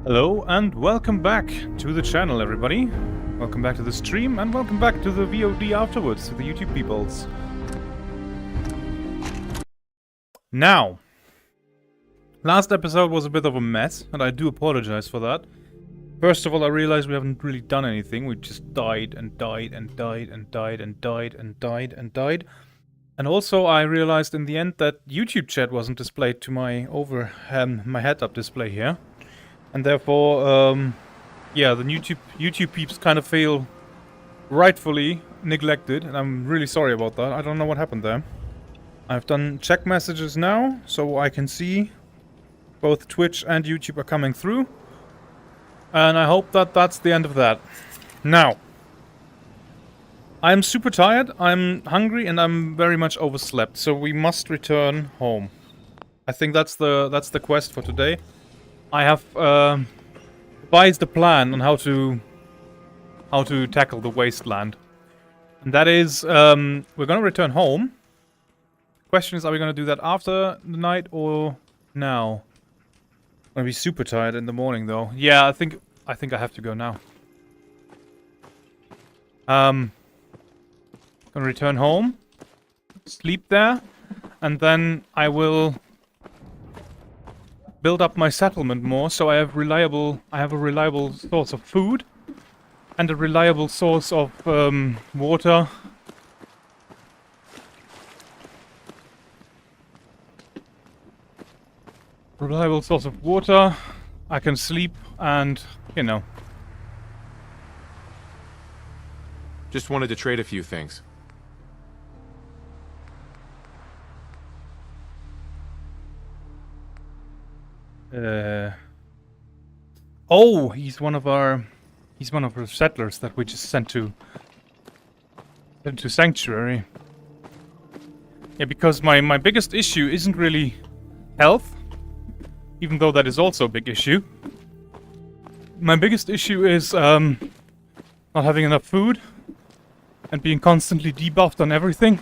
Hello and welcome back to the channel, everybody. Welcome back to the stream and welcome back to the VOD afterwards, to the YouTube peoples. Now, last episode was a bit of a mess, and I do apologize for that. First of all, I realized we haven't really done anything. We just died and died and died and died and died and died and died. And also, I realized in the end that YouTube chat wasn't displayed to my my head-up display here. And therefore, yeah, the YouTube peeps kind of feel rightfully neglected, and I'm really sorry about that. I don't know what happened there. I've done check messages now, so I can see both Twitch and YouTube are coming through. And I hope that that's the end of that. Now, I'm super tired, I'm hungry, and I'm very much overslept, so we must return home. I think that's the quest for today. I have devised a plan on how to tackle the wasteland, and that is we're gonna return home. The question is, are we gonna do that after the night or now? I'm gonna be super tired in the morning, though. Yeah, I think I have to go now. Gonna return home, sleep there, and then I will build up my settlement more, so I have a reliable source of food and a reliable source of water. Reliable source of water. I can sleep and, you know. Just wanted to trade a few things. Oh, he's one of the settlers that we just sent to Sanctuary. Yeah, because my biggest issue isn't really health, even though that is also a big issue. My biggest issue is not having enough food and being constantly debuffed on everything.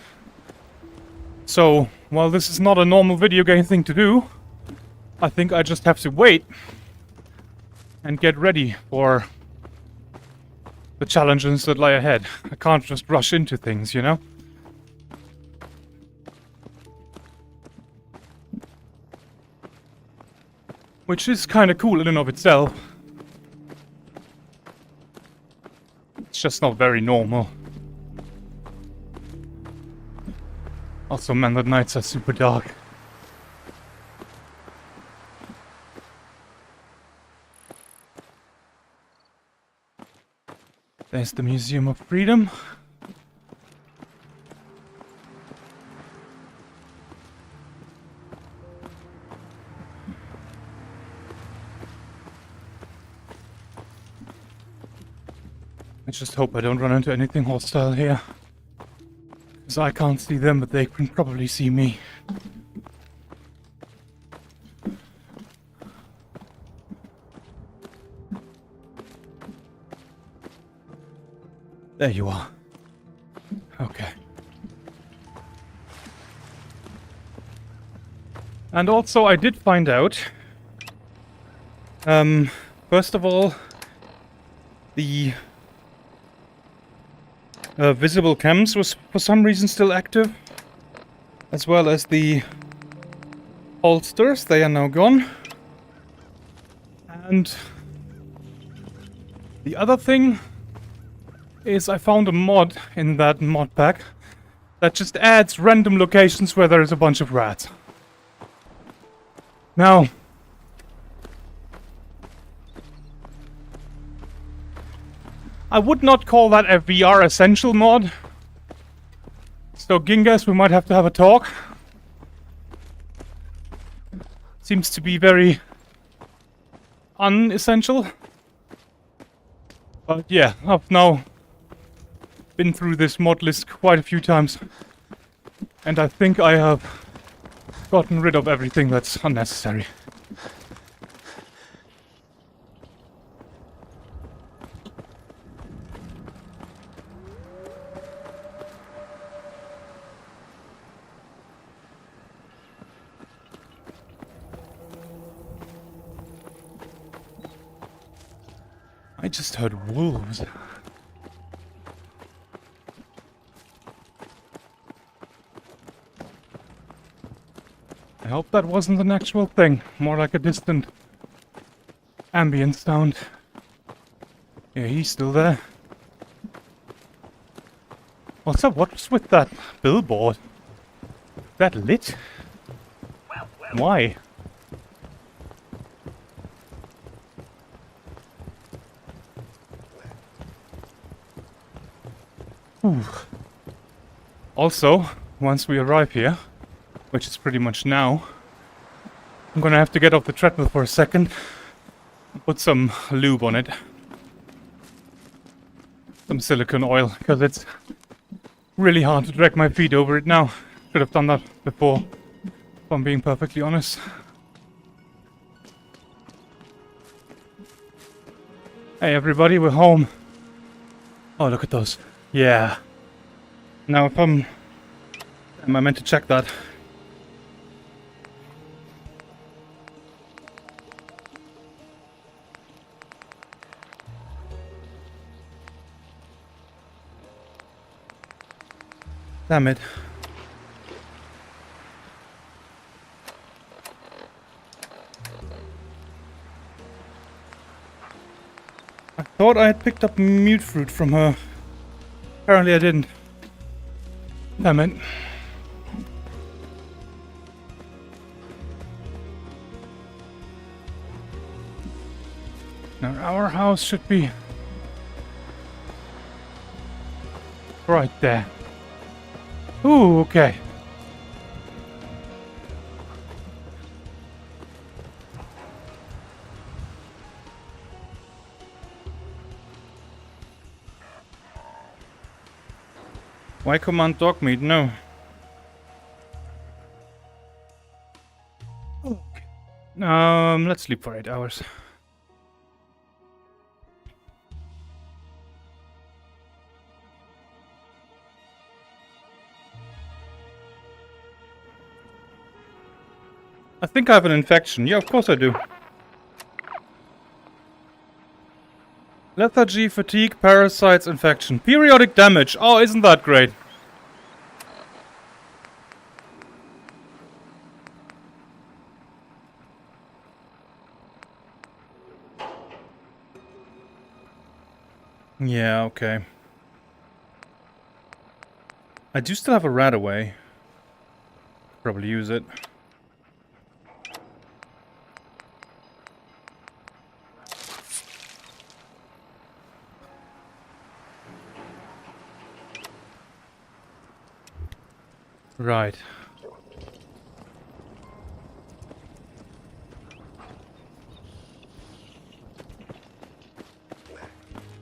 So, while this is not a normal video game thing to do, I think I just have to wait and get ready for the challenges that lie ahead. I can't just rush into things, you know? Which is kind of cool in and of itself. It's just not very normal. Also, man, the nights are super dark. There's the Museum of Freedom. I just hope I don't run into anything hostile here. Because I can't see them, but they can probably see me. There you are. Okay. And also, I did find out, first of all, the visible cams was for some reason still active, as well as the holsters. They are now gone. And the other thing is I found a mod in that mod pack that just adds random locations where there is a bunch of rats. Now, I would not call that a VR essential mod. So Gingas, we might have to have a talk. Seems to be very unessential. But yeah, I've now been through this mod list quite a few times, and I think I have gotten rid of everything that's unnecessary. I just heard wolves. I hope that wasn't an actual thing, more like a distant ambient sound. Yeah, he's still there. Also, what's with that billboard? That lit? Why? Ooh. Also, once we arrive here, which is pretty much now, I'm gonna have to get off the treadmill for a second, put some lube on it, some silicone oil, because it's really hard to drag my feet over it now. Should have done that before, if I'm being perfectly honest. Hey everybody, we're home. Oh, look at those. Yeah. Now if am I meant to check that? Damn it. I thought I had picked up mute fruit from her. Apparently I didn't. Damn it. Now our house should be right there. Ooh, okay. Why command dog meat? No. Okay. Let's sleep for 8 hours. I think I have an infection. Yeah, of course I do. Lethargy, fatigue, parasites, infection. Periodic damage. Oh, isn't that great? Yeah, okay. I do still have a rat away. Probably use it. Right.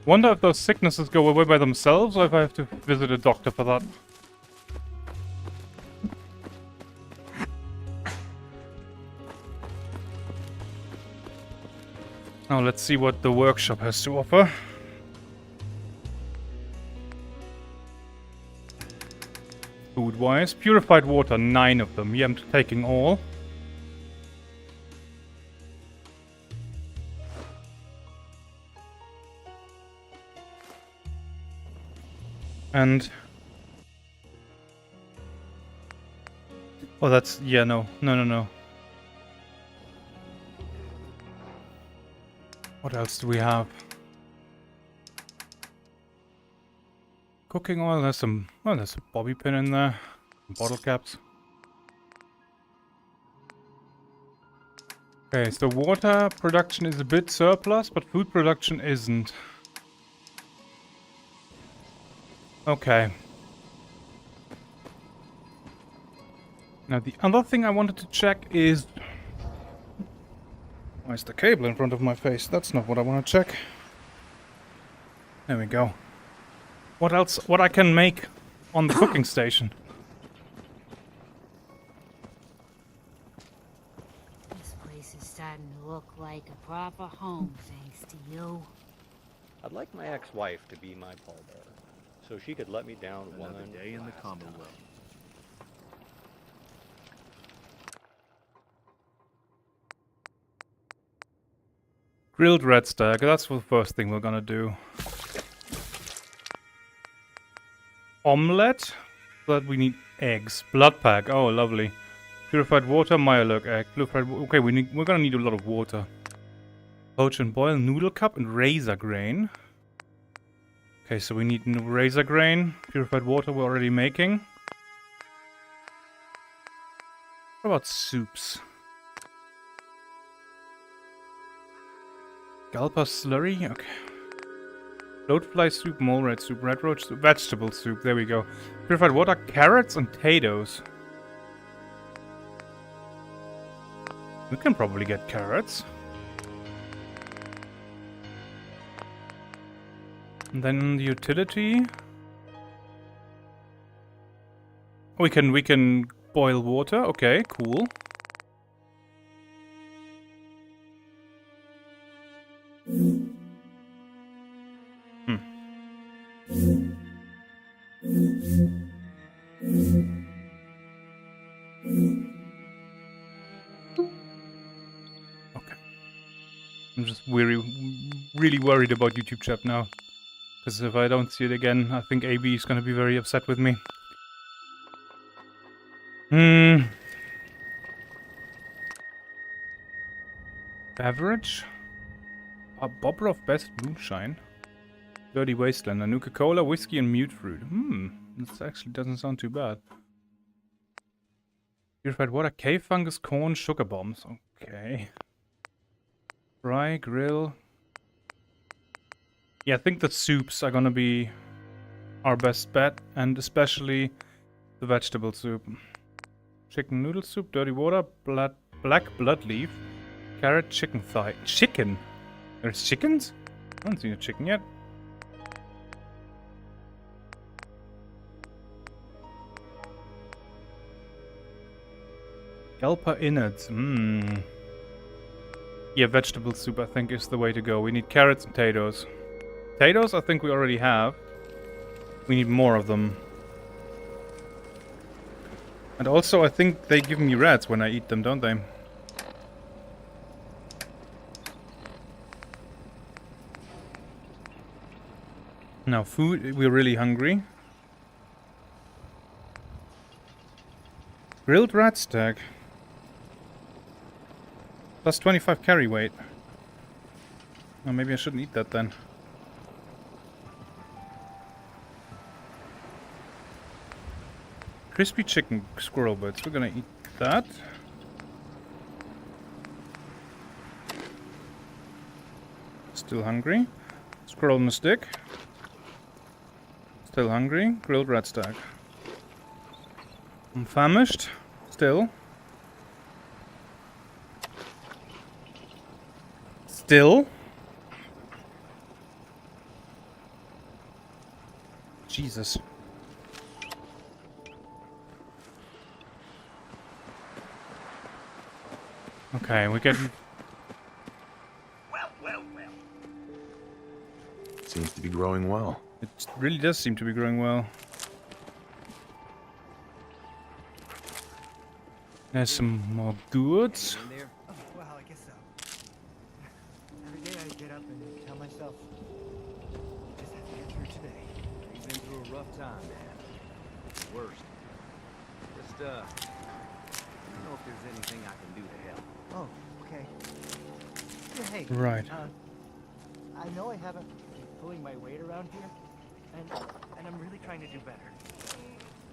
Wonder if those sicknesses go away by themselves, or if I have to visit a doctor for that. Now let's see what the workshop has to offer. Food-wise, purified water, 9 of them. Yeah, I'm taking all. And... oh, that's... yeah, no. No. What else do we have? Cooking oil, there's some... oh, there's a bobby pin in there. Bottle caps. Okay, so water production is a bit surplus, but food production isn't. Okay. Now the other thing I wanted to check is... why is the cable in front of my face? That's not what I want to check. There we go. What else? What I can make on the cooking station? This place is starting to look like a proper home, thanks to you. I'd like my ex-wife to be my pallbearer, so she could let me down Another one day in the last Commonwealth. time. Grilled red stag. That's the first thing we're gonna do. Omelette. But we need eggs. Blood pack. Oh, lovely. Purified water, Mirelurk egg. Okay, we're gonna need a lot of water. Poach and boil, noodle cup, and razor grain. Okay, so we need razor grain. Purified water we're already making. What about soups? Galpa slurry? Okay. Bloatfly soup, mole rat soup, red roach soup, vegetable soup. There we go. Purified water, carrots, and potatoes. We can probably get carrots. And then the utility. We can boil water. Okay, cool. I'm just really worried about YouTube chat now. Because if I don't see it again, I think AB is going to be very upset with me. Beverage? Bobrov Best Moonshine. Dirty Wasteland. Nuka-Cola, whiskey, and mute fruit. This actually doesn't sound too bad. Purified water, cave fungus, corn, sugar bombs. Okay. Fry, grill. Yeah, I think the soups are gonna be our best bet, and especially the vegetable soup. Chicken noodle soup, dirty water, black blood leaf, carrot, chicken thigh. Chicken? There's chickens? I haven't seen a chicken yet. Galpa innards. Yeah, vegetable soup I think is the way to go. We need carrots and potatoes. Potatoes I think we already have. We need more of them. And also I think they give me rats when I eat them, don't they? Now food, we're really hungry. Grilled rat stag. Plus 25 carry weight. Oh, maybe I shouldn't eat that then. Crispy chicken squirrel bits. We're gonna eat that. Still hungry. Squirrel on a stick. Still hungry. Grilled rat stag. I'm famished. Still. Still. Jesus. Okay, we get. Well. Seems to be growing well. It really does seem to be growing well. There's some more goods. Oh, well, I guess so. Every day I get up and tell myself, just have to get through today. He's been through a rough time, man. Worst. Just, I don't know if there's anything I can do to help. Oh, okay. Yeah, hey. Right. I know I haven't been pulling my weight around here, and I'm really trying to do better.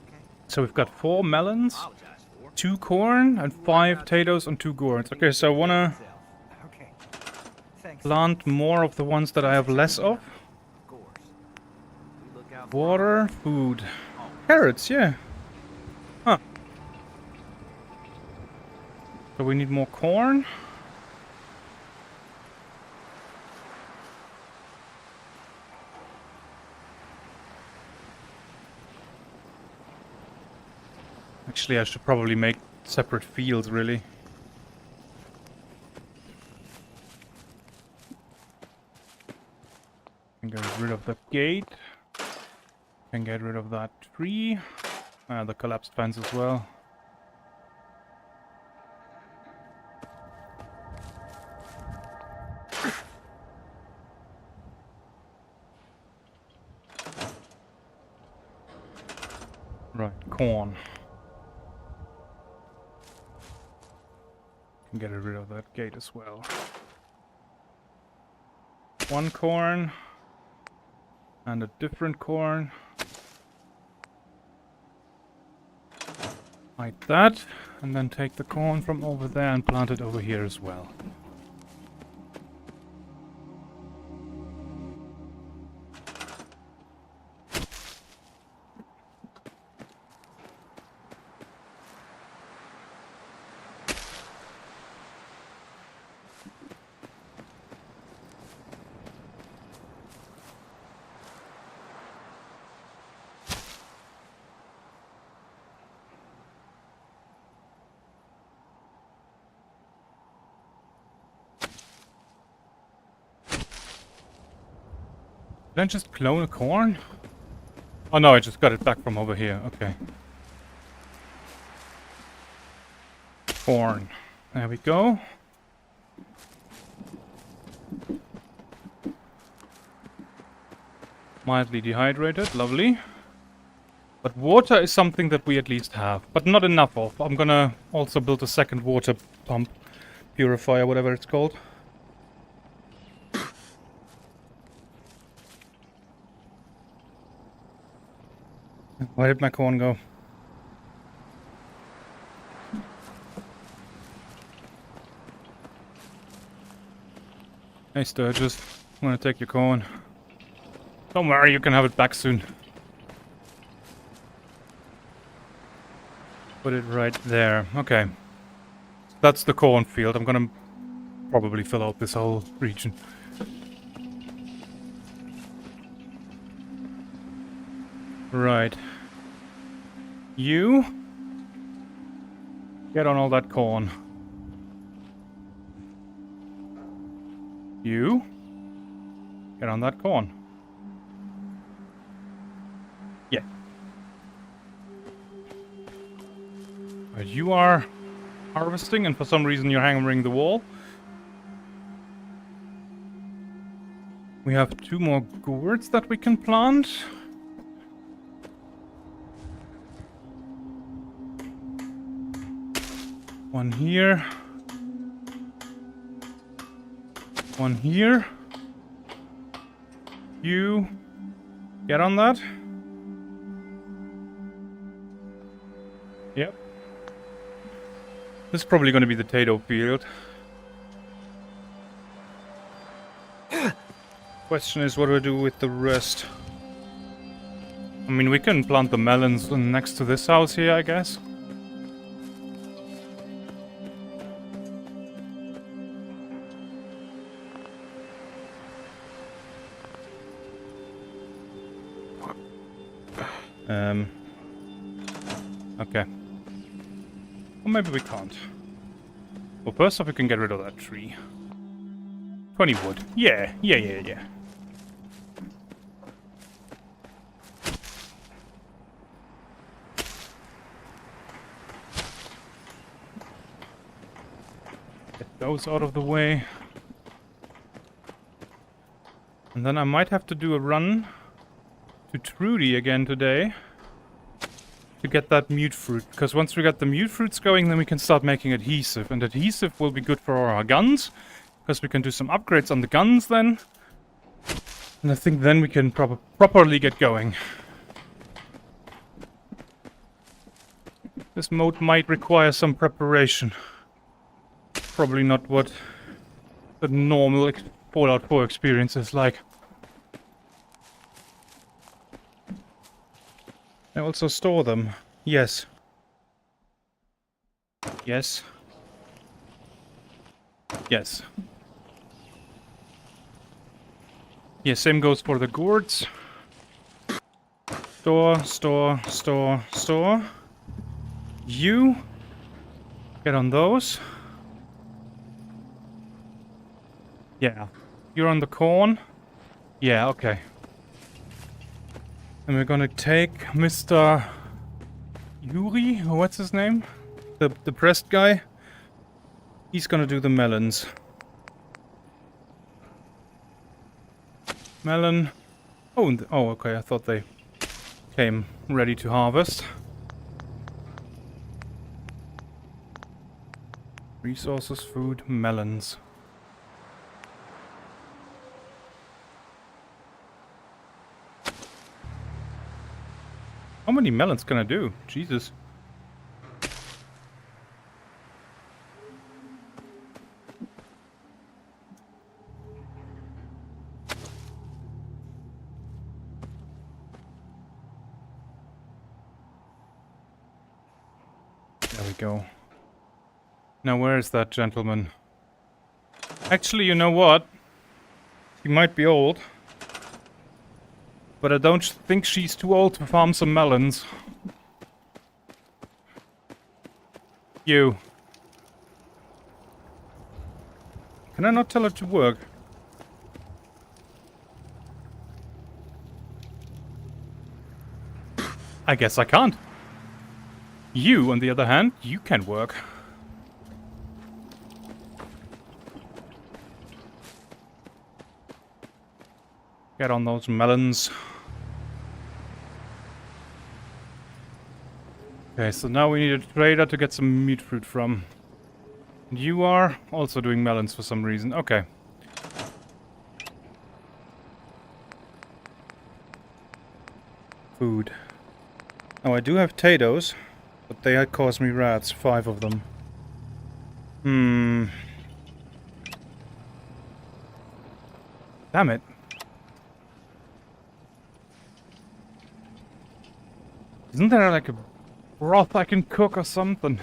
Okay. So we've got 4 melons, Apologize for. 2 corn, and 5 potatoes and 2 gourds. Okay, so I wanna Okay. Thanks. plant more of the ones that I have less of. Of course. We look out for Water, food. Carrots, yeah. Huh. So we need more corn. Actually, I should probably make separate fields, really. Can get rid of the gate. Can get rid of that tree. The collapsed fence as well. corn. Can get rid of that gate as well. 1 corn. And a different corn. Like that. And then take the corn from over there and plant it over here as well. Did I just clone a corn? Oh no, I just got it back from over here. Okay. Corn. There we go. Mildly dehydrated. Lovely. But water is something that we at least have. But not enough of. I'm gonna also build a second water pump. Purifier, whatever it's called. Where did my corn go? Hey Sturgis, I'm gonna take your corn. Don't worry, you can have it back soon. Put it right there. Okay. That's the cornfield. I'm gonna probably fill out this whole region. Right. You get on all that corn. You get on that corn. Yeah. Right, you are harvesting, and for some reason you're hammering the wall. We have 2 more gourds that we can plant. One here. One here. You get on that. Yep. This is probably going to be the potato field. Question is, what do I do with the rest? I mean, we can plant the melons next to this house here, I guess. Okay. Or maybe we can't. Well, first off, we can get rid of that tree. 20 wood. Yeah. Get those out of the way. And then I might have to do a run to Trudy again today to get that mute fruit, because once we get the mute fruits going, then we can start making adhesive, and adhesive will be good for our guns, because we can do some upgrades on the guns then, and I think then we can properly get going. This mode might require some preparation. Probably not what the normal Fallout 4 experience is like. I also store them. Yes. Yes. Yes. Yeah, same goes for the gourds. Store. You get on those. Yeah. You're on the corn. Yeah, okay. And we're gonna take Mr. Yuri, or what's his name? The depressed guy. He's gonna do the melons. Melon. Oh, okay, I thought they came ready to harvest. Resources, food, melons. How many melons can I do? Jesus. There we go. Now where is that gentleman? Actually, you know what? He might be old. But I don't think she's too old to farm some melons. You. Can I not tell her to work? I guess I can't. You, on the other hand, you can work. Get on those melons. Okay, so now we need a trader to get some meat fruit from. And you are also doing melons for some reason. Okay. Food. Now I do have potatoes, but they cause me rats, 5 of them. Damn it. Isn't there like a broth I can cook or something?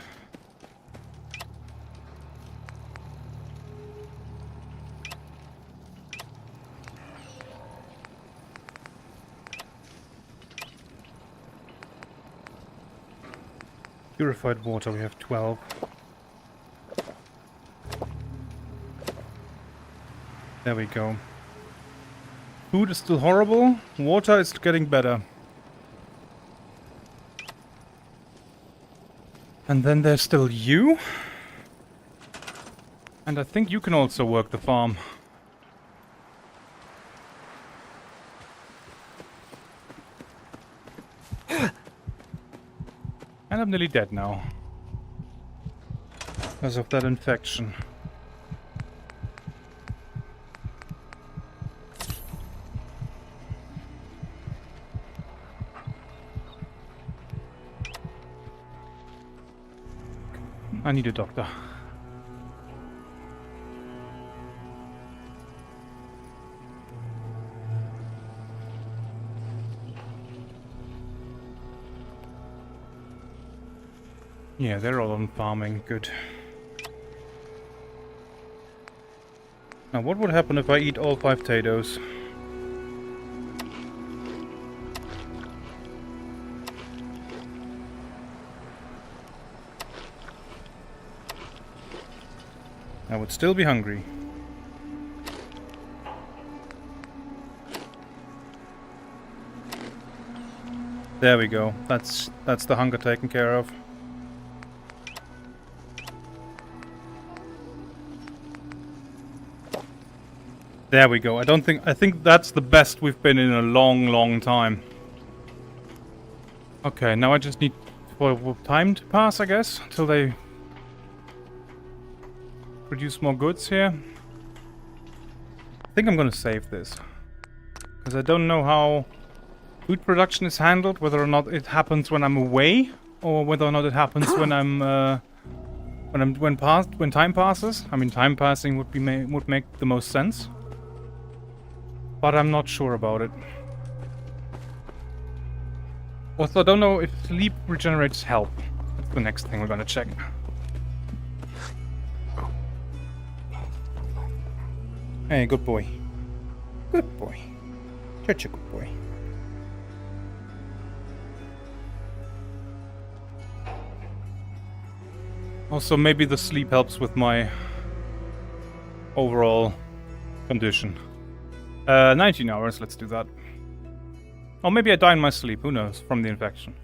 Purified water, we have 12. There we go. Food is still horrible. Water is getting better. And then there's still you. And I think you can also work the farm. And I'm nearly dead now. Because of that infection. I need a doctor. Yeah, they're all on farming. Good. Now, what would happen if I eat all 5 potatoes? I would still be hungry. There we go. That's the hunger taken care of. There we go. I think that's the best we've been in a long, long time. Okay, now I just need for time to pass, I guess, until they produce more goods here. I think I'm gonna save this. Because I don't know how food production is handled, whether or not it happens when I'm away, or whether or not it happens when I'm when time passes. I mean, time passing would make the most sense. But I'm not sure about it. Also, I don't know if sleep regenerates health. That's the next thing we're gonna check. Hey, good boy. Good boy. Such a good boy. Also, maybe the sleep helps with my overall condition. 19 hours, let's do that. Or maybe I die in my sleep, who knows, from the infection.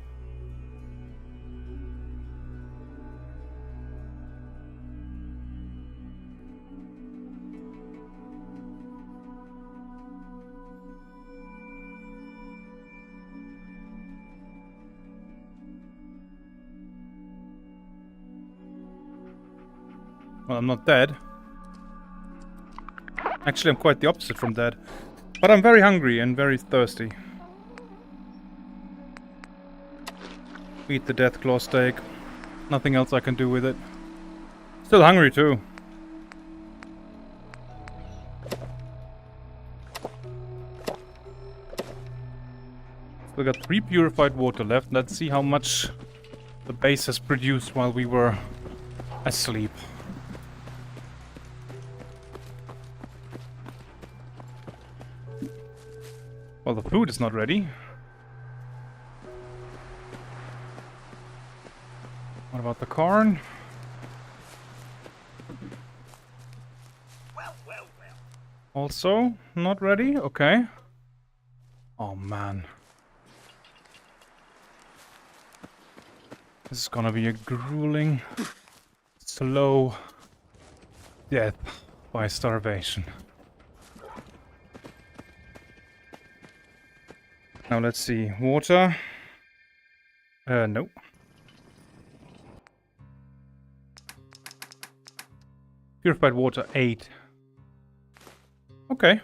Well, I'm not dead. Actually, I'm quite the opposite from dead. But I'm very hungry and very thirsty. Eat the deathclaw steak. Nothing else I can do with it. Still hungry too. We got 3 purified water left. Let's see how much the base has produced while we were asleep. Well, the food is not ready. What about the corn? Also not ready? Okay. Oh man. This is gonna be a grueling, slow death by starvation. Now let's see. Water. No. Purified water 8. Okay.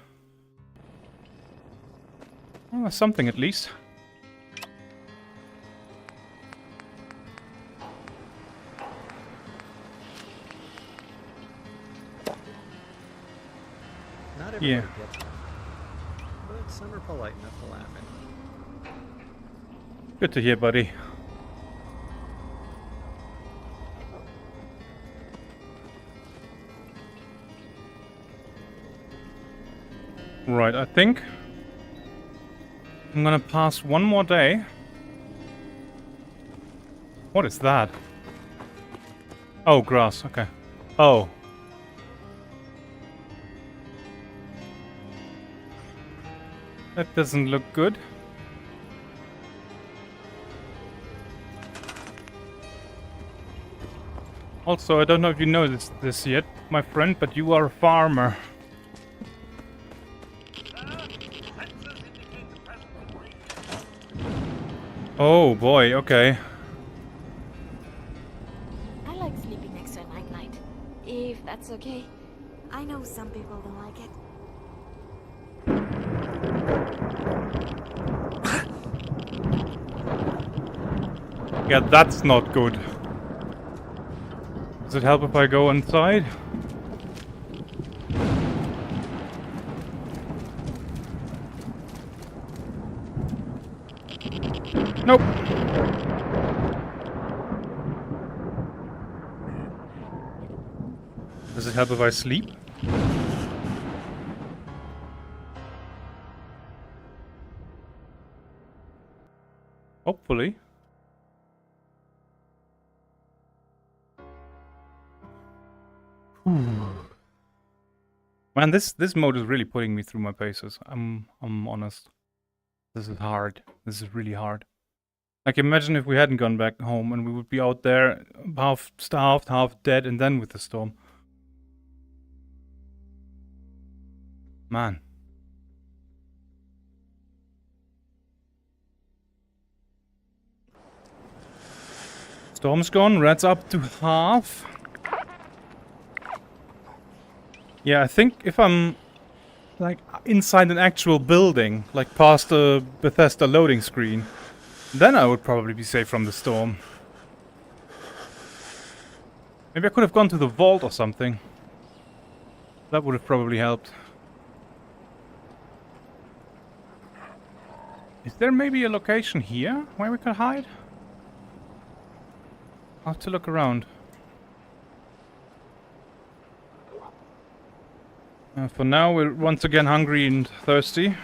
Well, that's something at least. Not everybody Yeah. gets it. But some are polite enough to laugh at it. Good to hear, buddy. Right, I think I'm gonna pass one more day. What is that? Oh, grass, okay. Oh. That doesn't look good. Also, I don't know if you know this yet, my friend, but you are a farmer. Oh boy, okay. I like sleeping next to a nightlight. If that's okay. I know some people don't like it. Yeah, that's not good. Does it help if I go inside? Nope. Does it help if I sleep? Hopefully. Man, this mode is really putting me through my paces. I'm honest. This is hard. This is really hard. Like, imagine if we hadn't gone back home and we would be out there half starved, half dead, and then with the storm. Man. Storm's gone, red's up to half. Yeah, I think if I'm like inside an actual building, like past the Bethesda loading screen, then I would probably be safe from the storm. Maybe I could have gone to the vault or something. That would have probably helped. Is there maybe a location here where we could hide? I'll have to look around. For now, we're once again hungry and thirsty.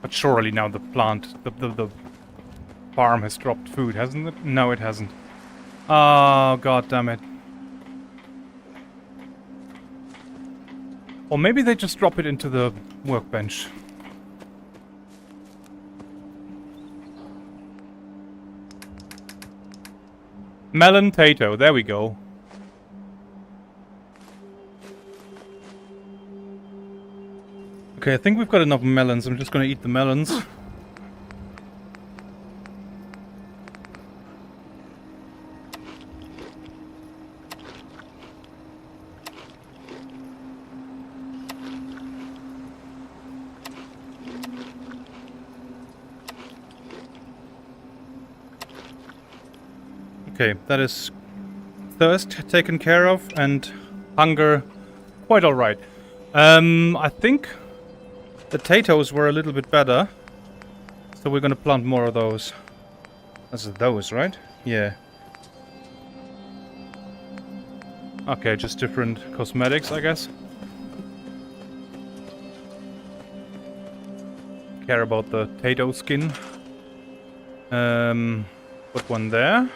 But surely now the farm has dropped food, hasn't it? No, it hasn't. Oh, god damn it. Or maybe they just drop it into the workbench. Melon tato, there we go. Okay, I think we've got enough melons. I'm just gonna eat the melons. Okay, that is thirst taken care of and hunger quite alright. I think the potatoes were a little bit better. So we're gonna plant more of those. That's those, right? Yeah. Okay, just different cosmetics, I guess. Care about the potato skin. Put one there.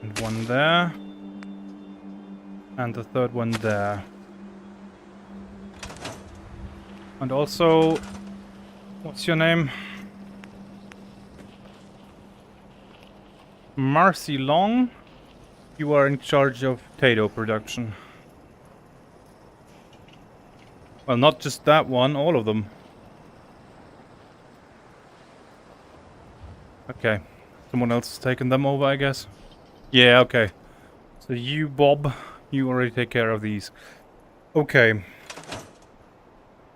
And one there. And the third one there. And also, what's your name? Marcy Long. You are in charge of potato production. Well, not just that one, all of them. Okay. Someone else has taken them over, I guess. Yeah, okay. So you, Bob, you already take care of these. Okay.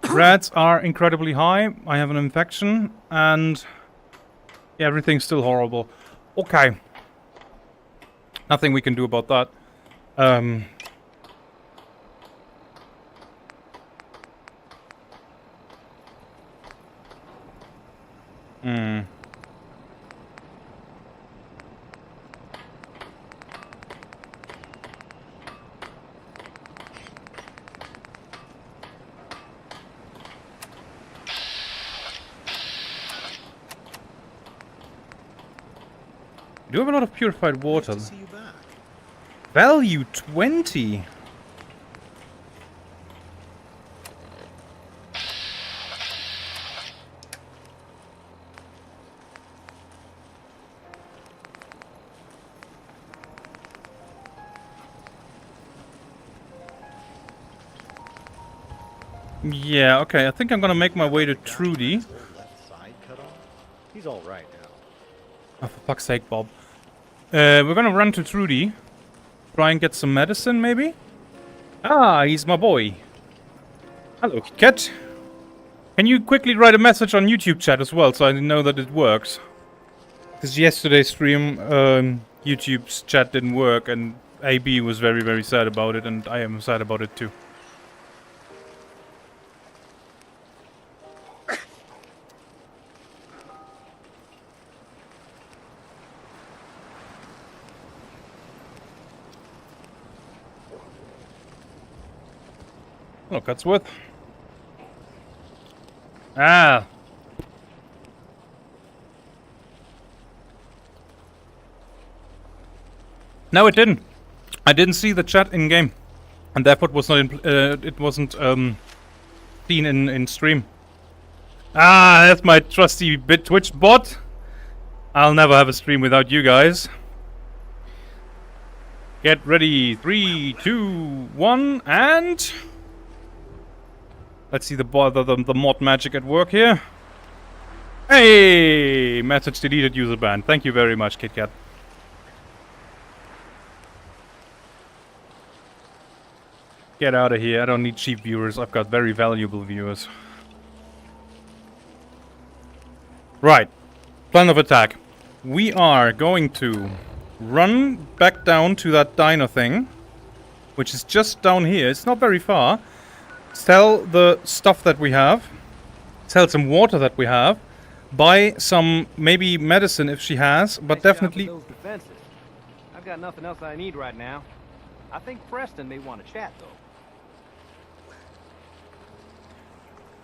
Rats are incredibly high. I have an infection, and yeah, everything's still horrible. Okay. Nothing we can do about that. We do have a lot of purified water. See you back. Value 20. Yeah, okay. I think I'm gonna make my way to Trudy. His whole left side cut off. He's all right now. Oh, for fuck's sake, Bob. We're gonna run to Trudy. Try and get some medicine, maybe? Ah, he's my boy. Hello, Kit Kat. Can you quickly write a message on YouTube chat as well, so I know that it works? Because yesterday's stream, YouTube's chat didn't work, and AB was very, very sad about it, and I am sad about it too. Hello, Cutsworth. Ah. No, it didn't. I didn't see the chat in game, and therefore it was not. It wasn't seen in stream. Ah, that's my trusty Twitch bot. I'll never have a stream without you guys. Get ready. 3, 2, 1, and let's see the mod magic at work here. Hey! Message deleted, user banned. Thank you very much, Kit Kat. Get out of here. I don't need cheap viewers. I've got very valuable viewers. Right. Plan of attack. We are going to run back down to that diner thing, which is just down here. It's not very far. Sell the stuff that we have. Sell some water that we have. Buy some, maybe medicine if she has, but Nice job definitely... with those defenses. I've got nothing else I need right now. I think Preston may want to chat, though.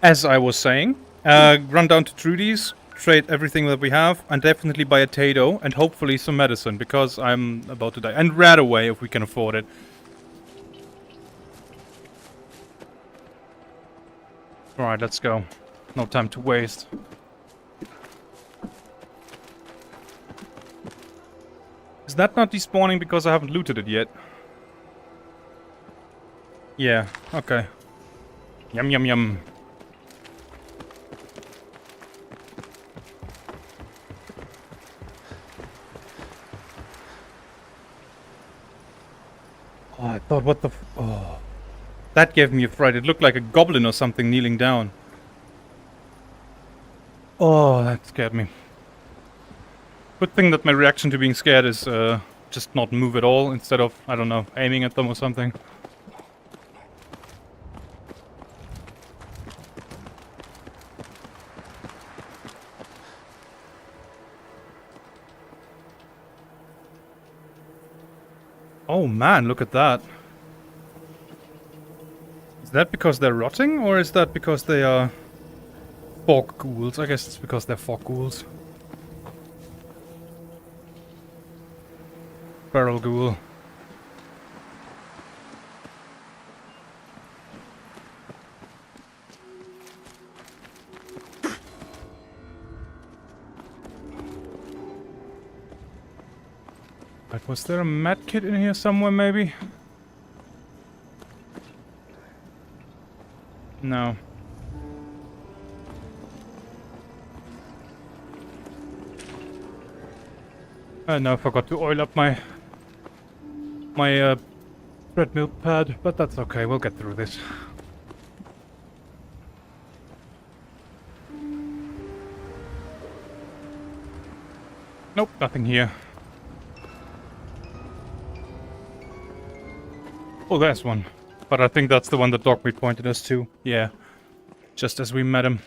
As I was saying, run down to Trudy's, trade everything that we have, and definitely buy a potato, and hopefully some medicine, because I'm about to die. And rat away if we can afford it. Alright, let's go. No time to waste. Is that not despawning because I haven't looted it yet? Yeah, okay. Yum yum yum. Oh, I thought, what the oh. That gave me a fright. It looked like a goblin or something kneeling down. Oh, that scared me. Good thing that my reaction to being scared is just not move at all instead of, I don't know, aiming at them or something. Oh man, look at that. Is that because they're rotting, or is that because they are fog ghouls? I guess it's because they're fog ghouls. Barrel ghoul. Right, was there a med kit in here somewhere, maybe? No. No, I forgot to oil up my treadmill pad, but that's okay, we'll get through this. Nope, nothing here. Oh, there's one. But I think that's the one that Dogmeat pointed us to. Yeah. Just as we met him.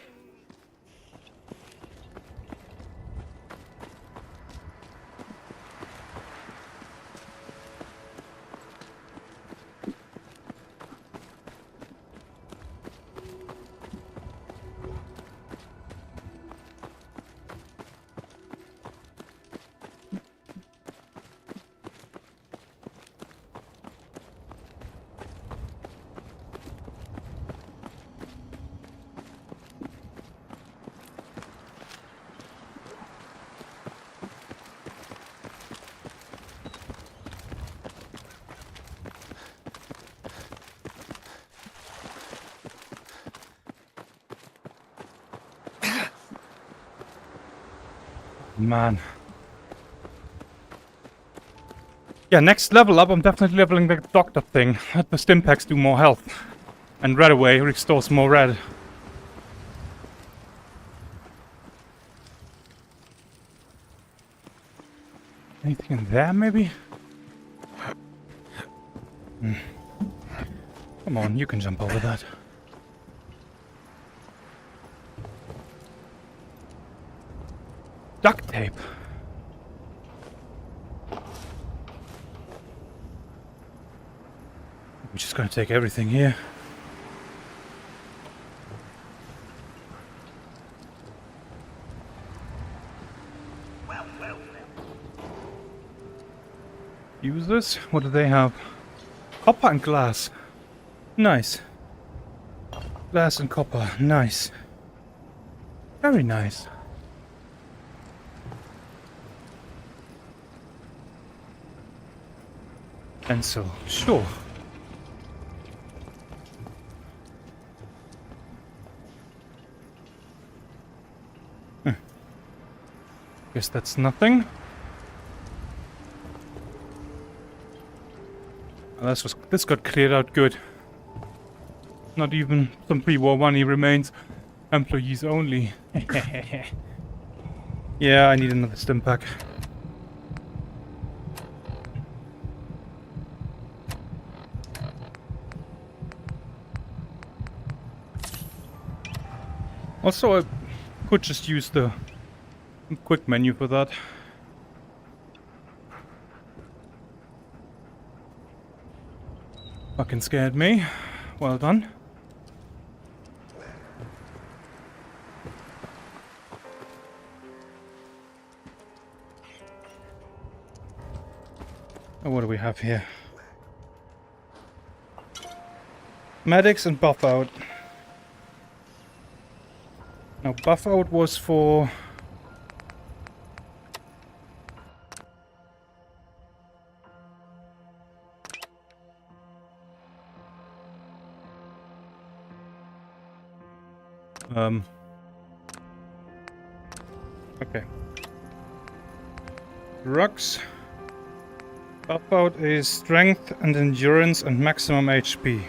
Man. Yeah, next level up, I'm definitely leveling the doctor thing. Let the stim packs do more health. And red away restores more red. Anything in there, maybe? Come on, you can jump over that. Duct tape. We're just gonna take everything here. Users? What do they have? Copper and glass. Nice. Glass and copper. Nice. Very nice. Pencil. Sure. Guess that's nothing. Oh, this got cleared out good. Not even some pre-war money remains. Employees only. Yeah, I need another stim pack. Also, I could just use the quick menu for that. Fucking scared me. Well done. Oh, what do we have here? Medics and buff out. Now, buff out was for... Okay. Drugs. Buff out is strength and endurance and maximum HP.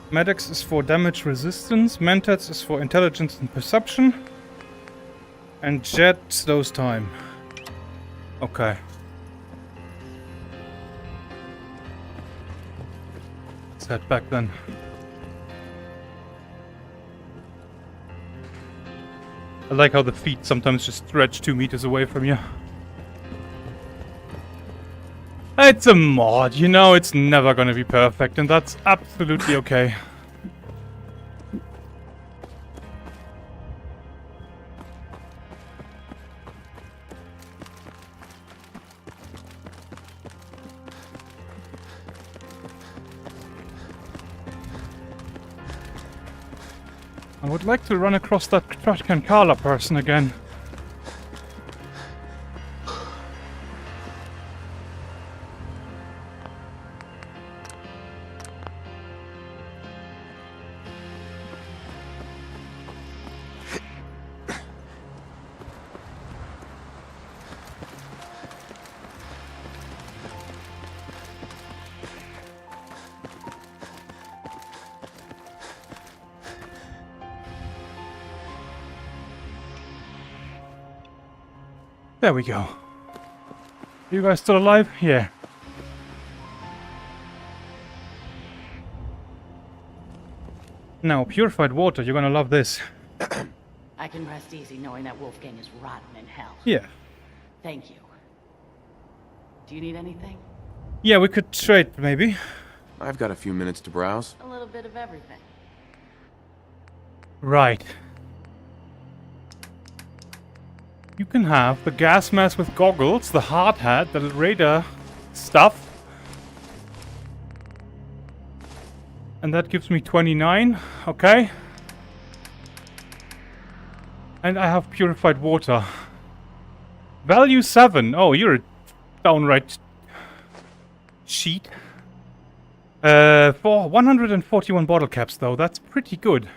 Medics is for damage resistance. Mentats is for intelligence and perception. And jet slows time. Okay. Let's head back then. I like how the feet sometimes just stretch 2 meters away from you. It's a mod, you know, it's never gonna be perfect, and that's absolutely okay. I would like to run across that Kankala person again. There we go. You guys still alive? Yeah. Now, purified water, you're gonna love this. I can rest easy knowing that Wolfgang is rotten in hell. Yeah. Thank you. Do you need anything? Yeah, we could trade, maybe. I've got a few minutes to browse. A little bit of everything. Right. You can have the gas mask with goggles, the hard hat, the radar stuff. And that gives me 29, okay. And I have purified water. Value 7. Oh, you're a downright cheat. For 141 bottle caps, though. That's pretty good.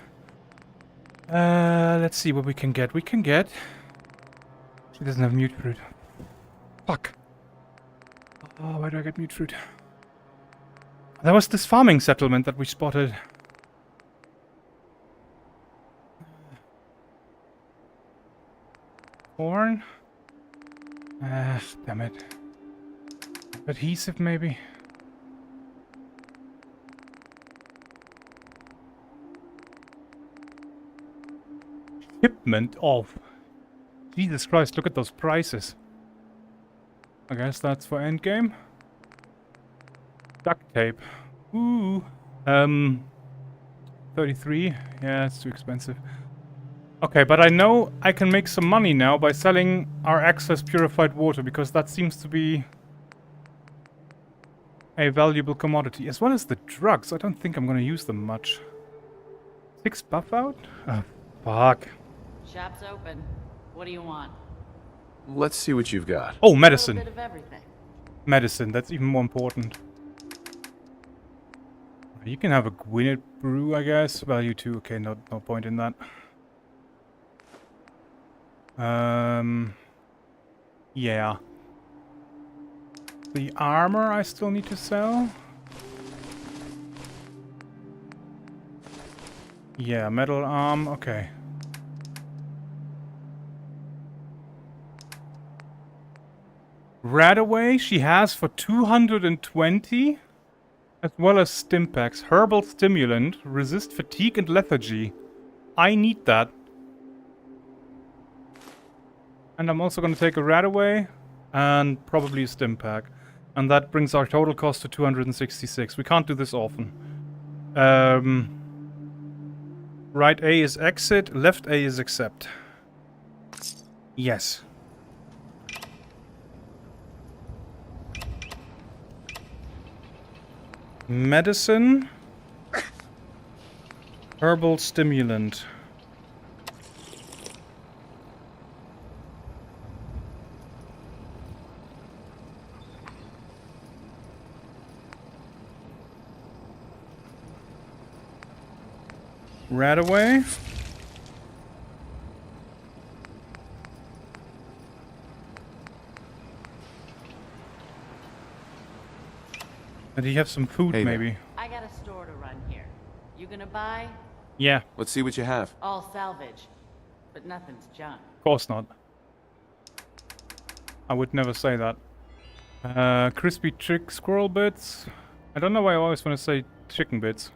Let's see what we can get. We can get... She doesn't have mute fruit. Fuck. Oh, where do I get mute fruit? There was this farming settlement that we spotted. Corn? Damn it. Adhesive, maybe? Shipment of... Jesus Christ, look at those prices. I guess that's for endgame. Duct tape. Ooh. 33. Yeah, it's too expensive. Okay, but I know I can make some money now by selling our excess purified water, because that seems to be a valuable commodity. As well as the drugs. I don't think I'm gonna use them much. 6 buff out? Oh, fuck. Shop's open. What do you want? Let's see what you've got. Oh, A medicine. little bit of everything. Medicine, that's even more important. You can have a Gwyneth brew, I guess. Value 2, okay, no point in that. Yeah. The armor I still need to sell. Yeah, metal arm, okay. Radaway she has for 220, as well as Stimpaks. Herbal stimulant, resist fatigue and lethargy. I need that. And I'm also going to take a Radaway and probably a Stimpak. And that brings our total cost to 266. We can't do this often. Right A is exit, left A is accept. Yes. Medicine. Herbal stimulant. Radaway. And he have some food, Hey there. maybe. I got a store to run here. You gonna buy? Yeah. Let's see what you have. All salvage. but nothing's junk. Of course not. I would never say that. Crispy chick squirrel bits. I don't know why I always want to say chicken bits.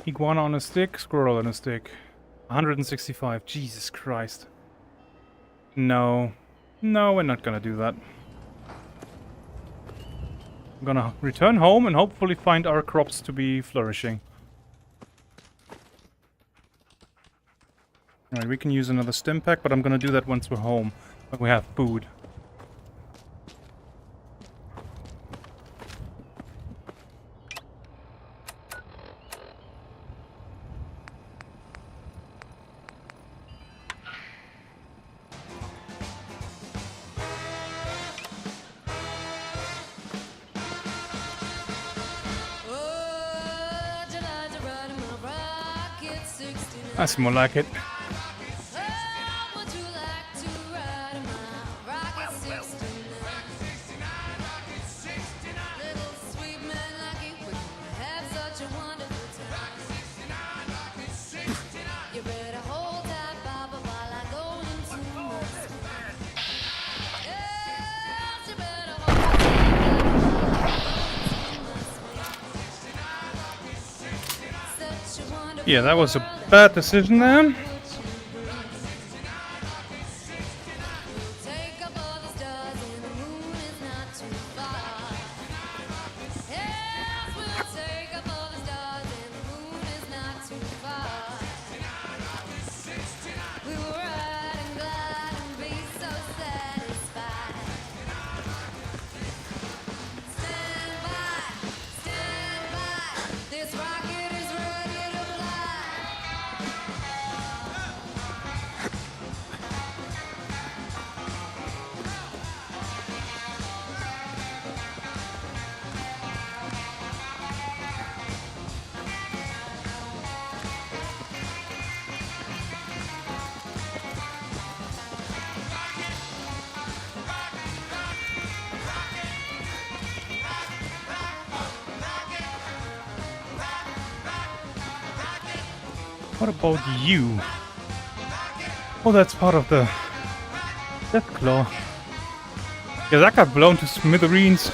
Iguana on a stick, squirrel on a stick. 165. Jesus Christ. No. No, we're not gonna do that. I'm gonna return home and hopefully find our crops to be flourishing. Alright, we can use another stim pack, but I'm gonna do that once we're home. When we have food. That's more like it. Yeah, that was a bad decision then. What about you? Oh, that's part of the Death Claw. Yeah, that got blown to smithereens.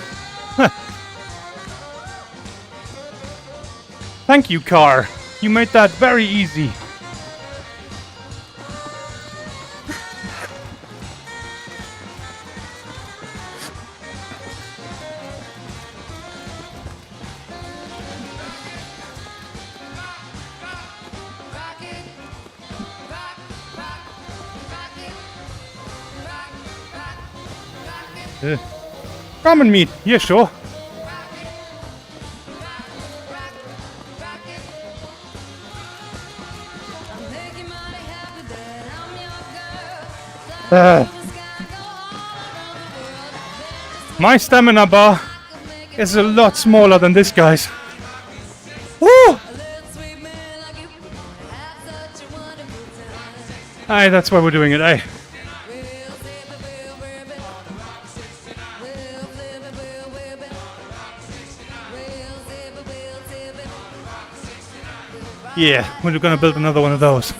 Thank you, car. You made that very easy. Ramen meat, yeah, sure. My stamina bar is a lot smaller than this guy's. Woo! Aye, that's why we're doing it, eh? Yeah, we're gonna build another one of those.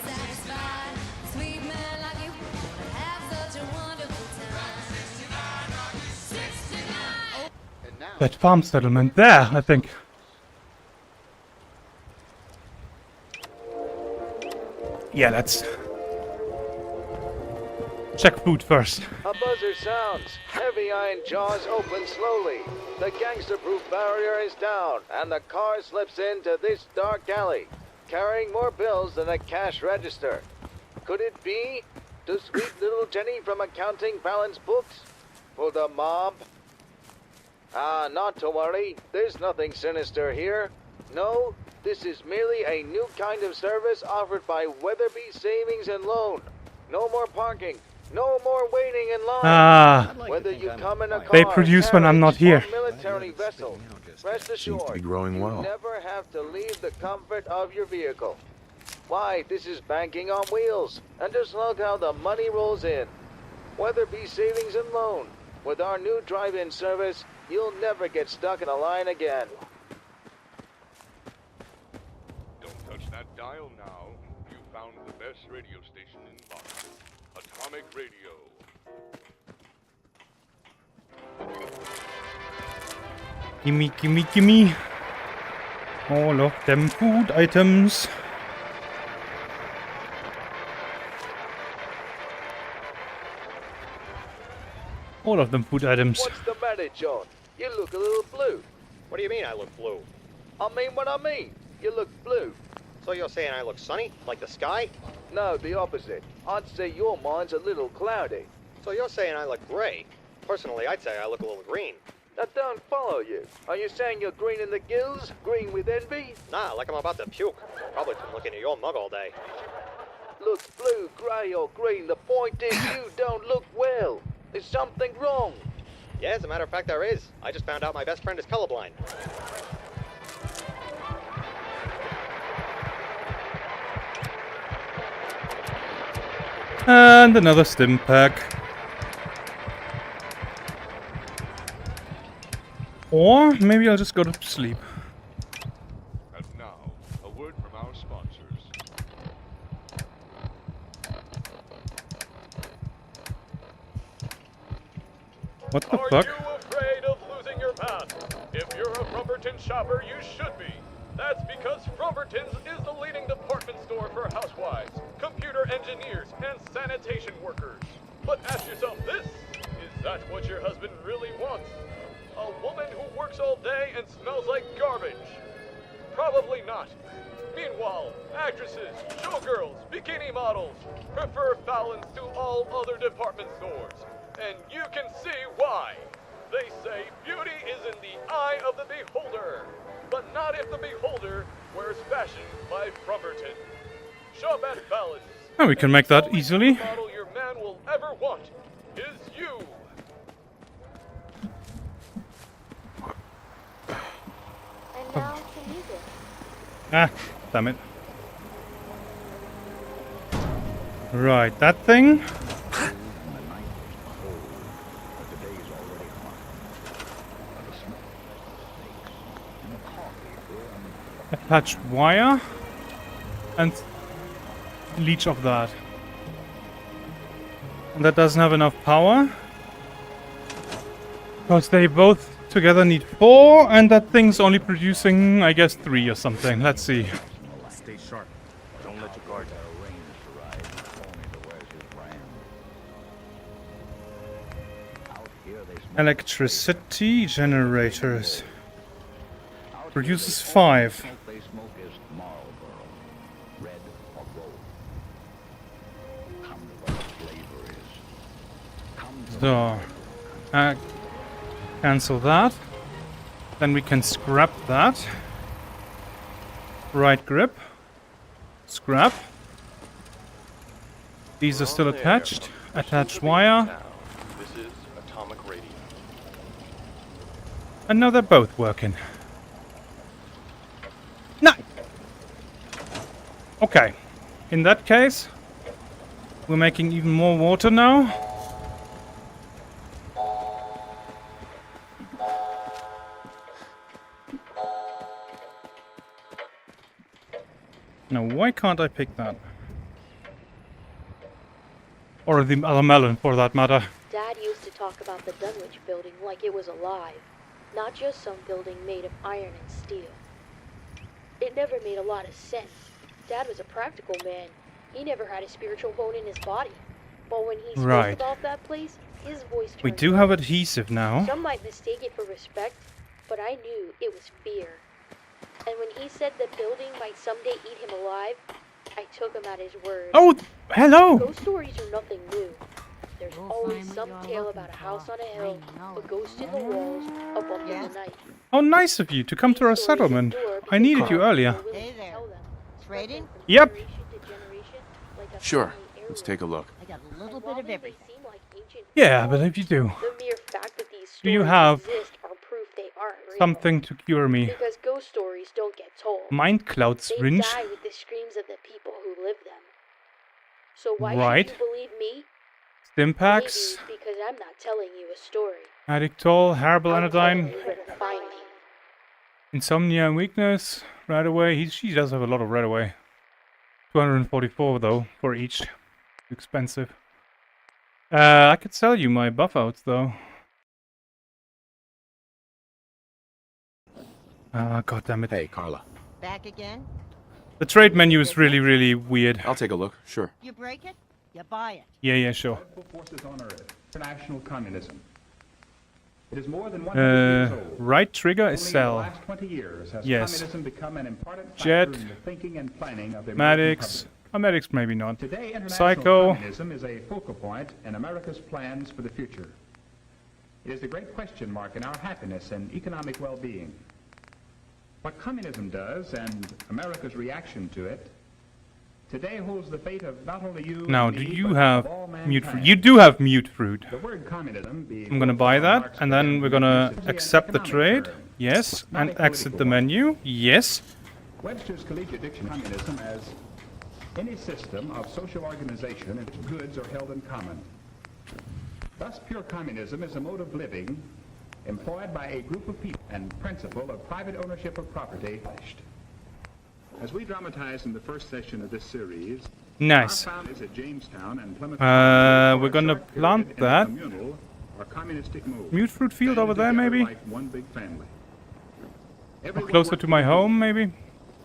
That farm settlement there, I think. Yeah, let's check food first. A buzzer sounds. Heavy iron jaws open slowly. The gangster-proof barrier is down, and the car slips into this dark alley, carrying more bills than a cash register. Could it be to sweet little Jenny from accounting balance books? For the mob? Ah, not to worry. There's nothing sinister here. No, this is merely a new kind of service offered by Weatherby Savings and Loan. No more parking. No more waiting in line. Ah, Whether you come in a car, they produce when I'm not here. or military vessel, rest Seems to assured, be growing well. you never have to leave the comfort of your vehicle. Why, this is banking on wheels. And just look how the money rolls in. Weatherby Savings and Loan. With our new drive-in service, you'll never get stuck in a line again. Don't touch that dial now. You found the best radio station in Boston. Atomic Radio. Gimme, gimme, gimme. All of them food items. All of them food items. What's the matter, John? You look a little blue. What do you mean I look blue? I mean what I mean. You look blue. So you're saying I look sunny? Like the sky? No, the opposite. I'd say your mind's a little cloudy. So you're saying I look gray? Personally, I'd say I look a little green. That don't follow you. Are you saying you're green in the gills? Green with envy? Nah, like I'm about to puke. Probably been looking at your mug all day. Look blue, grey or green, the point is you don't look well. There's something wrong. Yeah, as a matter of fact, there is. I just found out my best friend is colorblind. And another stim pack. Or maybe I'll just go to sleep. And now, a word from our sponsors. What the fuck? Are you afraid of losing your path? If you're a Frumberton shopper, you should be. That's because Frumberton's is the leading department store for housewives, computer engineers, and sanitation workers. But ask yourself this, is that what your husband really wants? A woman who works all day and smells like garbage? Probably not. Meanwhile, actresses, showgirls, bikini models prefer Fallon's to all other department stores. And you can see why. They say beauty is in the eye of the beholder, but not if the beholder wears fashion by Frumberton. Shop at Fallon's. Oh, we can make that Only easily. The model your man will ever want is you. And now to music. Ah, damn it. Right, that thing. Attach wire and leech of that. And that doesn't have enough power. Because they both together need 4 and that thing's only producing, I guess, 3 or something. Let's see. Stay sharp. Don't let your guard down. Electricity generators. Produces 5. So, cancel that. Then we can scrap that. Right grip. Scrap. These are still attached. Attach wire. This is Atomic Radio. And now they're both working. Nice. Okay. In that case, we're making even more water now. Now, why can't I pick that? Or the other melon, for that matter. Dad used to talk about the Dunwich building like it was alive, not just some building made of iron and steel. It never made a lot of sense. Dad was a practical man. He never had a spiritual bone in his body. But when he spoke about that place, his voice turned. We do have adhesive now. Some might mistake it for respect, but I knew it was fear. And when he said the building might someday eat him alive, I took him at his word. Oh, hello! Ghost stories are nothing new. There's always some tale about a house on a hill, a ghost in the walls, a bump in the night. How nice of you to come to our settlement. I needed you earlier. Hey there. Trading? Yep. Sure. Let's take a look. I got a little bit of everything. Yeah, but if you do, The mere fact that these do you stories have exist are proof they aren't real. something to cure me? Because ghost stories don't get told. Mind cloud They syringe? die with the screams of the people who live them. So why Right. should you believe me? Stim packs, Maybe because I'm not telling you a story. addictol, herbal I'm telling anodyne, you where to find me. insomnia and weakness, right away. She does have a lot of right away. 244 though for each. Too expensive. I could sell you my buff outs though. God damn it. Hey, Carla. Back again? The trade menu is really, really weird. I'll take a look, sure. You break it, you buy it. Yeah, sure. Forces on Earth. International communism. It is more than 100 years old. Right trigger is Only sell. in the last 20 years has Yes. communism become an important factor Jet. in the thinking and planning of the American Medics. public. Medics maybe not. Today, international Psycho. communism is a focal point in America's plans for the future. It is the great question mark in our happiness and economic well-being. What communism does and America's reaction to it today holds the fate of not only you Now, and do me, you but have of all mute fruit? mankind. You do have mute fruit. The word communism being I'm gonna buy that, Marx and then we're gonna is an accept the economic trade. term, Yes, not and a exit political the one. menu. Yes. Webster's collegiate dictionary communism as any system of social organization in which goods are held in common. Thus, pure communism is a mode of living employed by a group of people and principle of private ownership of property. As we dramatized in the first session of this series, Nice. our found is at Jamestown and Plymouth. We're gonna plant that. Communal or communistic move. Mute fruit field over there, Together maybe? like one big family. Or Everyone closer worked to my together, home, maybe?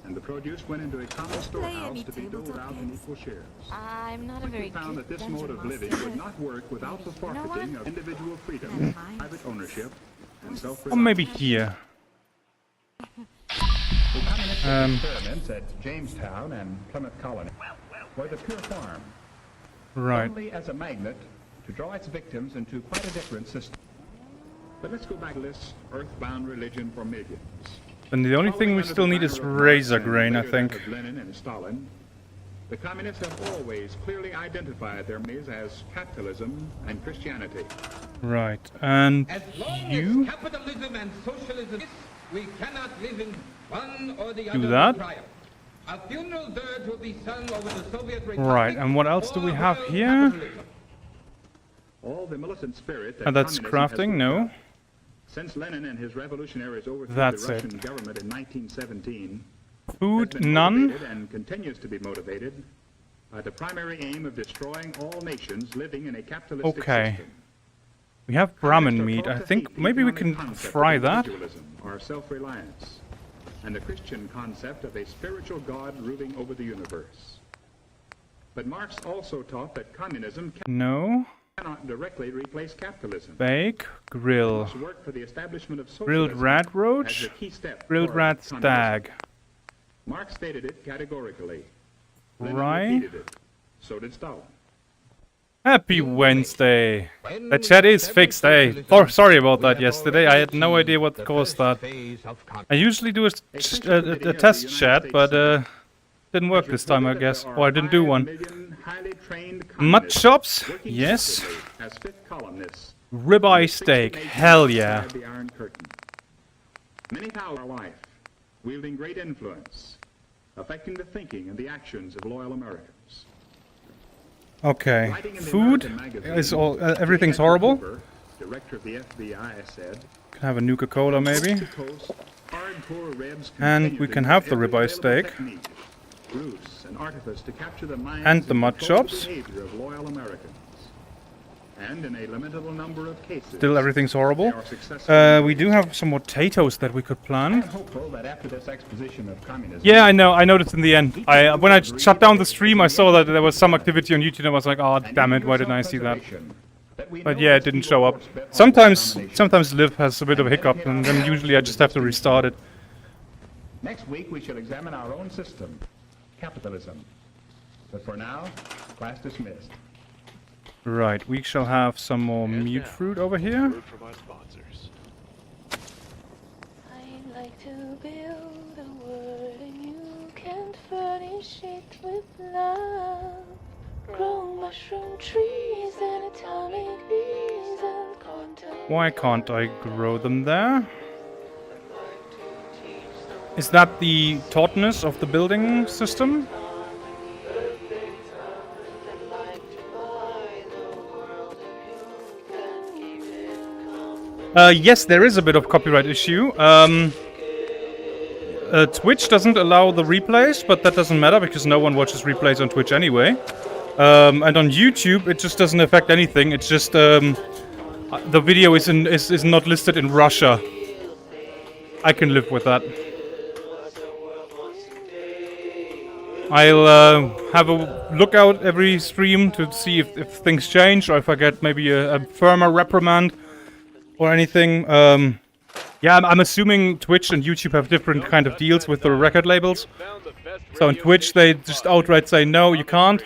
and the produce went into a common storehouse to be doled out in equal shares. I'm not a We very found good that this dungeon mode of master. living would not work without the You know what? forfeiting of individual freedom, Never mind. private ownership, and Or self-reliance. maybe here. The communistic experiments at Jamestown and Plymouth Colony were the pure farm, Right. only as a magnet to draw its victims into quite a different system. But let's go back to this earthbound religion for millions. And the only thing we still need is razor grain, I think. Lenin and Stalin, the communists have always clearly identified their enemies as capitalism and Christianity. Right. And As long you? as capitalism and socialism exist, we cannot live in one or the Do other that. will triumph. A funeral dirge will be sung over the Soviet Republic. Right, and what else do we or have world here? capitalism. All the militant spirit that And that's communism has crafting? No. developed. Since Lenin and his revolutionaries overthrew That's the it. Russian government in 1917, Food? has been None? motivated and continues to be motivated by the primary aim of destroying all nations living in a capitalistic Okay. system. We have Brahmin meat. I think maybe we can fry that. Individualism or self-reliance, and the Christian concept of a spiritual God ruling over the universe. But Marx also taught that communism No. cannot directly replace capitalism. Bake. Grill. Must work for the establishment of Grilled socialism rat as roach. the key step Grilled toward rat communism. stag. Marx stated it categorically. Lenin Right. repeated it. So did Stalin. Happy Wednesday. The chat is fixed, eh? Sorry about that yesterday. I had no idea what caused that. I usually do a test chat, but didn't work this time, I guess. Or I didn't do one. Mud chops? Yes. As fifth columnists, Ribeye steak. Hell yeah. inside the Iron Curtain. Many thousands are alive, wielding great influence, affecting the thinking and the actions of loyal Americans. Okay. Writing in the Food American magazine, is all. Everything's horrible. Hoover, director of the FBI, said, Can have a Nuka-Cola maybe. "Coast, hardcore Rebs And continue we to can use have the every ribeye available steak. technique, ruse, and artifice to capture the minds And the mud control chops. behavior of loyal Americans. And in a lamentable number of cases, Still everything's horrible. they are successful. We do have some potatoes that we could I am plant. hopeful that after this exposition of communism, Yeah, I know. I noticed in the end. When I shut down the stream, I saw that there was some activity on YouTube, and I was like, "Oh, damn it! Why didn't I see that?" But yeah, it didn't show up. Sometimes Liv has a bit of a hiccup, and then usually I just have to restart it. Next week we shall examine our own system, capitalism. But for now, class dismissed. Right, we shall have some more mute fruit over here. Word from our sponsors. I like to build a world and you can't furnish it with love. Grow mushroom trees and atomic bees and quantum. Why can't I grow them there? Is that the tautness of the building system? Yes, there is a bit of copyright issue. Twitch doesn't allow the replays, but that doesn't matter because no one watches replays on Twitch anyway. And on YouTube, it just doesn't affect anything. It's just the video is not listed in Russia. I can live with that. I'll have a look out every stream to see if things change or if I get maybe a firmer reprimand or anything. Yeah, I'm assuming Twitch and YouTube have different kind of deals with the record labels. So on Twitch they just outright say no, you can't,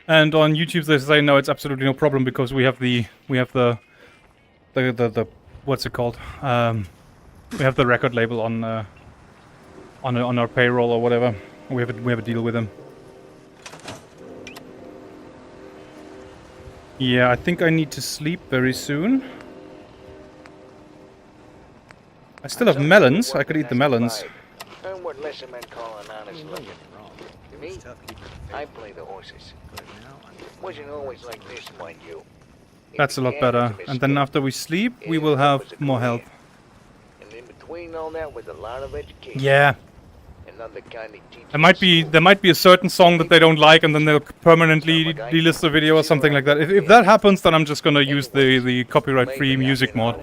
and on YouTube they say no, it's absolutely no problem because we have the what's it called? We have the record label on our payroll or whatever. We have a deal with them. Yeah, I think I need to sleep very soon. I still have melons. I could eat the melons. And what lesser men call an honest living. To me, I play the horses. Wasn't always like this, mind you. That's a lot better. And then after we sleep, we will have more health. And in between all that with a lot of education. Yeah. Another kind of teaching. There might be a certain song that they don't like, and then they'll permanently delist the video or something like that. If that happens, then I'm just gonna use the copyright-free music mod.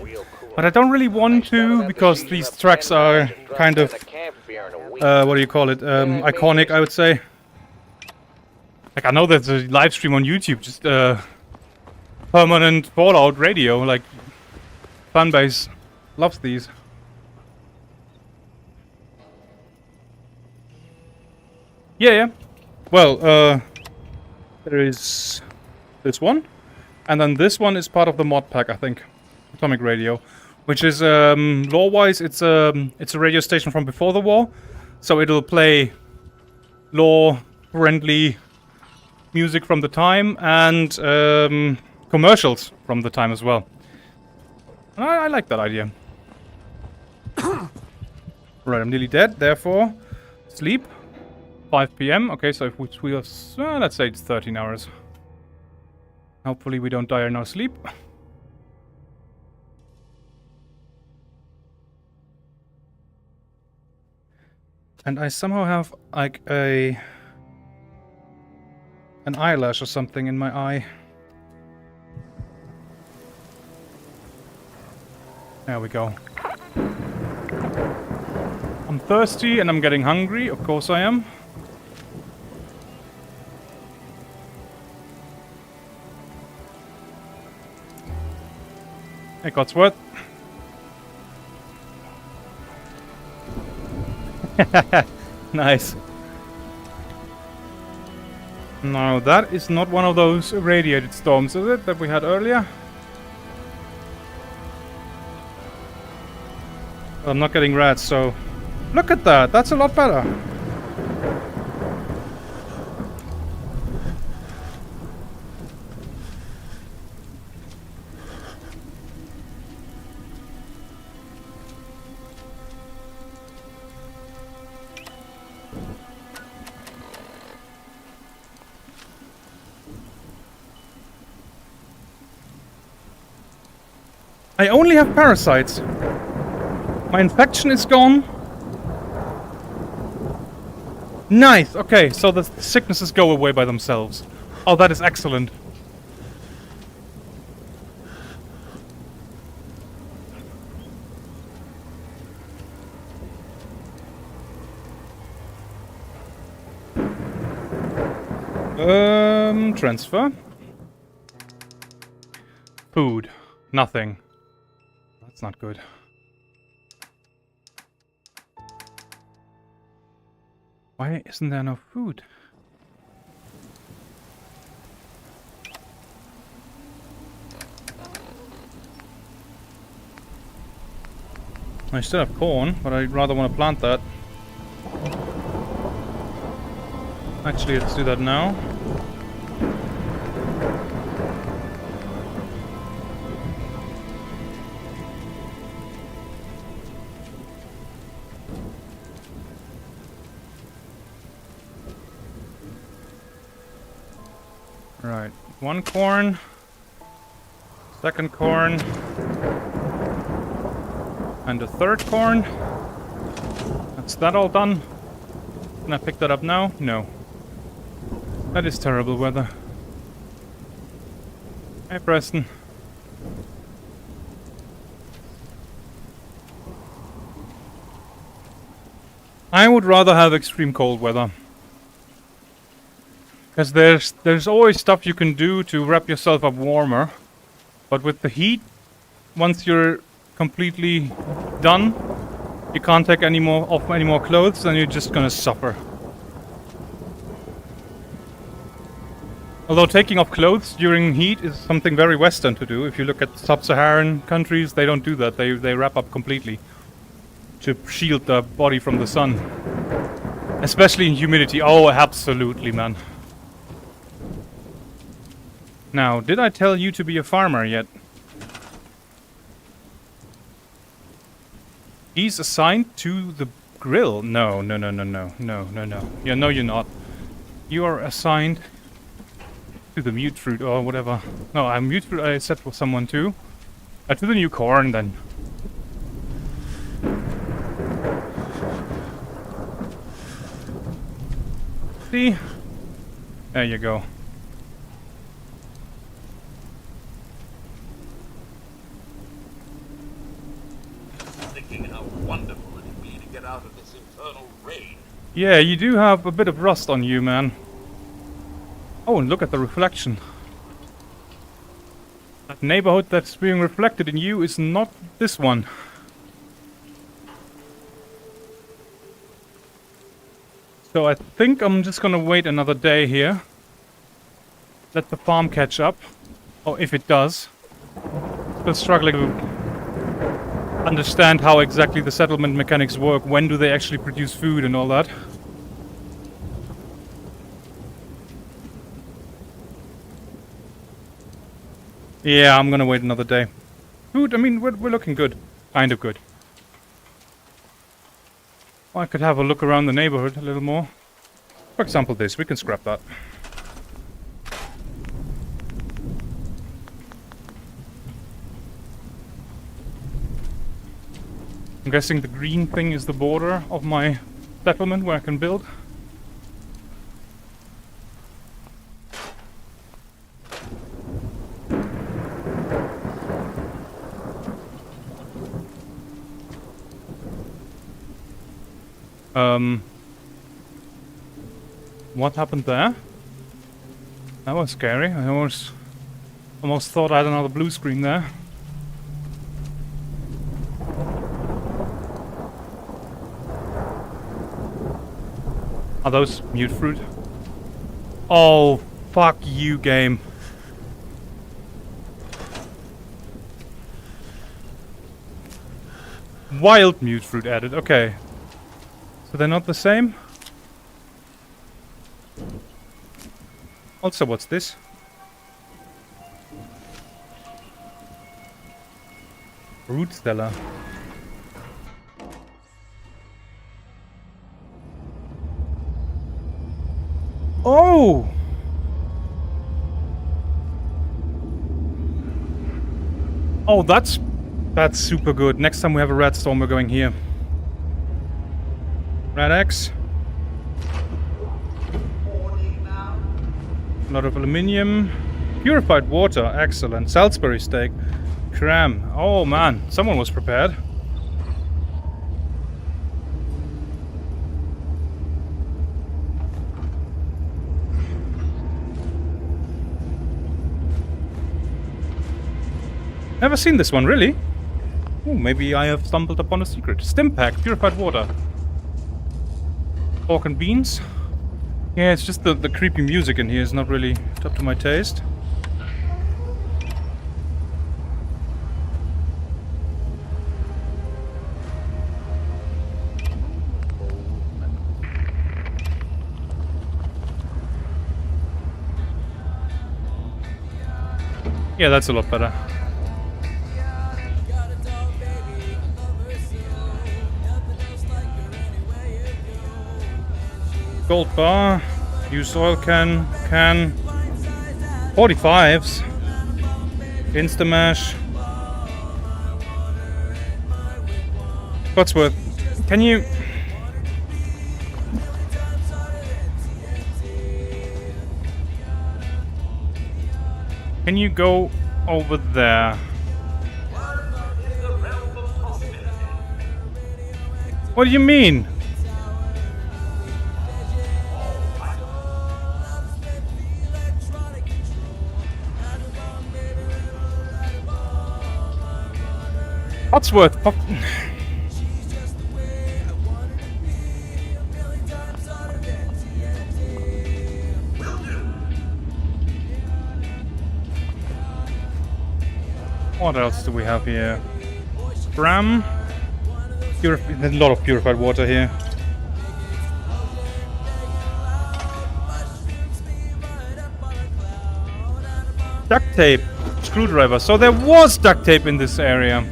But I don't really want to, because these tracks are kind of, what do you call it, iconic, I would say. Like, I know there's a live stream on YouTube, just, permanent Fallout radio, like, fanbase loves these. Yeah. Well, there is this one, and then this one is part of the mod pack, I think. Atomic Radio. Which is, lore-wise, it's a radio station from before the war. So it'll play lore-friendly music from the time and commercials from the time as well. And I like that idea. Right, I'm nearly dead, therefore, sleep. 5 PM. Okay, so if we have, let's say it's 13 hours. Hopefully we don't die in our sleep. And I somehow have, like, an eyelash or something in my eye. There we go. I'm thirsty and I'm getting hungry. Of course I am. Hey, Cotsworth. Nice. No, that is not one of those radiated storms, is it, that we had earlier? Well, I'm not getting rats, so... Look at that! That's a lot better! I only have parasites. My infection is gone. Nice. Okay, so the sicknesses go away by themselves. Oh, that is excellent. Transfer. Food. Nothing. That's not good. Why isn't there no food? I still have corn, but I'd rather want to plant that. Actually, let's do that now. Right, one corn, second corn, and a third corn. That's that all done. Can I pick that up now? No. That is terrible weather. Hey, Preston. I would rather have extreme cold weather. Because there's always stuff you can do to wrap yourself up warmer. But with the heat, once you're completely done, you can't take any more clothes, and you're just gonna suffer. Although taking off clothes during heat is something very Western to do. If you look at sub-Saharan countries, they don't do that. They wrap up completely to shield the body from the sun. Especially in humidity. Oh, absolutely, man. Now, did I tell you to be a farmer yet? He's assigned to the grill. No. Yeah, no, you're not. You are assigned to the mute fruit or whatever. No, mute fruit I set for someone too. To the new corn then. See? There you go. Thinking how wonderful it'd be to get out of this infernal rain. Yeah, you do have a bit of rust on you, man. Oh, and look at the reflection. That neighborhood that's being reflected in you is not this one. So I think I'm just gonna wait another day here. Let the farm catch up. Or if it does. Still struggling to understand how exactly the settlement mechanics work. When do they actually produce food and all that. Yeah, I'm gonna wait another day. Food, I mean, we're looking good. Kind of good. I could have a look around the neighborhood a little more. For example, this. We can scrap that. I'm guessing the green thing is the border of my settlement where I can build. What happened there? That was scary. I almost thought I had another blue screen there. Are those mute fruit? Oh, fuck you, game. Wild mute fruit added, okay. So they're not the same? Also, what's this? Root Stella. Oh! Oh, that's super good. Next time we have a red storm, we're going here. Red X. A lot of aluminium. Purified water. Excellent. Salisbury steak. Cram. Oh man, someone was prepared. Never seen this one, really? Oh, maybe I have stumbled upon a secret. Stim pack. Purified water. Pork and beans. Yeah, it's just the creepy music in here is not really up to my taste. Yeah, that's a lot better. Gold bar, used oil can, 45s, Instamash. Cotsworth, can you Can you go over there? What do you mean? Cotsworth. What else do we have here? Bram. There's a lot of purified water here. Duct tape. Screwdriver. So there was duct tape in this area.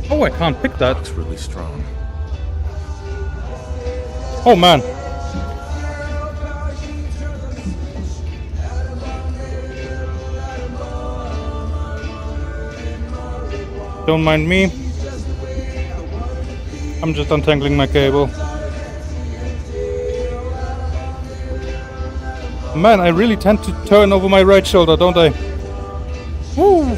Oh, I can't pick that. It's really strong. Oh man. Don't mind me. I'm just untangling my cable. Man, I really tend to turn over my right shoulder, don't I? Woo!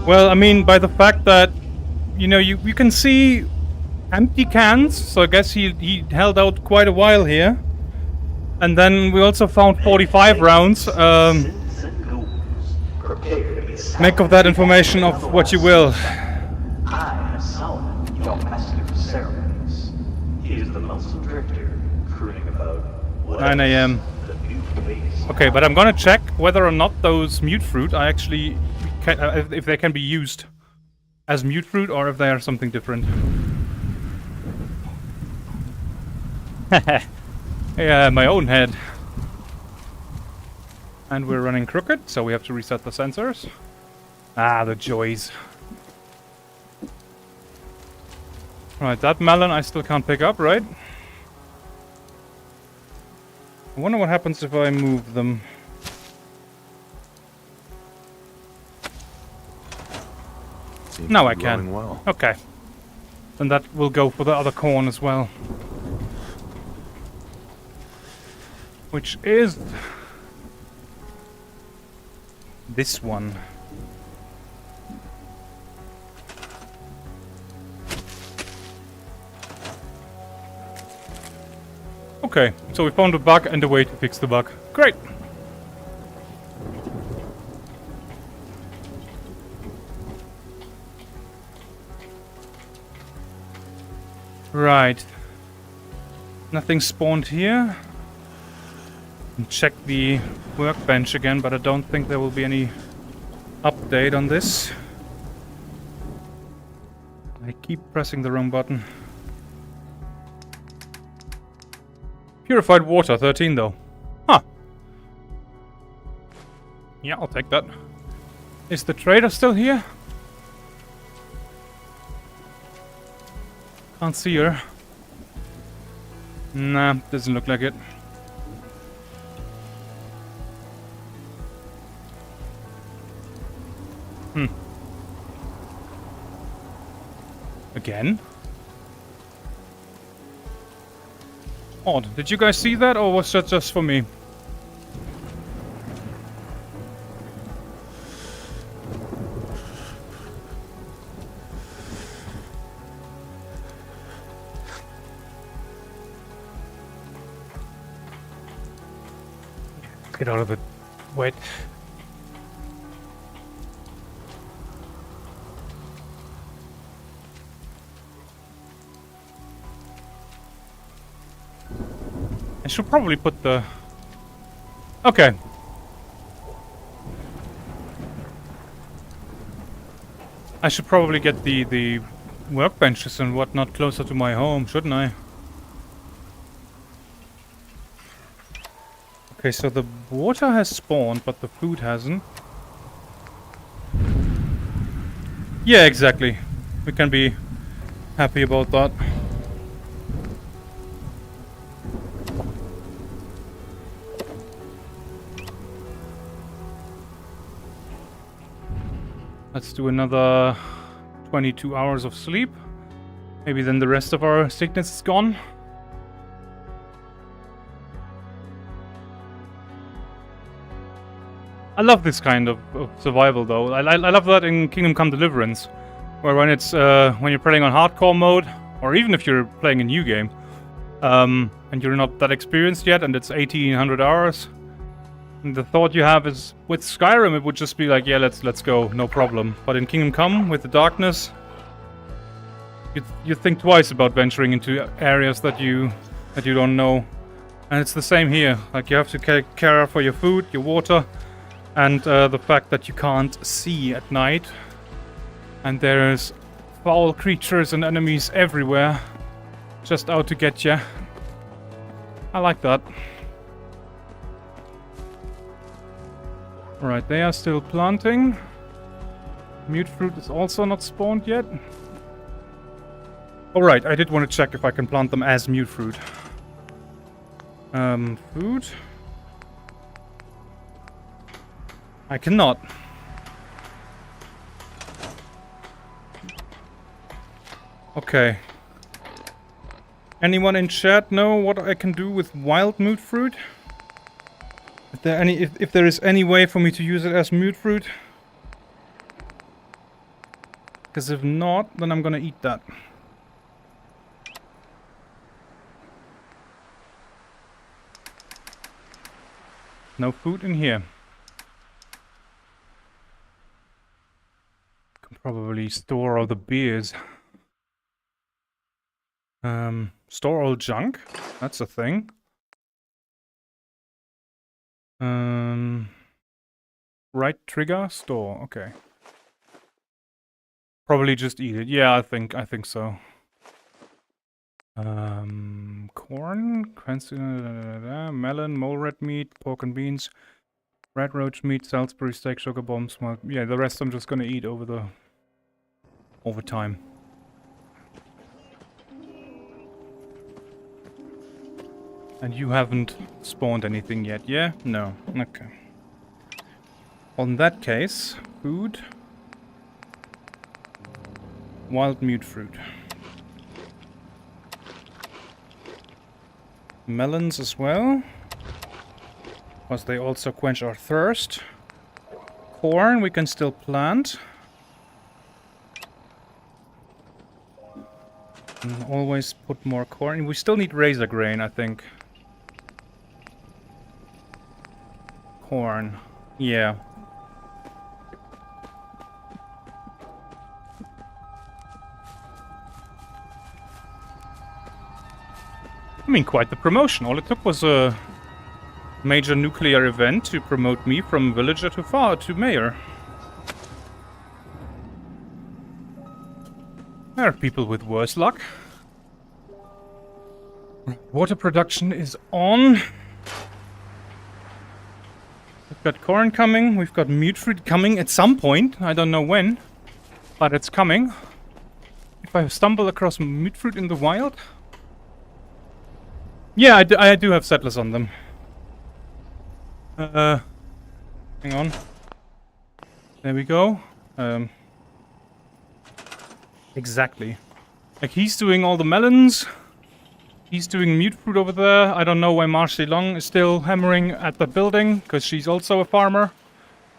Well, I mean, by the fact that, you know, you can see empty cans, so I guess he held out quite a while here. And then we also found 45 rounds. Make of that information of what you will. I am Solomon, your master of ceremonies. He is the lonesome drifter, crooning about 9 AM. Okay, but I'm gonna check whether or not those mute fruit are actually... if they can be used as mute fruit or if they are something different. Yeah, my own head. And we're running crooked, so we have to reset the sensors. Ah, the joys. Right, that melon I still can't pick up, right? I wonder what happens if I move them. Now I can. Well. Okay. Then that will go for the other corn as well. Which is... this one. Okay, so we found a bug and a way to fix the bug. Great! Right. Nothing spawned here. Check the workbench again, but I don't think there will be any update on this. I keep pressing the wrong button. Purified water, 13 though. Huh. Yeah, I'll take that. Is the trader still here? Can't see her. Nah, doesn't look like it. Again? Odd. Did you guys see that, or was that just for me? Get out of it. Wait. I should probably put the... Okay. I should probably get the workbenches and whatnot closer to my home, shouldn't I? Okay, so the water has spawned, but the food hasn't. Yeah, exactly. We can be Happy about that. Let's do another 22 hours of sleep. Maybe then the rest of our sickness is gone. I love this kind of survival though. I love that in Kingdom Come Deliverance, where when it's when you're playing on hardcore mode, or even if you're playing a new game, and you're not that experienced yet, and it's 1800 hours. And the thought you have is, with Skyrim, it would just be like, yeah, let's go, no problem. But in Kingdom Come, with the darkness, you think twice about venturing into areas that you don't know. And it's the same here. Like, you have to care for your food, your water, and the fact that you can't see at night. And there's foul creatures and enemies everywhere, just out to get you. I like that. Alright, they are still planting. Mute fruit is also not spawned yet. Alright, I did want to check if I can plant them as mute fruit. Food? I cannot. Okay. Anyone in chat know what I can do with wild mute fruit? If there is any way for me to use it as mute fruit? Because if not, then I'm gonna eat that. No food in here. Can probably store all the beers. Store all junk? That's a thing. Right trigger, store, okay. Probably just eat it. Yeah, I think so. Corn, cranberry, melon, mole red meat, pork and beans, red roach meat, Salisbury steak, sugar bombs. Well, yeah, the rest I'm just gonna eat over time. And you haven't spawned anything yet, yeah? No. Okay. On that case, food. Wild mute fruit. Melons as well. Because they also quench our thirst. Corn we can still plant. And always put more corn. We still need razor grain, I think. Corn. Yeah. I mean, quite the promotion. All it took was a major nuclear event to promote me from villager to mayor. There are people with worse luck. Water production is on. We've got corn coming. We've got mute fruit coming at some point. I don't know when, but it's coming. If I stumble across mute fruit in the wild... Yeah, I do have settlers on them. Hang on. There we go. Exactly. Like, he's doing all the melons. He's doing mute fruit over there. I don't know why Marcy Long is still hammering at the building, because she's also a farmer.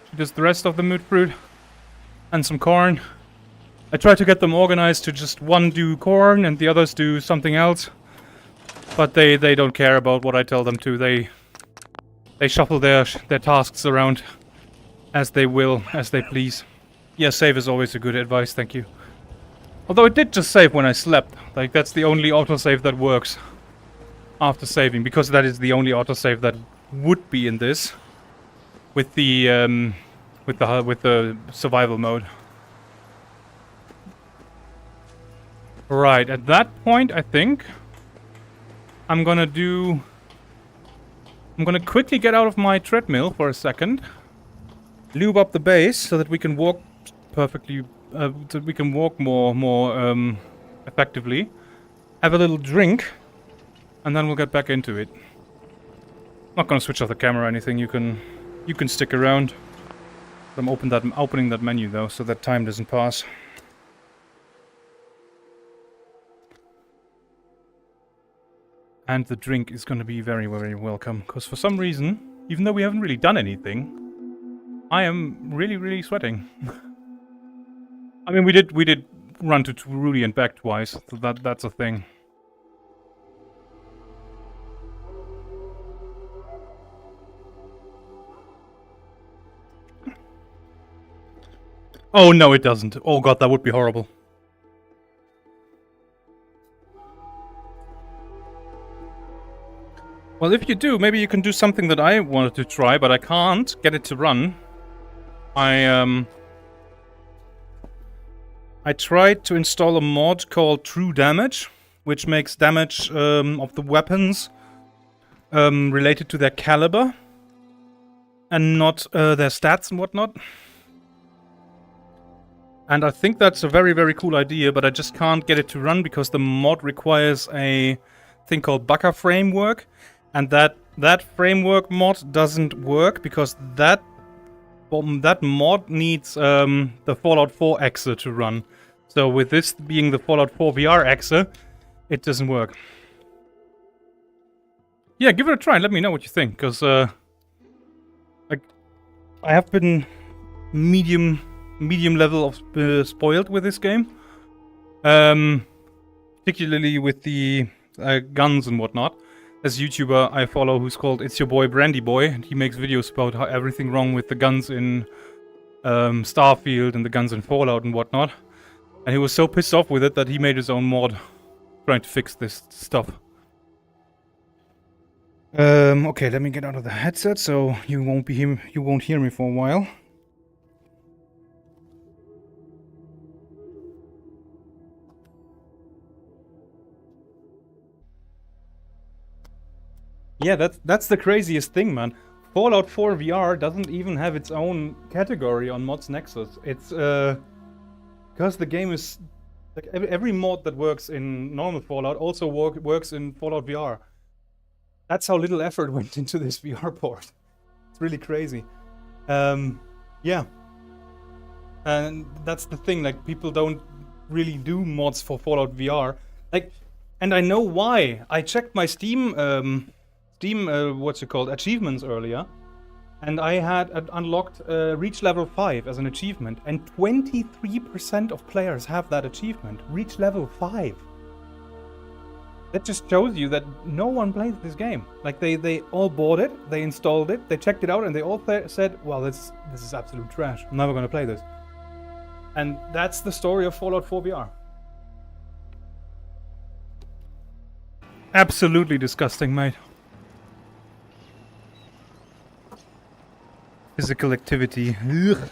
She does the rest of the mute fruit. And some corn. I try to get them organized to just one do corn and the others do something else. But they don't care about what I tell them to. They shuffle their tasks around as they will, as they please. Yeah, save is always a good advice, thank you. Although it did just save when I slept. Like, that's the only autosave that works after saving, because that is the only autosave that would be in this with the survival mode. Right, at that point, I think I'm gonna quickly get out of my treadmill for a second, lube up the base so that we can walk perfectly, so we can walk more effectively, have a little drink, and then we'll get back into it. Not gonna switch off the camera or anything. You can stick around. I'm opening that menu though, so that time doesn't pass. And the drink is gonna be very, very welcome, because for some reason, even though we haven't really done anything, I am really, really sweating. I mean, we did run to Rudy and back twice, so that's a thing. Oh no, it doesn't. Oh god, that would be horrible. Well, if you do, maybe you can do something that I wanted to try, but I can't get it to run. I tried to install a mod called True Damage, which makes damage of the weapons related to their caliber and not their stats and whatnot. And I think that's a very, very cool idea, but I just can't get it to run because the mod requires a thing called Baka Framework. And that framework mod doesn't work because that mod needs the Fallout 4 exe to run. So with this being the Fallout 4 VR exe, it doesn't work. Yeah, give it a try and let me know what you think, because I have been medium level of spoiled with this game. Particularly with the guns and whatnot. There's a YouTuber I follow who's called It's Your Boy Brandy Boy, and he makes videos about how everything wrong with the guns in Starfield and the guns in Fallout and whatnot. And he was so pissed off with it that he made his own mod trying to fix this stuff. Okay, let me get out of the headset so you won't hear me for a while. Yeah, that's the craziest thing, man. Fallout 4 VR doesn't even have its own category on Mods Nexus. It's because the game is like every mod that works in normal Fallout also works in Fallout VR. That's how little effort went into this VR port. It's really crazy. Yeah. And that's the thing, like people don't really do mods for Fallout VR. Like, and I know why. I checked my Steam achievements earlier, and I had unlocked Reach Level 5 as an achievement, and 23% of players have that achievement. Reach Level 5. That just shows you that no one plays this game. Like, they all bought it, they installed it, they checked it out, and they all said, well, this is absolute trash. I'm never gonna play this. And that's the story of Fallout 4 VR. Absolutely disgusting, mate. Physical activity. Ugh.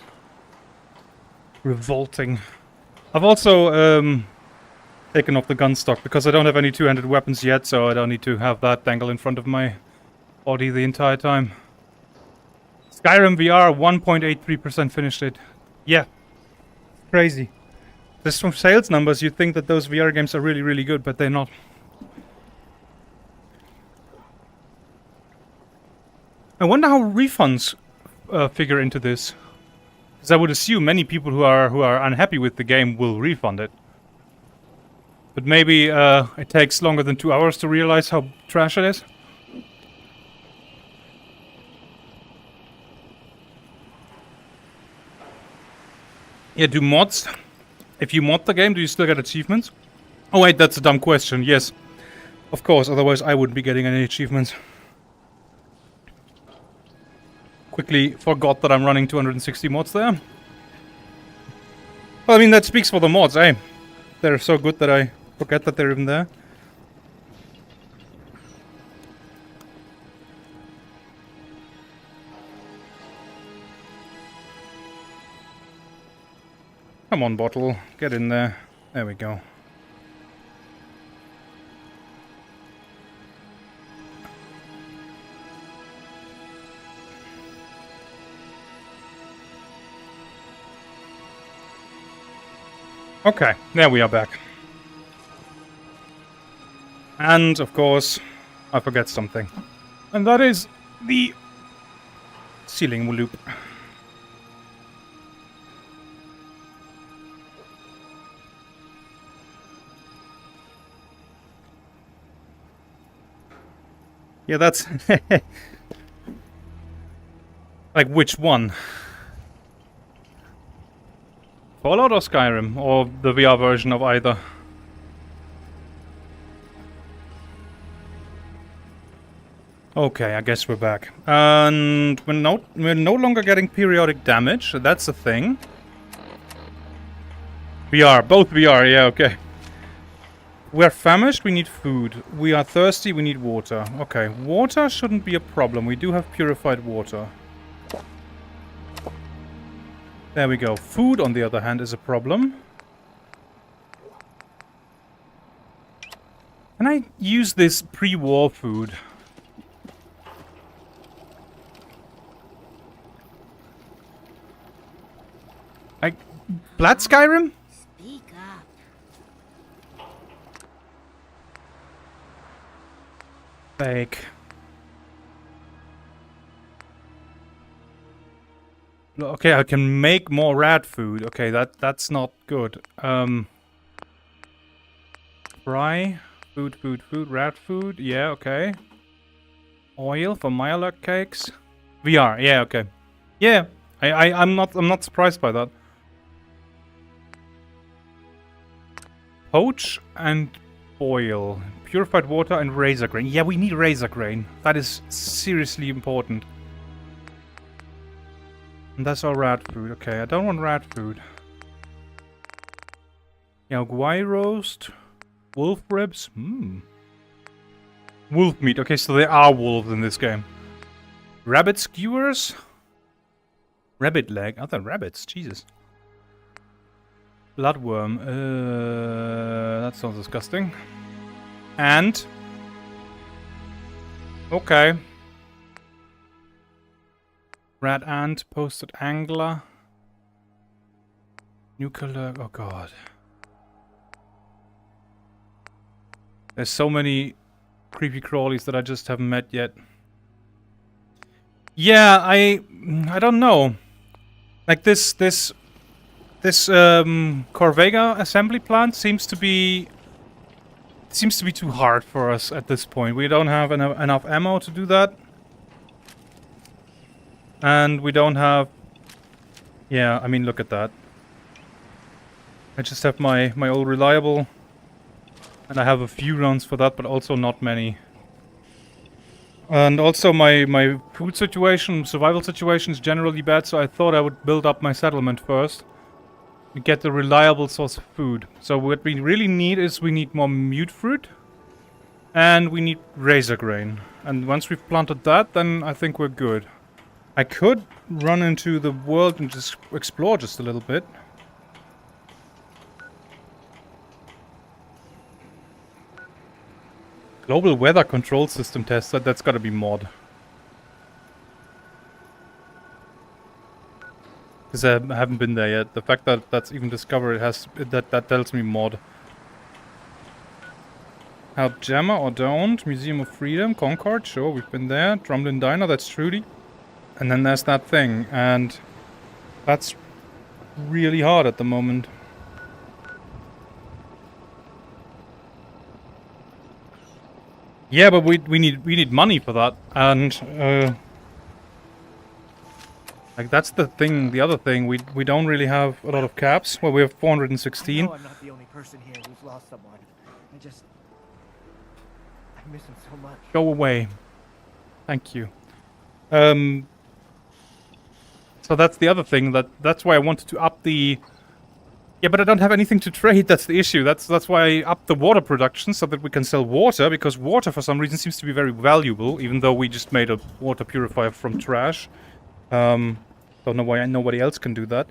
Revolting. I've also taken off the gun stock because I don't have any two-handed weapons yet, so I don't need to have that dangle in front of my body the entire time. Skyrim VR 1.83% finished it. Yeah. Crazy. Just from sales numbers, you'd think that those VR games are really, really good, but they're not. I wonder how refunds figure into this, because I would assume many people who are unhappy with the game will refund it. But maybe it takes longer than 2 hours to realize how trash it is. Yeah, do mods? If you mod the game, do you still get achievements? Oh wait, that's a dumb question. Yes, of course. Otherwise, I wouldn't be getting any achievements. Quickly forgot that I'm running 260 mods there. Well, I mean, that speaks for the mods, eh? They're so good that I forget that they're even there. Come on, bottle. Get in there. There we go. Okay, there we are back. And, of course, I forget something. And that is the ceiling loop. Yeah, that's... like, which one? Fallout or Skyrim? Or the VR version of either? Okay, I guess we're back. And we're no longer getting periodic damage. That's a thing. VR, both VR, yeah, okay. We're famished, we need food. We are thirsty, we need water. Okay, water shouldn't be a problem. We do have purified water. There we go. Food, on the other hand, is a problem. Can I use this pre-war food? Like, Blood Skyrim? Speak up. Fake. Okay, I can make more rat food. Okay, that's not good. Fry. Food, rat food. Yeah, okay. Oil for Myrloc cakes. VR, yeah, okay. Yeah, I'm not surprised by that. Poach and boil. Purified water and razor grain. Yeah, we need razor grain. That is seriously important. And that's our rat food. Okay, I don't want rat food. Yeah, guai roast. Wolf ribs. Wolf meat. Okay, so there are wolves in this game. Rabbit skewers. Rabbit leg. Other rabbits. Jesus. Bloodworm. That sounds disgusting. And... okay. Rat ant, posted angler. Nuclear... oh god. There's so many creepy crawlies that I just haven't met yet. Yeah, I don't know. Like this Corvega assembly plant seems to be too hard for us at this point. We don't have enough ammo to do that. And we don't have... yeah, I mean, look at that. I just have my old reliable. And I have a few rounds for that, but also not many. And also my food situation, survival situation is generally bad, so I thought I would build up my settlement first. And get a reliable source of food. So what we really need is we need more mute fruit. And we need razor grain. And once we've planted that, then I think we're good. I could run into the world and just explore just a little bit. Global weather control system test. That's gotta be mod. Because I haven't been there yet. The fact that that's even discovered that tells me mod. Help Gemma or don't. Museum of Freedom, Concord, sure, we've been there. Drumlin Diner, that's Trudy. And then there's that thing, and that's really hard at the moment. Yeah, but we need money for that, and like that's the thing. The other thing, we don't really have a lot of caps. Well, we have 416. I know I'm not the only person here who's lost someone. I miss him so much. Go away. Thank you. So that's the other thing. That's why I wanted to up the... yeah, but I don't have anything to trade. That's the issue. That's why I upped the water production so that we can sell water, because water for some reason seems to be very valuable, even though we just made a water purifier from trash. Don't know why nobody else can do that.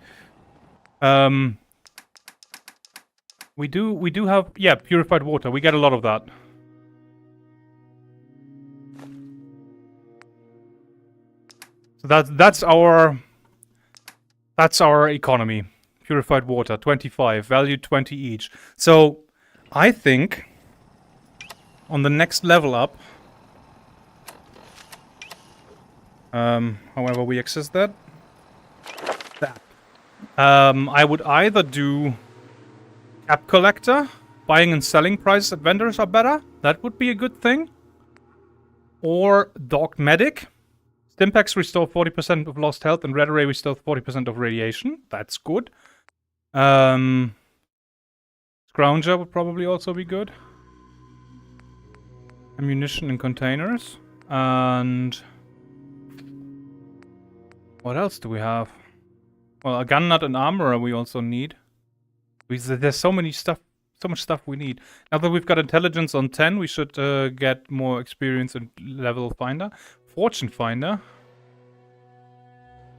We do have, yeah, purified water. We get a lot of that. So that's our economy. Purified water, 25, value 20 each. So I think on the next level up, however we access that, I would either do cap collector, buying and selling prices at vendors are better. That would be a good thing. Or dog medic. Stimpaks restore 40% of lost health and red ray restore 40% of radiation. That's good. Scrounger would probably also be good. Ammunition in containers. And what else do we have? Well, a gun nut and armorer we also need. There's so much stuff we need. Now that we've got intelligence on 10, we should get more experience in level finder. Fortune finder.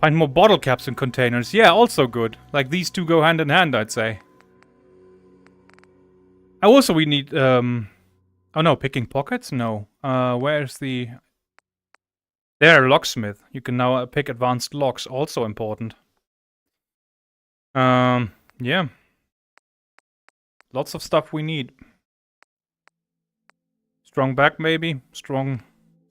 Find more bottle caps and containers. Yeah, also good. Like, these two go hand in hand, I'd say. Also, we need... oh no, picking pockets? No. Where's the... There, locksmith. You can now pick advanced locks. Also important. Yeah. Lots of stuff we need. Strong back, maybe. Strong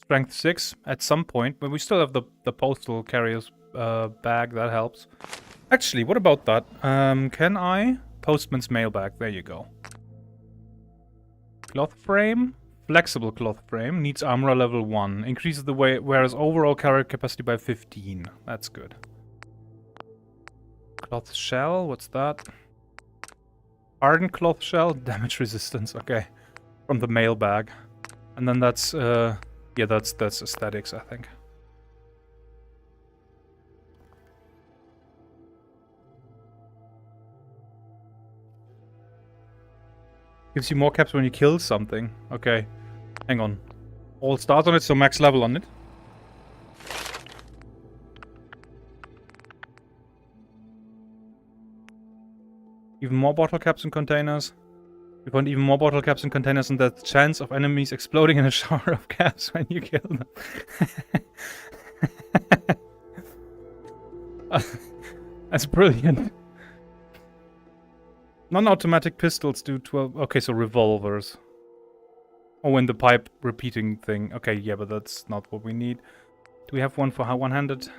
strength 6 at some point. But we still have the postal carrier's bag. That helps. Actually, what about that? Can I? Postman's mailbag. There you go. Cloth frame. Flexible cloth frame. Needs armor level 1. Increases the wearer's overall carrier capacity by 15. That's good. Cloth shell. What's that? Hardened cloth shell, damage resistance, okay. From the mailbag. And then that's, yeah, that's aesthetics, I think. Gives you more caps when you kill something. Okay. Hang on. All stars on it, so max level on it. Even more bottle caps and containers. We want even more bottle caps and containers and the chance of enemies exploding in a shower of caps when you kill them. That's brilliant. Non-automatic pistols do 12... Okay, so revolvers. Oh, and the pipe repeating thing. Okay, yeah, but that's not what we need. Do we have one for one-handed?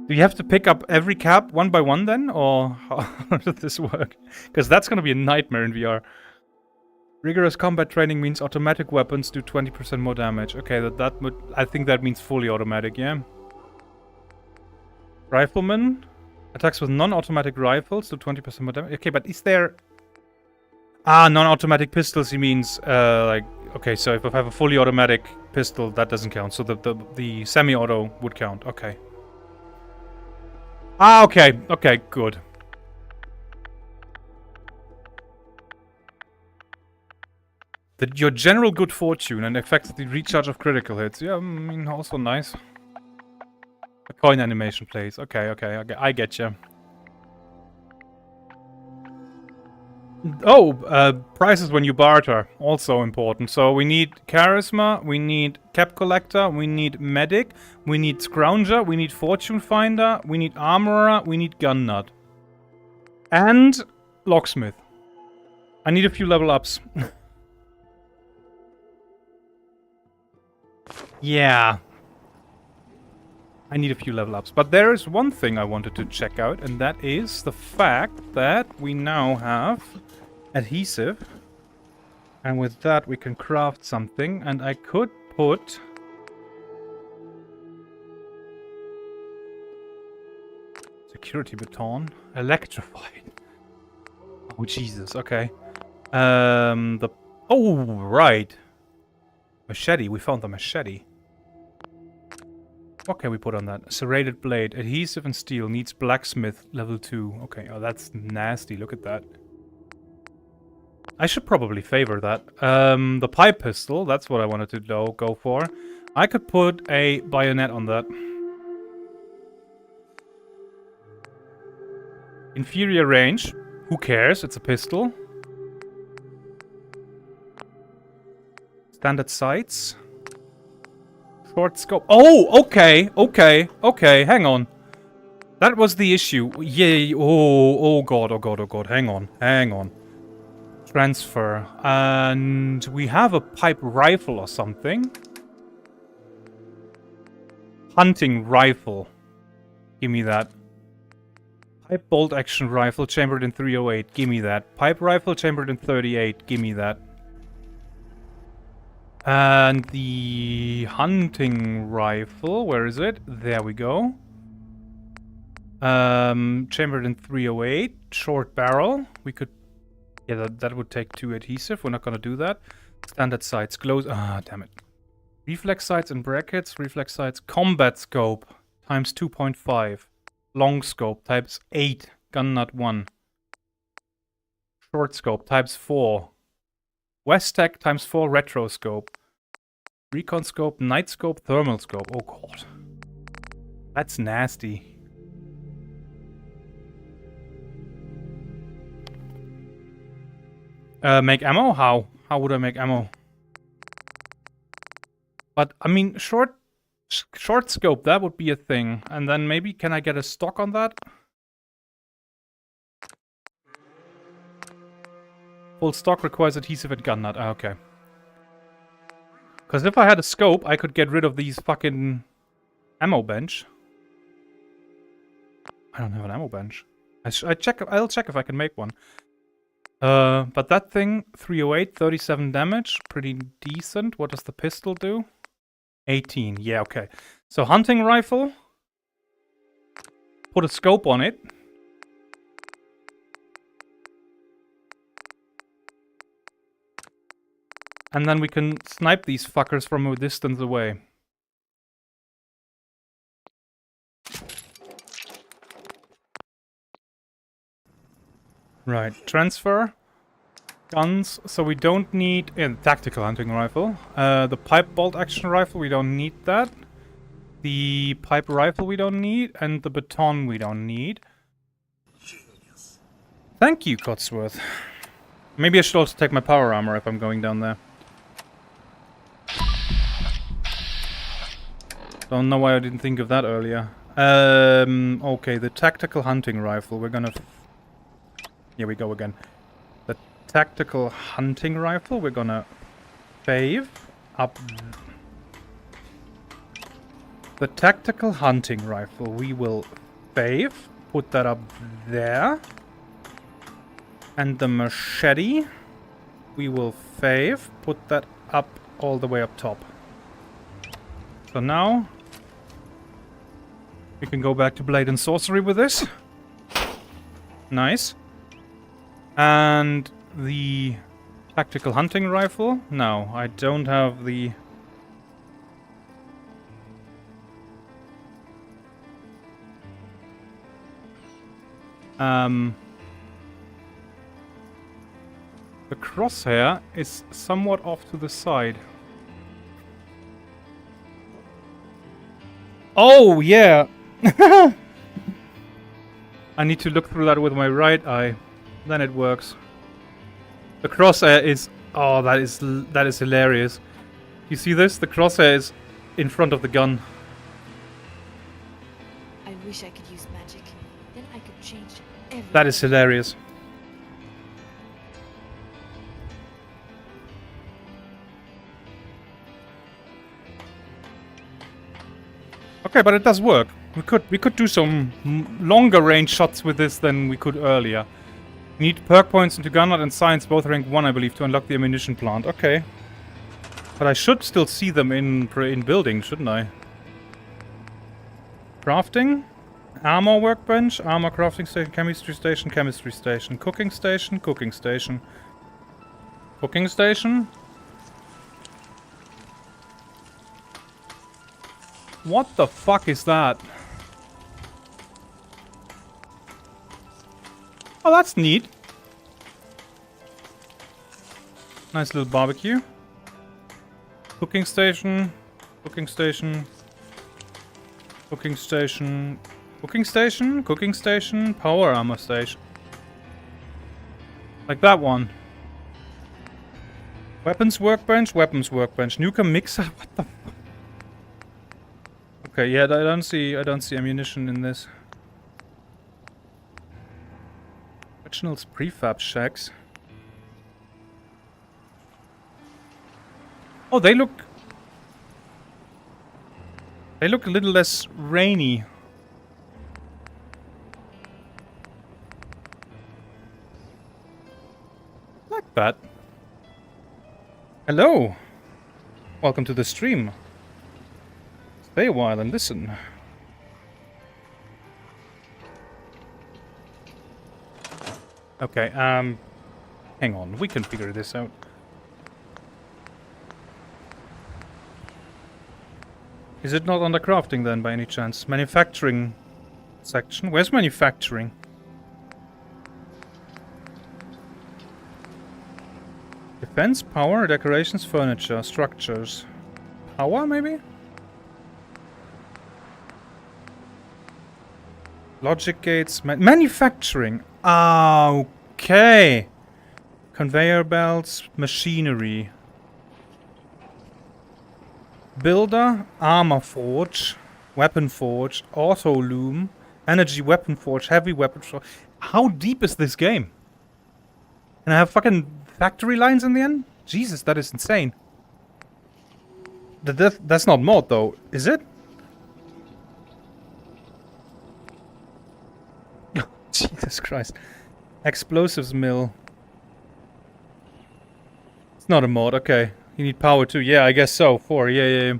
Do you have to pick up every cap one by one then? Or how does this work? Because that's going to be a nightmare in VR. Rigorous combat training means automatic weapons do 20% more damage. Okay, that would... I think that means fully automatic, yeah. Rifleman. Attacks with non-automatic rifles do 20% more damage. Okay, but is there... Ah, non-automatic pistols, he means, like... Okay, so if I have a fully automatic pistol, that doesn't count. So the semi-auto would count. Okay. Ah, okay. Okay, good. Your general good fortune and affects the recharge of critical hits. Yeah, I mean, also nice. A coin animation plays. Okay, okay, okay. I get you. Oh, prices when you barter. Also important. So we need charisma, we need cap collector, we need medic, we need scrounger, we need fortune finder, we need armorer, we need gun nut. And locksmith. I need a few level ups. Yeah. I need a few level ups. But there is one thing I wanted to check out, and that is the fact that we now have adhesive. And with that we can craft something, and I could put... Security baton. Electrified. Oh, Jesus, okay. Oh, right. Machete, we found the machete. What can we put on that? Serrated blade, adhesive and steel, needs blacksmith, level 2. Okay, oh, that's nasty, look at that. I should probably favor that. The pipe pistol, that's what I wanted to go for. I could put a bayonet on that. Inferior range, who cares, it's a pistol. Standard sights. Short scope. Oh, okay, okay, okay, hang on. That was the issue. Yeah, oh god, oh god, oh god, hang on, hang on. Transfer. And we have a pipe rifle or something. Hunting rifle. Give me that. Pipe bolt action rifle chambered in 308. Give me that. Pipe rifle chambered in 38. Give me that. And the hunting rifle, where is it? There we go. Chambered in 308. Short barrel. We could... Yeah, that would take 2 adhesive. We're not gonna do that. Standard sights. Glows... Ah, damn it. Reflex sights and brackets. Reflex sights. Combat scope. Times 2.5. Long scope. Times 8. Gun nut 1. Short scope. Times 4. West Tech times 4 retro scope. Recon scope. Night scope. Thermal scope. Oh god. That's nasty. Make ammo? How? How would I make ammo? But, I mean, short scope, that would be a thing. And then maybe, can I get a stock on that? Full stock requires adhesive at gun nut. Ah, okay. Because if I had a scope, I could get rid of these fucking ammo bench. I don't have an ammo bench. I'll check if I can make one. But that thing, 308, 37 damage, pretty decent. What does the pistol do? 18, yeah, okay. So hunting rifle, put a scope on it. And then we can snipe these fuckers from a distance away. Right, transfer. Guns, so we don't need... tactical hunting rifle. The pipe bolt action rifle, we don't need that. The pipe rifle we don't need. And the baton we don't need. Genius. Thank you, Cotsworth. Maybe I should also take my power armor if I'm going down there. Don't know why I didn't think of that earlier. Okay, the tactical hunting rifle. We're gonna... Here we go again. The tactical hunting rifle. We're gonna fave up. The tactical hunting rifle. We will fave. Put that up there. And the machete. We will fave. Put that up all the way up top. So now... we can go back to Blade and Sorcery with this. Nice. And the tactical hunting rifle? No, I don't have the... The crosshair is somewhat off to the side. Oh, yeah! I need to look through that with my right eye. Then it works. The crosshair is... oh, that is hilarious. You see this? The crosshair is in front of the gun. I wish I could use magic. Then I could change everything. That is hilarious. Okay, but it does work. We could do some longer range shots with this than we could earlier. Need perk points into gun nut and science, both rank 1, I believe, to unlock the ammunition plant. Okay. But I should still see them in building, shouldn't I? Crafting? Armor workbench, armor crafting station, chemistry station, chemistry station, cooking station, cooking station. Cooking station? What the fuck is that? Oh, that's neat. Nice little barbecue. Cooking station. Cooking station. Cooking station. Cooking station. Cooking station. Power armor station. Like that one. Weapons workbench. Weapons workbench. Nuka mixer. What the fuck? Okay, yeah, I don't see ammunition in this. Originals prefab shacks. Oh, they look a little less rainy. Like that. Hello. Welcome to the stream. Stay a while and listen. Okay, hang on, we can figure this out. Is it not under crafting then, by any chance? Manufacturing section? Where's manufacturing? Defense, power, decorations, furniture, structures. Power, maybe? Logic gates, manufacturing. Ah, okay. Conveyor belts, machinery. Builder, armor forge, weapon forge, auto loom, energy weapon forge, heavy weapon forge. How deep is this game? And I have fucking factory lines in the end? Jesus, that is insane. That's not mod though, is it? Jesus Christ. Explosives mill. It's not a mod, okay. You need power too. Yeah, I guess so. 4, yeah.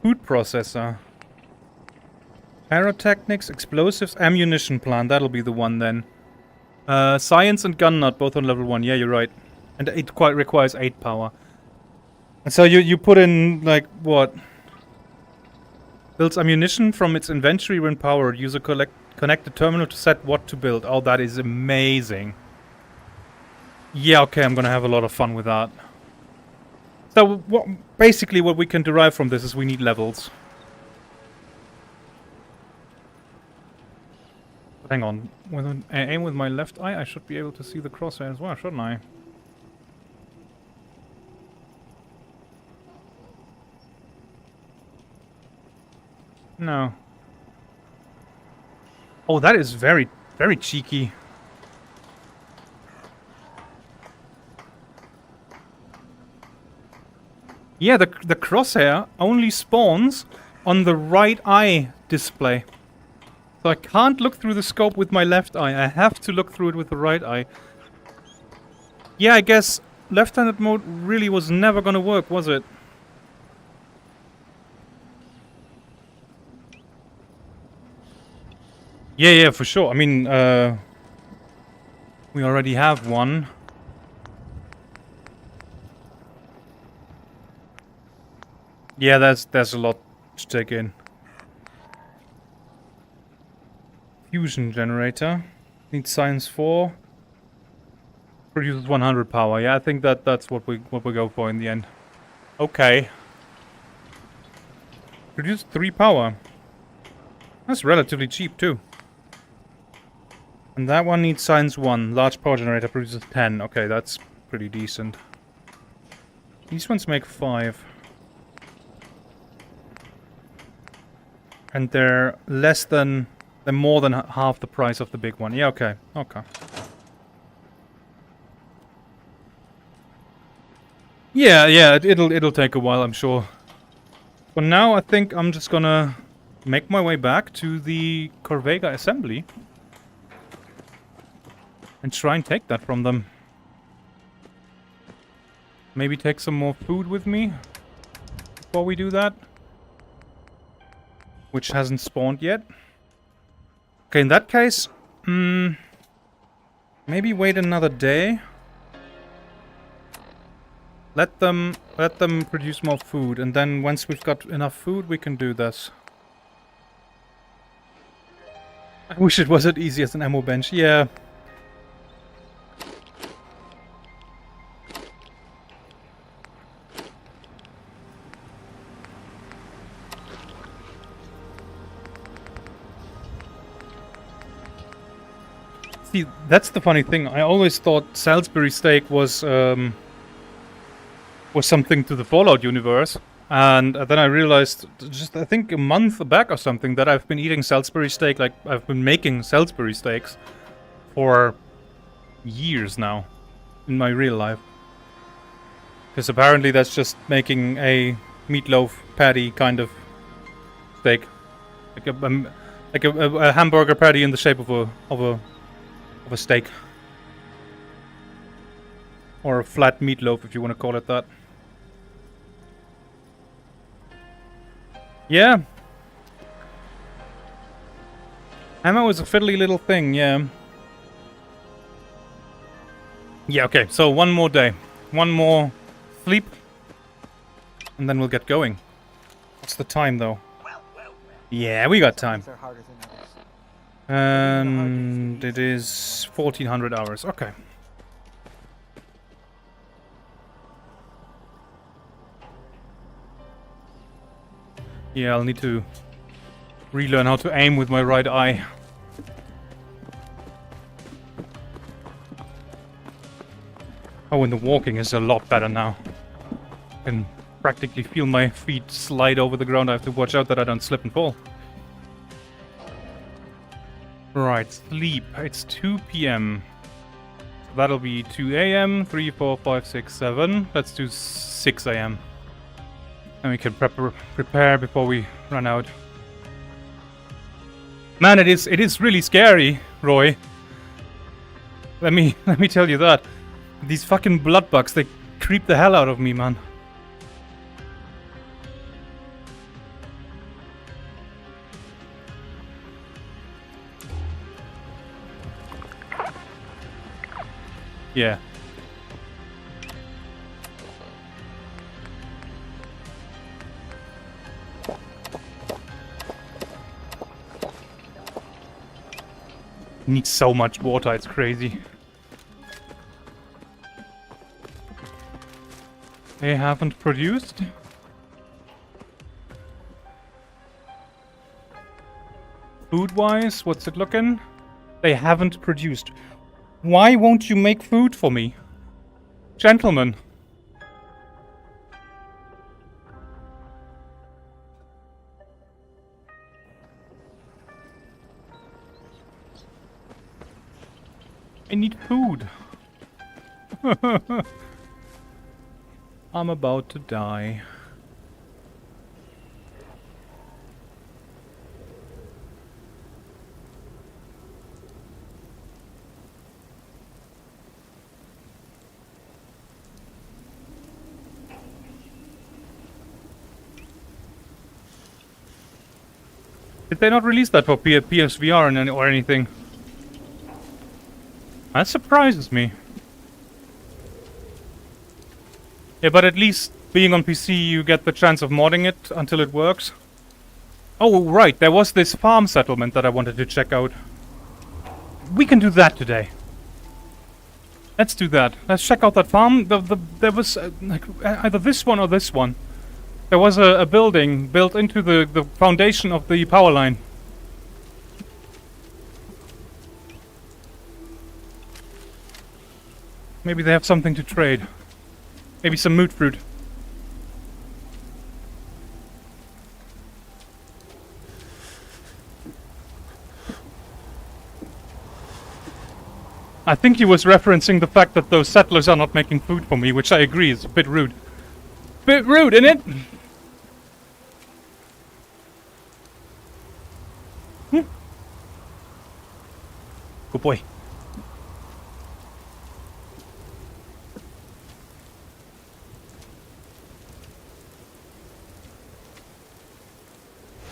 Food processor. Pyrotechnics, explosives, ammunition plant. That'll be the one then. Science and gun nut, both on level 1. Yeah, you're right. And it quite requires 8 power. And so you put in, like, what? Builds ammunition from its inventory when powered. User connect the terminal to set what to build. Oh, that is amazing. Yeah, okay, I'm gonna have a lot of fun with that. So, basically what we can derive from this is we need levels. Hang on. When I aim with my left eye, I should be able to see the crosshair as well, shouldn't I? No. Oh, that is very, very cheeky. Yeah, the crosshair only spawns on the right eye display. So I can't look through the scope with my left eye. I have to look through it with the right eye. Yeah, I guess left-handed mode really was never gonna work, was it? Yeah, for sure. I mean, we already have one. Yeah, there's a lot to take in. Fusion generator. Needs science 4. Produces 100 power. Yeah, I think that's what we go for in the end. Okay. Produces 3 power. That's relatively cheap too. And that one needs science 1. Large power generator produces 10. Okay, that's pretty decent. These ones make 5. And they're more than half the price of the big one. Yeah, okay. Okay. Yeah, it'll take a while, I'm sure. For now, I think I'm just gonna make my way back to the Corvega assembly. And try and take that from them. Maybe take some more food with me before we do that. Which hasn't spawned yet. Okay, in that case, maybe wait another day. Let them produce more food, and then once we've got enough food, we can do this. I wish it was as easy as an ammo bench. Yeah. See, that's the funny thing. I always thought Salisbury steak was something to the Fallout universe, and then I realized just I think a month back or something that I've been eating Salisbury steak. Like I've been making Salisbury steaks for years now in my real life. Because apparently that's just making a meatloaf patty kind of steak. Like a hamburger patty in the shape of a steak. Or a flat meatloaf, if you want to call it that. Yeah. Ammo is a fiddly little thing, yeah. Yeah, okay, so one more day. One more sleep. And then we'll get going. What's the time, though? Yeah, we got time. And it is 1400 hours. Okay. Yeah, I'll need to relearn how to aim with my right eye. Oh, and the walking is a lot better now. I can practically feel my feet slide over the ground. I have to watch out that I don't slip and fall. Right, sleep. It's 2 p.m. So that'll be 2 a.m., 3, 4, 5, 6, 7. Let's do 6 a.m. And we can prepare before we run out. Man, it is really scary, Roy. Let me tell you that. These fucking blood bugs, they creep the hell out of me, man. Yeah. Need so much water, it's crazy. They haven't produced. Food-wise, what's it looking? They haven't produced. Why won't you make food for me? Gentlemen. I need food. I'm about to die. Did they not release that for PSVR or anything? That surprises me. Yeah, but at least being on PC, you get the chance of modding it until it works. Oh, right, there was this farm settlement that I wanted to check out. We can do that today. Let's do that. Let's check out that farm. There was like, either this one or this one. There was a building built into the foundation of the power line. Maybe they have something to trade. Maybe some moot fruit. I think he was referencing the fact that those settlers are not making food for me, which I agree is a bit rude. Bit rude, isn't it? Good boy.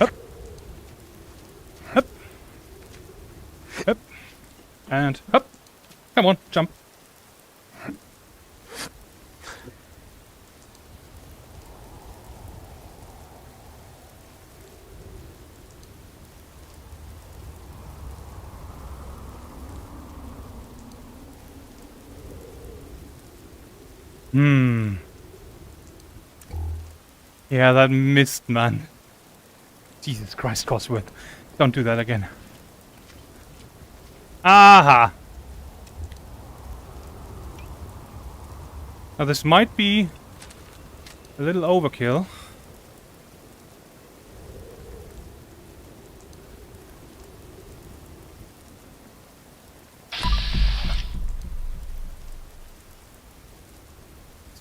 Up. Up. Up. And up. Come on, jump. Yeah, that missed, man. Jesus Christ, Cosworth. Don't do that again. Aha! Now this might be a little overkill.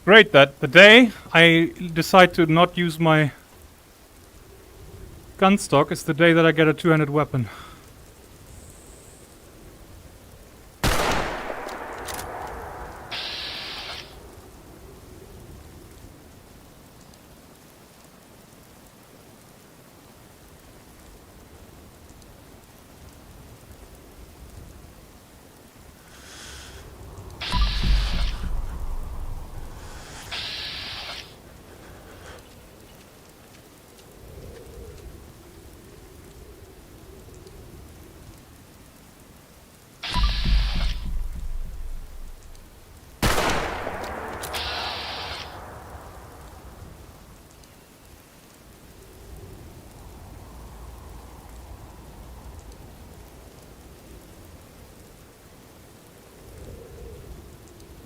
Great that the day I decide to not use my gun stock is the day that I get a two-handed weapon.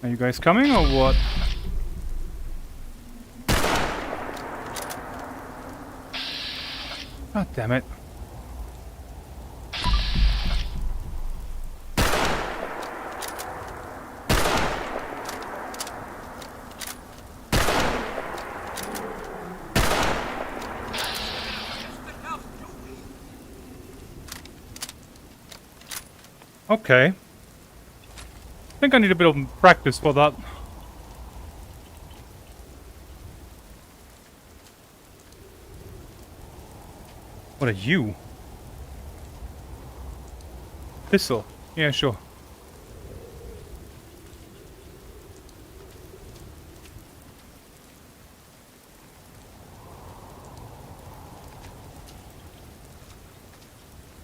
Are you guys coming or what? God damn it. Okay. I think I need a bit of practice for that. What are you? Pistol. Yeah, sure.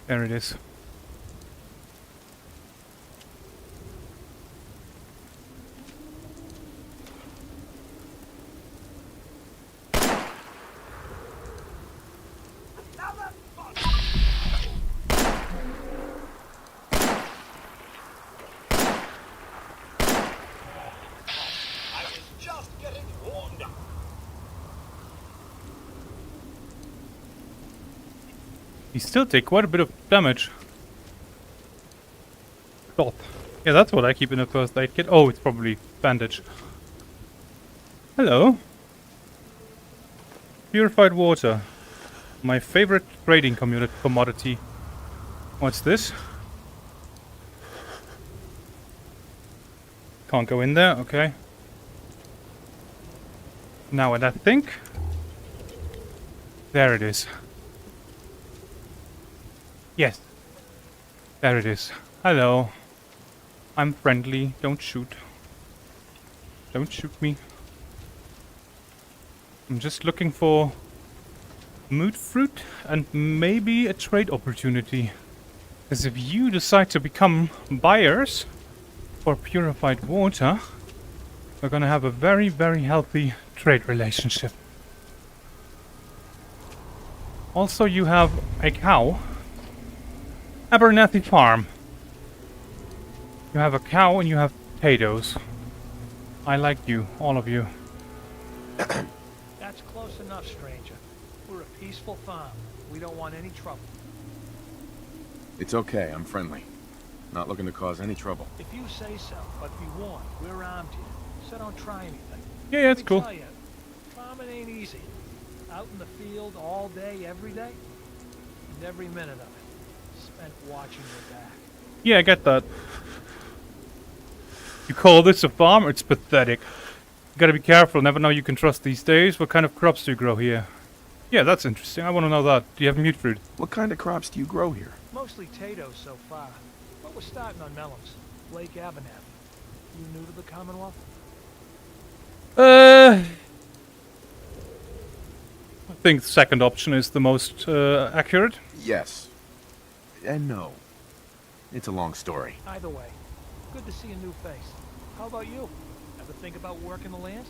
There it is. You still take quite a bit of damage. God. Yeah, that's what I keep in a first aid kit. Oh, it's probably bandage. Hello. Purified water. My favorite trading commodity. What's this? Can't go in there, okay. Now, and I think... There it is. Yes. There it is. Hello. I'm friendly. Don't shoot. Don't shoot me. I'm just looking for mood fruit and maybe a trade opportunity. Because if you decide to become buyers for purified water, we're gonna have a very, very healthy trade relationship. Also, you have a cow. Abernathy Farm. You have a cow and you have potatoes. I like you, all of you. That's close enough, stranger. We're a peaceful farm. We don't want any trouble. It's okay, I'm friendly. Not looking to cause any trouble. If you say so, but be warned, we're armed here, so don't try anything. Yeah, that's cool. Tell you, farming ain't easy. Out in the field all day, every day, and every minute of it spent watching your back. Yeah, I get that. You call this a farm? It's pathetic. You gotta be careful, never know you can trust these days. What kind of crops do you grow here? Yeah, that's interesting. I want to know that. Do you have mute fruit? What kind of crops do you grow here? Mostly potatoes so far, but we're starting on melons. Lake Abernathy. You new to the Commonwealth? I think the second option is the most accurate. Yes. And no. It's a long story. Either way, good to see a new face. How about you? Ever think about working the land?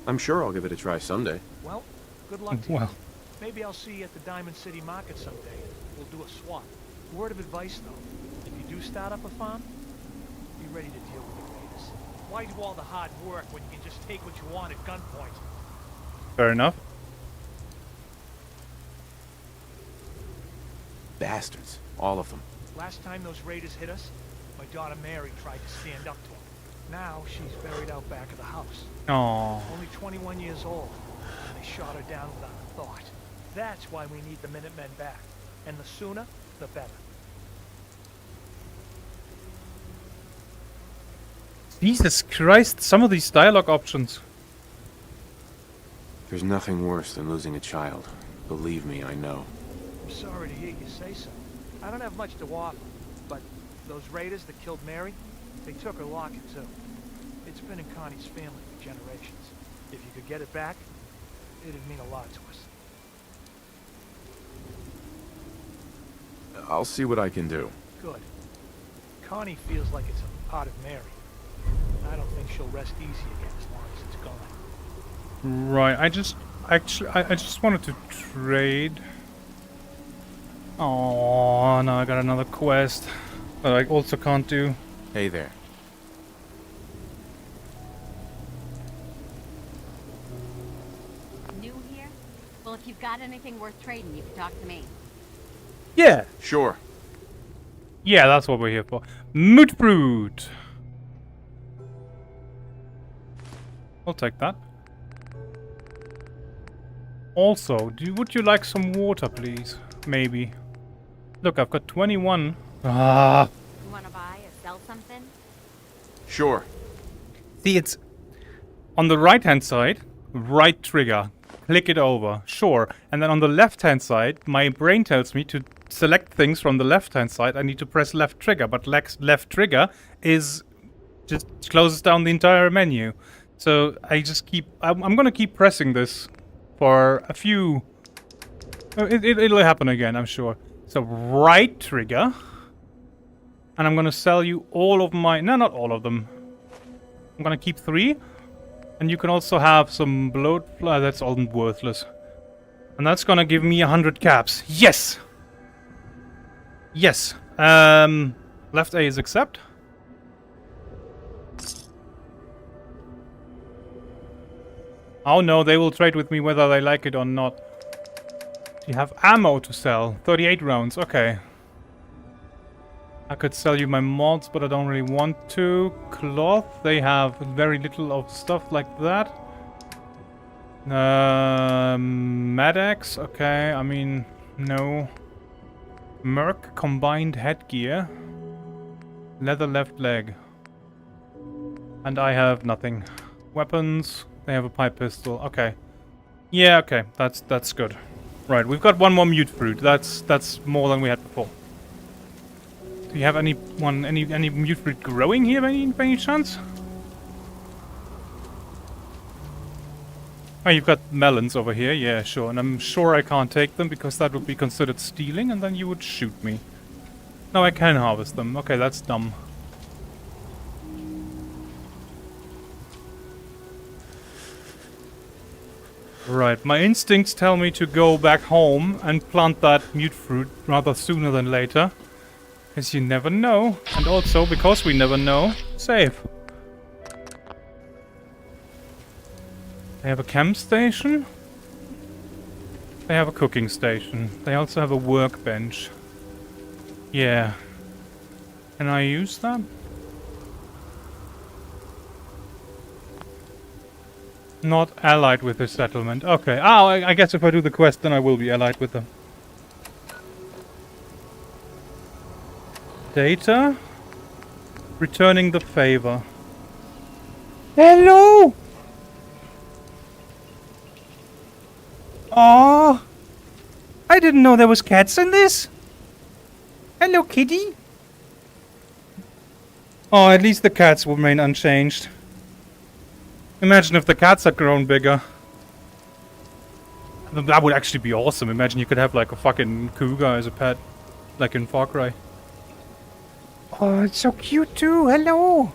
I'm sure I'll give it a try someday. Well, good luck to you. Maybe I'll see you at the Diamond City Market someday. We'll do a swap. Word of advice, though. If you do start up a farm, be ready to deal with the raiders. Why do all the hard work when you can just take what you want at gunpoint? Fair enough. Bastards. All of them. Last time those raiders hit us, My daughter Mary tried to stand up to him. Now she's buried out back of the house. Oh. Only 21 years old, and they shot her down without a thought. That's why we need the Minutemen back. And the sooner, the better. Jesus Christ, some of these dialogue options. There's nothing worse than losing a child. Believe me, I know. I'm sorry to hear you say so. I don't have much to offer, but those raiders that killed Mary, they took her locket too. It's been in Connie's family for generations. If you could get it back, it'd mean a lot to us. I'll see what I can do. Good. Connie feels like it's a part of Mary. I don't think she'll rest easy again as long as it's gone. Right, I just wanted to trade. Oh, now I got another quest that I also can't do. Hey there. New here? Well, if you've got anything worth trading, you can talk to me. Yeah. Sure. Yeah, that's what we're here for. Moot fruit. I'll take that. Also, would you like some water, please? Maybe. Look, I've got 21. Ah. You want to buy or sell something? Sure. See, it's on the right-hand side, right trigger. Click it over. Sure. And then on the left-hand side, my brain tells me to select things from the left-hand side. I need to press left trigger, but left trigger is just closes down the entire menu. So I just keep... I'm gonna keep pressing this for a few... It'll happen again, I'm sure. So right trigger. And I'm gonna sell you all of my... No, not all of them. I'm gonna keep 3. And you can also have some bloat... That's all worthless. And that's gonna give me 100 caps. Yes! Yes. Left A is accept. Oh no, they will trade with me whether they like it or not. You have ammo to sell. 38 rounds, okay. I could sell you my mods, but I don't really want to. Cloth, they have very little of stuff like that. Mad-Axe, okay, I mean, no. Merc, combined headgear. Leather left leg. And I have nothing. Weapons, they have a pipe pistol, okay. Yeah, okay, that's good. Right, we've got one more mute fruit. That's more than we had before. Do you have any mute fruit growing here by any chance? Oh, you've got melons over here. Yeah, sure. And I'm sure I can't take them because that would be considered stealing and then you would shoot me. No, I can harvest them. Okay, that's dumb. Right, my instincts tell me to go back home and plant that mute fruit rather sooner than later. Because you never know. And also, because we never know, save. They have a camp station. They have a cooking station. They also have a workbench. Yeah. Can I use that? Not allied with this settlement. Okay. Oh, I guess if I do the quest, then I will be allied with them. Data. Returning the favor. Hello! Oh, I didn't know there was cats in this. Hello, kitty. Oh, at least the cats will remain unchanged. Imagine if the cats had grown bigger. That would actually be awesome. Imagine you could have like a fucking cougar as a pet. Like in Far Cry. Oh, it's so cute too. Hello.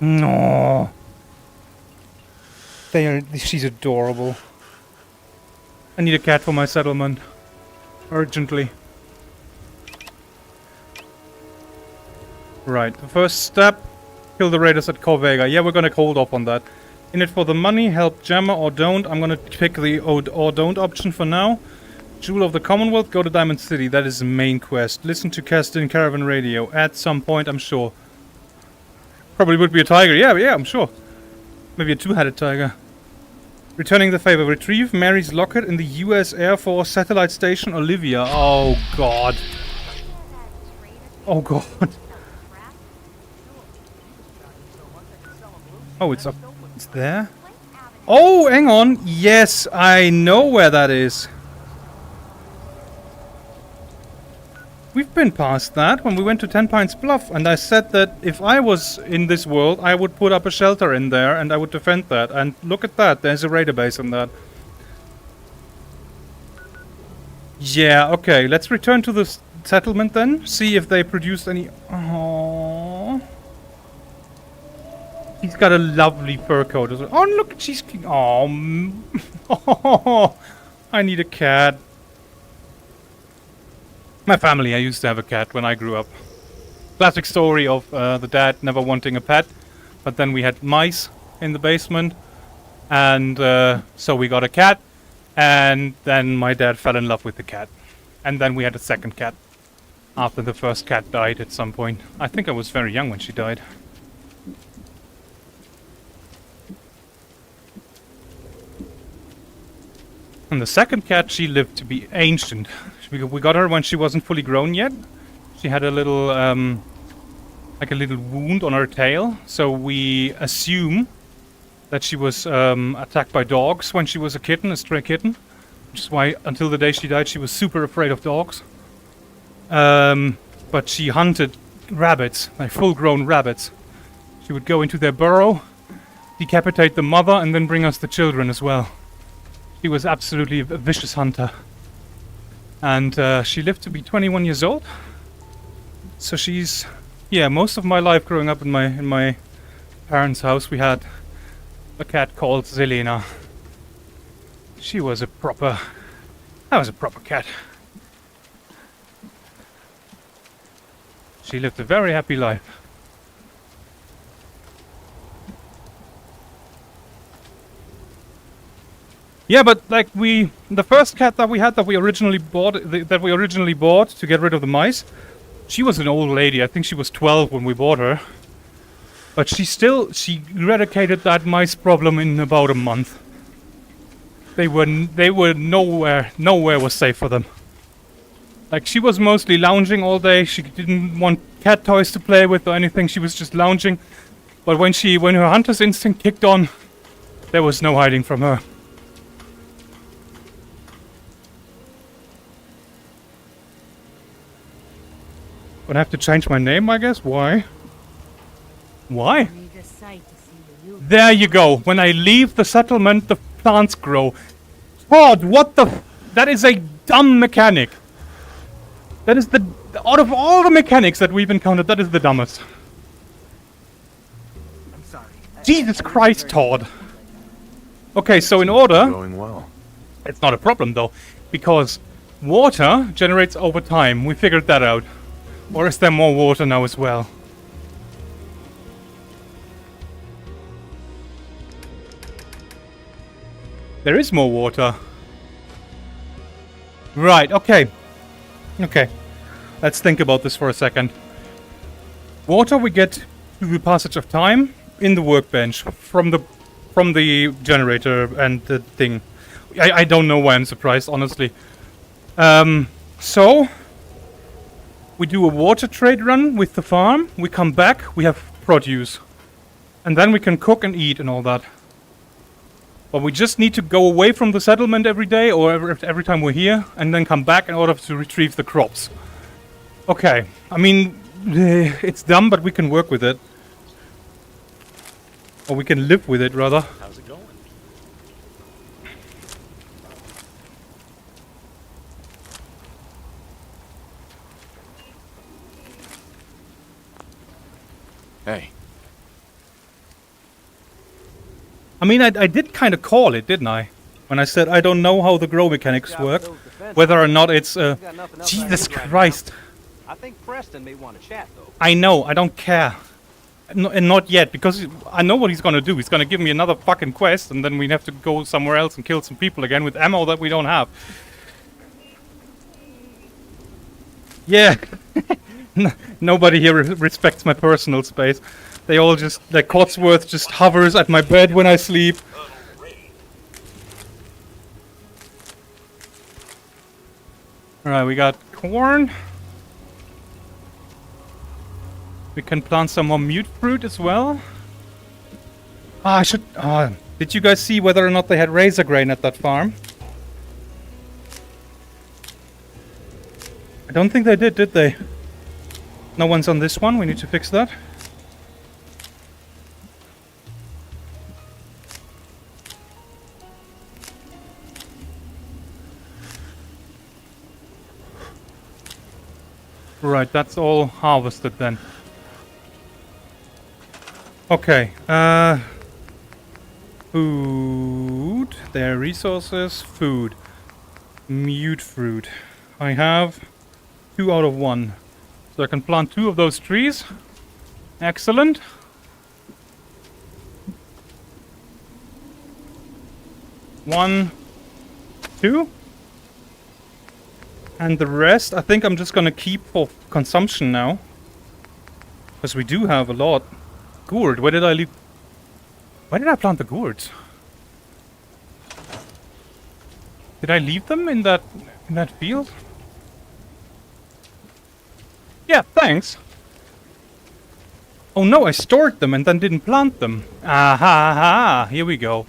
No. She's adorable. I need a cat for my settlement. Urgently. Right, the first step. Kill the raiders at Corvega. Yeah, we're gonna hold off on that. In it for the money, help Gemma or don't. I'm gonna pick the or don't option for now. Jewel of the Commonwealth, go to Diamond City. That is the main quest. Listen to Keston Caravan Radio. At some point, I'm sure. Probably would be a tiger. Yeah, I'm sure. Maybe a two-headed tiger. Returning the favor. Retrieve Mary's locket in the U.S. Air Force Satellite Station Olivia. Oh, God. Oh, God. Oh, it's up. It's there? Oh, hang on. Yes, I know where that is. We've been past that when we went to 10 Pines Bluff, and I said that if I was in this world, I would put up a shelter in there and I would defend that. And look at that, there's a raider base on that. Yeah, okay, let's return to the settlement then. See if they produced any... Aww. He's got a lovely fur coat as well. Oh, look, she's... Oh, I need a cat. My family, I used to have a cat when I grew up. Classic story of the dad never wanting a pet, but then we had mice in the basement, and so we got a cat, and then my dad fell in love with the cat. And then we had a second cat after the first cat died at some point. I think I was very young when she died. And the second cat, she lived to be ancient. We got her when she wasn't fully grown yet. She had a little, like a little wound on her tail. So we assume that she was attacked by dogs when she was a kitten, a stray kitten. Which is why, until the day she died, she was super afraid of dogs. But she hunted rabbits, like full-grown rabbits. She would go into their burrow, decapitate the mother, and then bring us the children as well. She was absolutely a vicious hunter. And she lived to be 21 years old. So she's... Yeah, most of my life growing up in my parents' house, we had a cat called Zelena. She was a proper... That was a proper cat. She lived a very happy life. Yeah, but like the first cat that we had that we originally bought to get rid of the mice, she was an old lady. I think she was 12 when we bought her. But she eradicated that mice problem in about a month. They were nowhere was safe for them. Like, she was mostly lounging all day. She didn't want cat toys to play with or anything. She was just lounging. But when her hunter's instinct kicked on, there was no hiding from her. Gonna have to change my name, I guess? Why? Why? There you go. When I leave the settlement, the plants grow. Todd, what the... That is a dumb mechanic. That is the... Out of all the mechanics that we've encountered, that is the dumbest. I'm sorry. Jesus Christ, Todd. Okay, so in order... Going well. It's not a problem, though. Because water generates over time. We figured that out. Or is there more water now as well? There is more water. Right, okay. Okay. Let's think about this for a second. Water we get through the passage of time in the workbench from the generator and the thing. I don't know why I'm surprised, honestly. So we do a water trade run with the farm. We come back, we have produce. And then we can cook and eat and all that. But we just need to go away from the settlement every day or every time we're here and then come back in order to retrieve the crops. Okay, I mean, it's dumb, but we can work with it. Or we can live with it, rather. How's it going? Hey. I mean, I did kind of call it, didn't I? When I said I don't know how the grow mechanics work. Whether or not it's... Jesus Christ. I think Preston may want to chat, though. I know, I don't care. No, and not yet, because I know what he's gonna do. He's gonna give me another fucking quest, and then we have to go somewhere else and kill some people again with ammo that we don't have. Yeah. Nobody here respects my personal space. They all just, like, Cotsworth just hovers at my bed when I sleep. Alright, we got corn. We can plant some more mute fruit as well. Ah, I should... did you guys see whether or not they had razor grain at that farm? I don't think they did they? No one's on this one, we need to fix that. Right, that's all harvested then. Okay, food, there, resources, food, mute fruit. I have 2 out of 1. So I can plant 2 of those trees. Excellent. One, 2. And the rest, I think I'm just gonna keep for consumption now. Because we do have a lot. Gourd, where did I leave? Where did I plant the gourds? Did I leave them in that field? Yeah, thanks. Oh no, I stored them and then didn't plant them. Aha, here we go.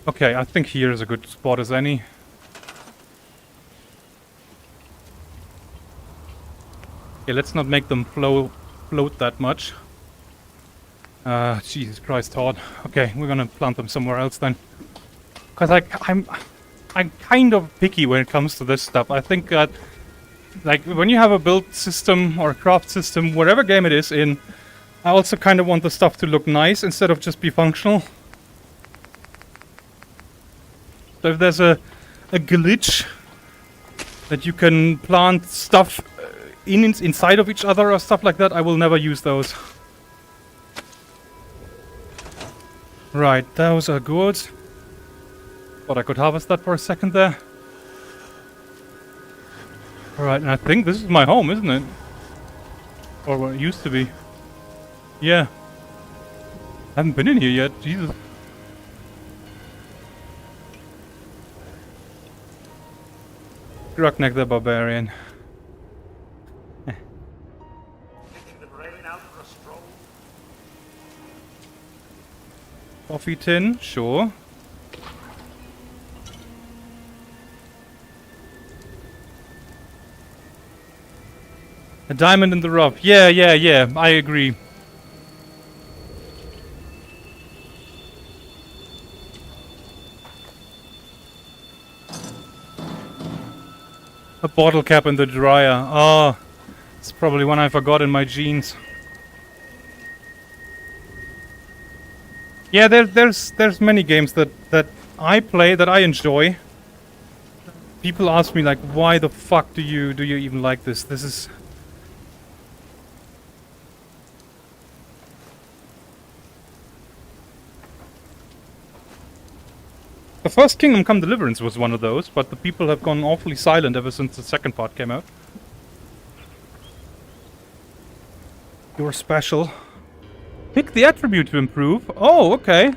Okay, I think here is a good spot as any. Okay, let's not make them float that much. Jesus Christ, Todd. Okay, we're gonna plant them somewhere else then. Cause I'm kind of picky when it comes to this stuff. I think that, like, when you have a build system or a craft system, whatever game it is in, I also kind of want the stuff to look nice instead of just be functional. So if there's a glitch that you can plant stuff inside of each other or stuff like that, I will never use those. Right, those are good. Thought I could harvest that for a second there. Alright, and I think this is my home, isn't it? Or what it used to be. Yeah. I haven't been in here yet, Jesus. Gruckneck the Barbarian. Coffee tin, sure. A diamond in the rough. Yeah, I agree. A bottle cap in the dryer. Oh, it's probably one I forgot in my jeans. Yeah, there's many games that I play that I enjoy. People ask me like, why the fuck do you even like this? This is... The first Kingdom Come Deliverance was one of those, but the people have gone awfully silent ever since the second part came out. You're special. Pick the attribute to improve. Oh, okay.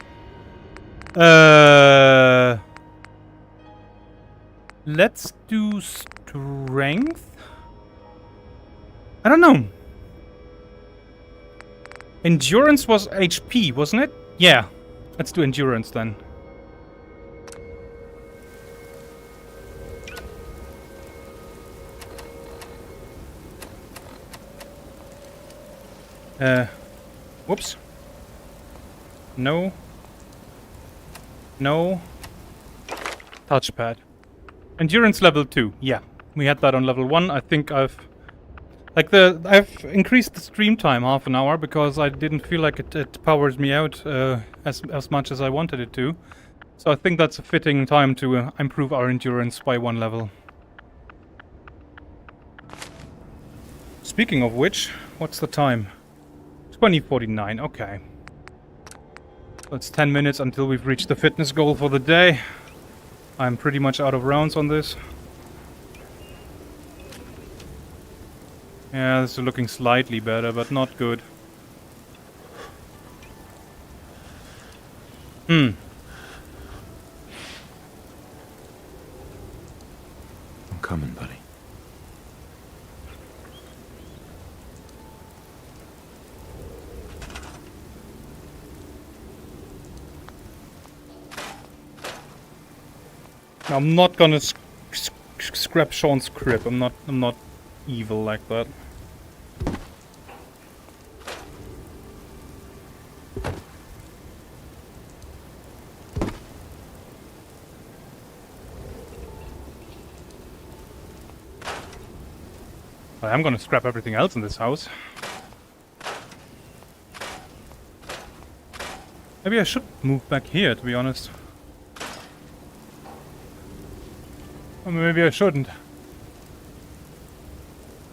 Let's do strength. I don't know. Endurance was HP, wasn't it? Yeah. Let's do endurance then. Whoops. No. No. Touchpad. Endurance level 2. Yeah. We had that on level 1. I think I've increased the stream time half an hour because I didn't feel like it powers me out as much as I wanted it to. So I think that's a fitting time to improve our endurance by 1 level. Speaking of which, what's the time? 20:49, okay. That's 10 minutes until we've reached the fitness goal for the day. I'm pretty much out of rounds on this. Yeah, this is looking slightly better, but not good. I'm coming, buddy. I'm not gonna scrap Sean's crib. I'm not evil like that. I am gonna scrap everything else in this house. Maybe I should move back here, to be honest. Or maybe I shouldn't.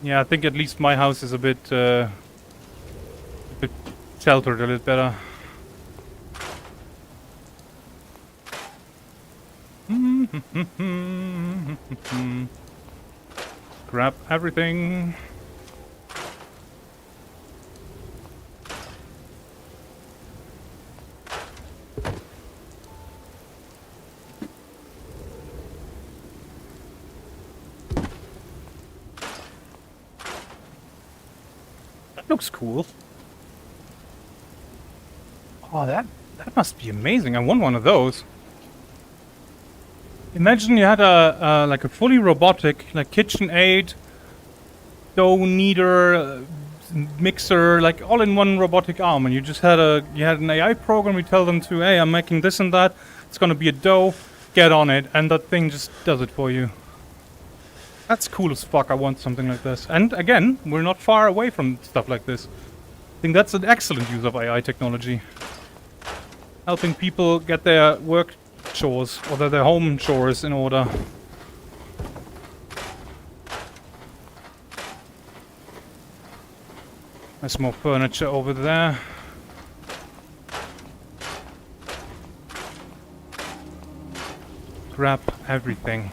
Yeah, I think at least my house is a bit sheltered a little better. Grab everything. That looks cool. Oh, that must be amazing. I want one of those. Imagine you had a like a fully robotic, like KitchenAid, dough kneader, mixer, like all in one robotic arm, and you just had an AI program. You tell them to, hey, I'm making this and that. It's gonna be a dough. Get on it, and that thing just does it for you. That's cool as fuck. I want something like this. And again, we're not far away from stuff like this. I think that's an excellent use of AI technology. Helping people get their work chores, or their home chores in order. There's more furniture over there. Grab everything.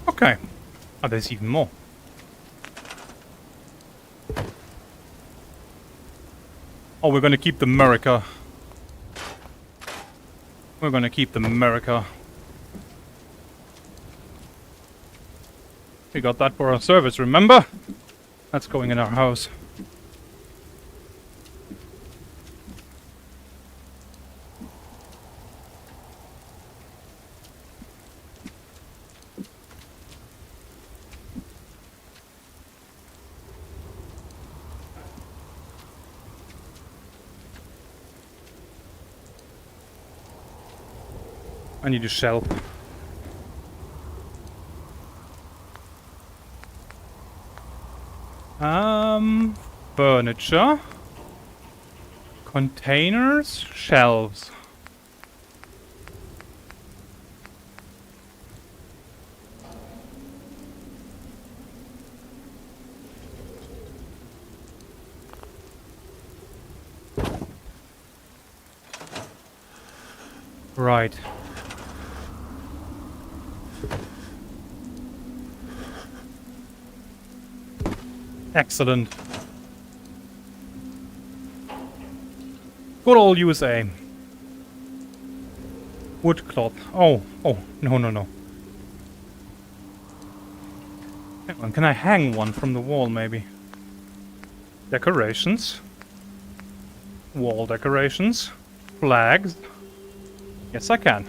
Okay. Oh, there's even more. Oh, we're gonna keep the America. We're gonna keep the America. We got that for our service, remember? That's going in our house. I need a shelf. Furniture. Containers. Shelves. Right. Excellent. Good old USA. Wood cloth. Oh, no. Hang on, can I hang one from the wall, maybe? Decorations. Wall decorations. Flags. Yes, I can.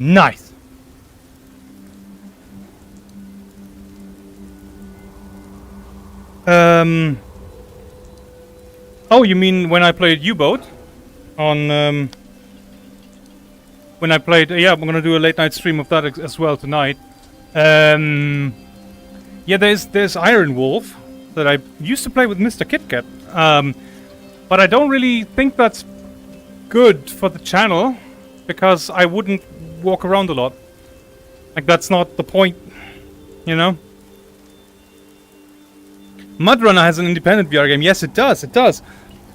Nice. Oh, you mean when I played U-Boat? On, when I played... yeah, I'm gonna do a late night stream of that as well tonight. Yeah, there's Iron Wolf, that I used to play with Mr. KitKat. But I don't really think that's good for the channel, because I wouldn't walk around a lot. Like, that's not the point, you know? Mudrunner has an independent VR game. Yes, it does. It does.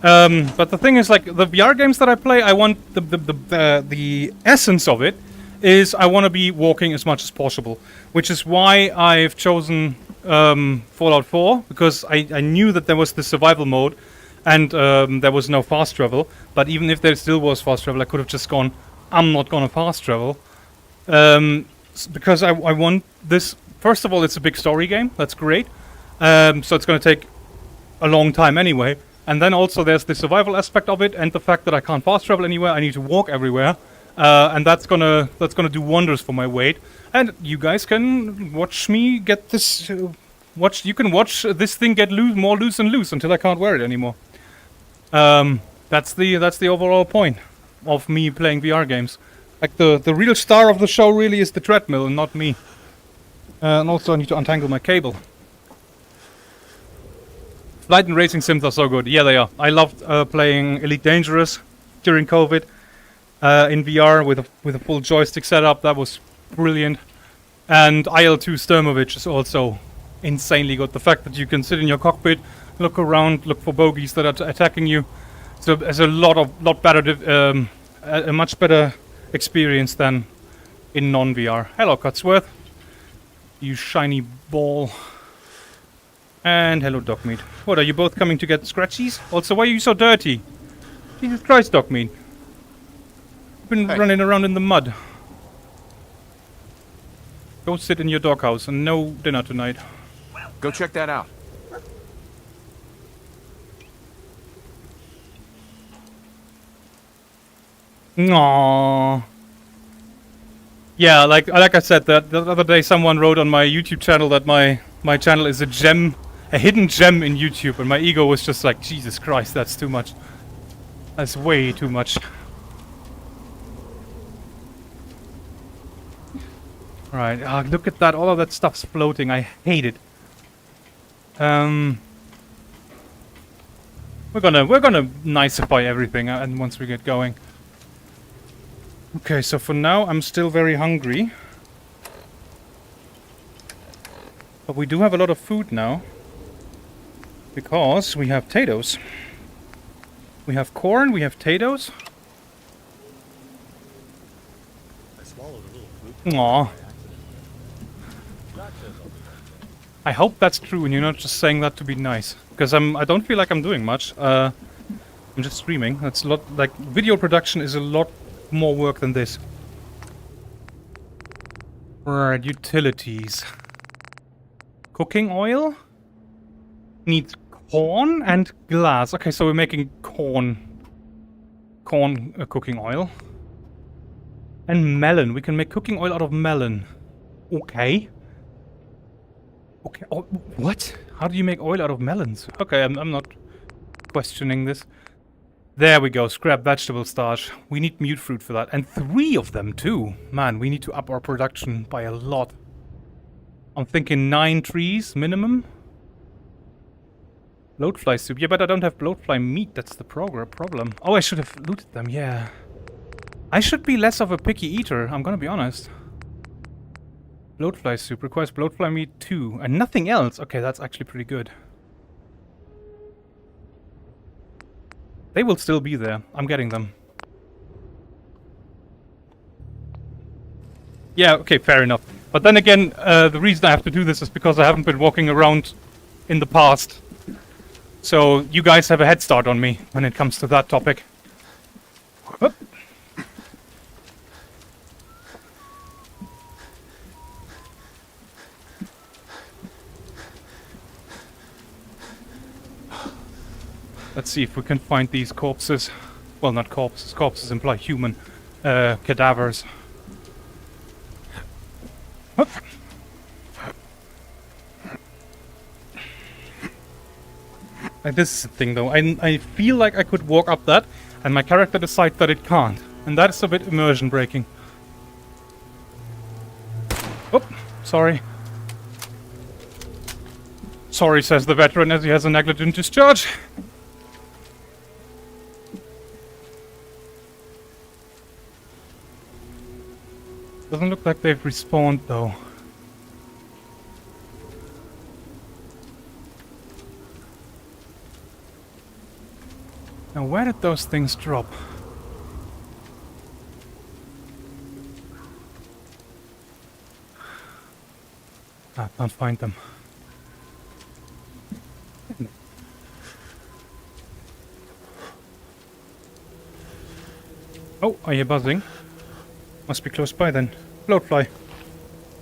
But the thing is, like, the VR games that I play, I want the essence of it is I want to be walking as much as possible, which is why I've chosen Fallout 4, because I knew that there was the survival mode and there was no fast travel. But even if there still was fast travel, I could have just gone, I'm not gonna fast travel, because I want this. First of all, it's a big story game. That's great. So it's going to take a long time anyway. And then also there's the survival aspect of it, and the fact that I can't fast travel anywhere. I need to walk everywhere, and that's gonna do wonders for my weight. And you guys can watch me get this. You can watch this thing get more loose and loose until I can't wear it anymore. That's the overall point of me playing VR games. Like the real star of the show really is the treadmill and not me. And also I need to untangle my cable. Flight and racing sims are so good. Yeah, they are. I loved playing Elite Dangerous during COVID in VR with a full joystick setup. That was brilliant. And IL-2 Sturmovich is also insanely good. The fact that you can sit in your cockpit, look around, look for bogeys that are attacking you. So it's a lot better, a much better experience than in non-VR. Hello, Cutsworth. You shiny ball. And hello, Dogmeat. What, are you both coming to get scratchies? Also, why are you so dirty? Jesus Christ, Dogmeat. You've been running around in the mud. Go sit in your doghouse and no dinner tonight. Go check that out. Aww. Yeah, like I said, the other day someone wrote on my YouTube channel that my channel is a hidden gem in YouTube, and my ego was just like, Jesus Christ, that's too much. That's way too much. Alright, look at that, all of that stuff's floating, I hate it. We're gonna nicify everything and once we get going. Okay, so for now I'm still very hungry. But we do have a lot of food now. Because we have potatoes. We have corn, we have potatoes. I swallowed a little food. Aww. I hope that's true and you're not just saying that to be nice. Because I don't feel like I'm doing much. I'm just streaming. That's a lot, like, video production is a lot more work than this. Right, utilities. Cooking oil? Needs corn and glass. Okay, so we're making corn cooking oil. And melon. We can make cooking oil out of melon. Okay. Okay, oh, what? How do you make oil out of melons? Okay, I'm not questioning this. There we go, scrap vegetable starch. We need mute fruit for that. And 3 of them too. Man, we need to up our production by a lot. I'm thinking 9 trees minimum. Bloatfly soup. Yeah, but I don't have bloatfly meat. That's the problem. Oh, I should have looted them, yeah. I should be less of a picky eater, I'm gonna be honest. Bloatfly soup requires bloatfly meat 2. And nothing else. Okay, that's actually pretty good. They will still be there. I'm getting them. Yeah, okay, fair enough. But then again, the reason I have to do this is because I haven't been walking around in the past. So you guys have a head start on me when it comes to that topic. Whoop. Let's see if we can find these corpses. Well, not corpses. Corpses imply human. Cadavers. Hup. Like, this is the thing, though. I feel like I could walk up that, and my character decides that it can't. And that's a bit immersion breaking. Oh, sorry. Sorry, says the veteran as he has a negligent discharge. Doesn't look like they've respawned though. Now where did those things drop? I can't find them. Oh, are you buzzing? Must be close by then. Bloatfly.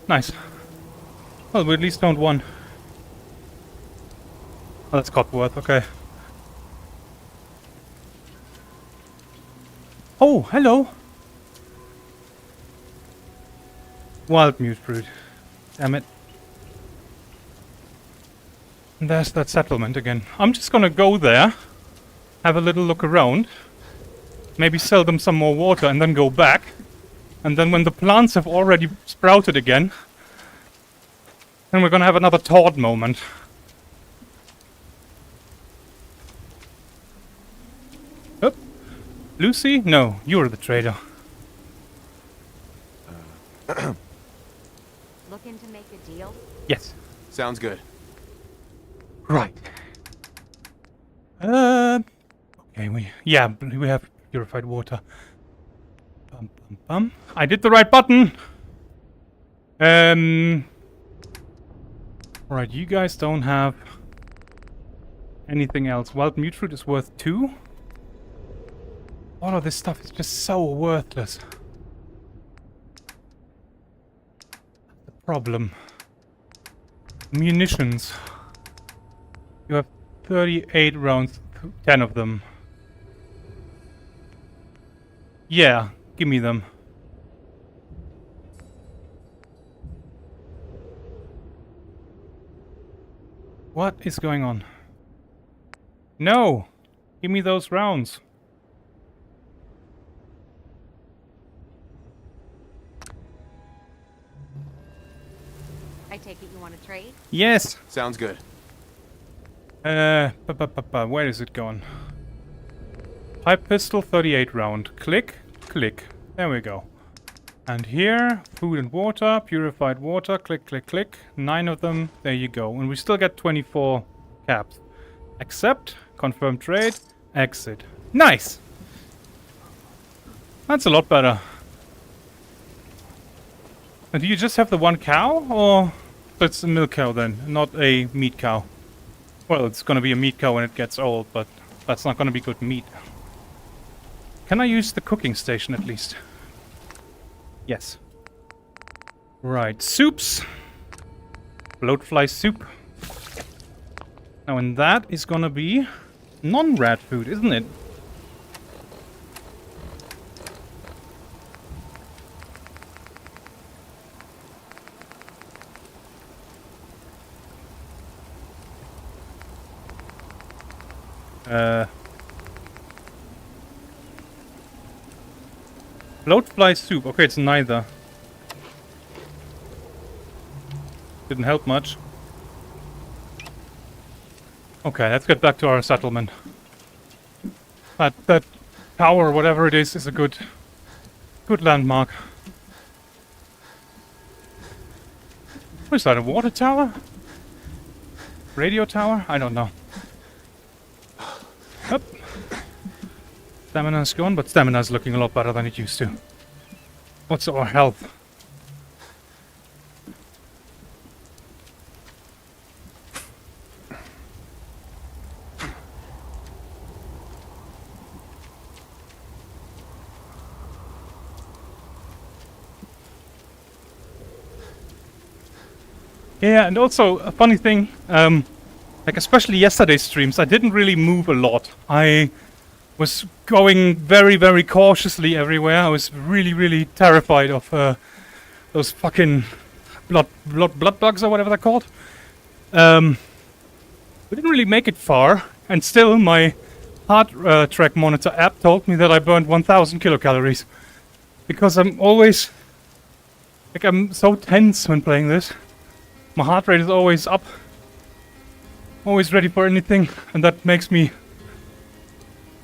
Nice. Well, we at least found one. Oh, that's Cotworth, okay. Oh, hello! Wild mute fruit. Damn it. And there's that settlement again. I'm just gonna go there, have a little look around, maybe sell them some more water and then go back. And then when the plants have already sprouted again, then we're gonna have another Todd moment. Oh, Lucy? No, you're the trader. Looking to make a deal? Yes. Sounds good. Right. Okay, we have purified water. Bum, bum, bum. I did the right button! Right, you guys don't have anything else. Wild mute fruit is worth 2. All of this stuff is just so worthless. The problem. Munitions. You have 38 rounds, 10 of them. Yeah, give me them. What is going on? No! Give me those rounds. I take it you want to trade? Yes! Sounds good. Where is it going? Pipe pistol, 38 round. Click, click. There we go. And here, food and water, purified water, click, click, click. 9 of them, there you go. And we still get 24 caps. Accept, confirm trade, exit. Nice! That's a lot better. And do you just have the one cow, or it's a milk cow then, not a meat cow? Well, it's gonna be a meat cow when it gets old, but that's not gonna be good meat. Can I use the cooking station at least? Yes. Right, soups. Bloatfly soup. Now, and that is gonna be non-rat food, isn't it? Bloatfly soup. Okay, it's neither. Didn't help much. Okay, let's get back to our settlement. That tower, whatever it is a good landmark. What is that, a water tower? Radio tower? I don't know. Up. Stamina's gone, but stamina's looking a lot better than it used to. What's our health? Yeah, and also a funny thing, like especially yesterday's streams, I didn't really move a lot. I was going very, very cautiously everywhere. I was really, really terrified of those fucking blood bugs or whatever they're called. We didn't really make it far, and still my heart track monitor app told me that I burned 1,000 kilocalories. Because I'm always, like, I'm so tense when playing this. My heart rate is always up. Always ready for anything, and that makes me,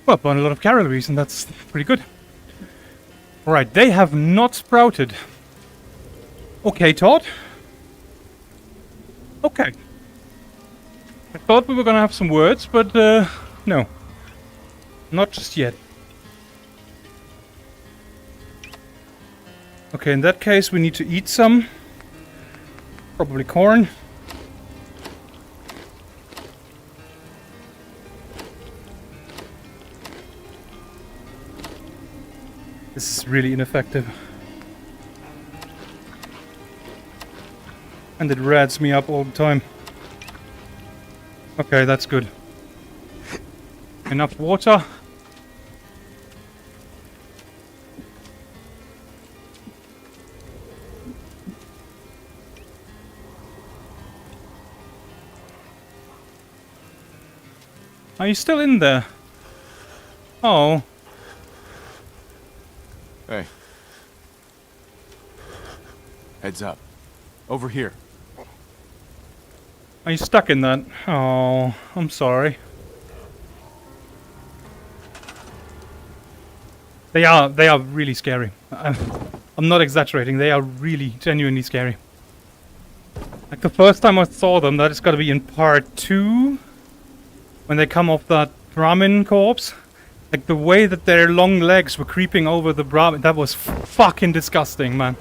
well, burn a lot of calories, and that's pretty good. Alright, they have not sprouted. Okay, Todd. Okay. I thought we were gonna have some words, but no. Not just yet. Okay, in that case we need to eat some. Probably corn. This is really ineffective. And it rats me up all the time. Okay, that's good. Enough water. Are you still in there? Oh. Hey. Heads up. Over here. Are you stuck in that? Oh, I'm sorry. They are really scary. I'm not exaggerating, they are really genuinely scary. Like the first time I saw them, that is gotta be in part 2. When they come off that Brahmin corpse. Like the way that their long legs were creeping over the Brahmin, that was fucking disgusting, man.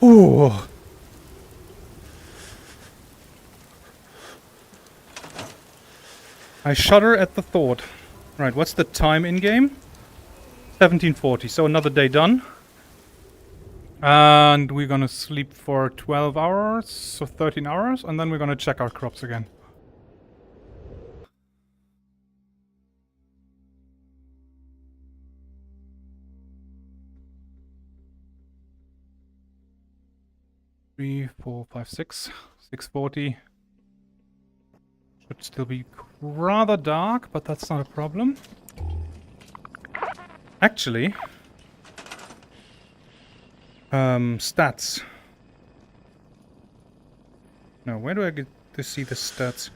Ooh. I shudder at the thought. Right, what's the time in game? 1740, so another day done. And we're gonna sleep for 12 hours, so 13 hours, and then we're gonna check our crops again. Three, 4, 5, 6. 640. Should still be rather dark, but that's not a problem. Actually, stats. No, where do I get to see the stats?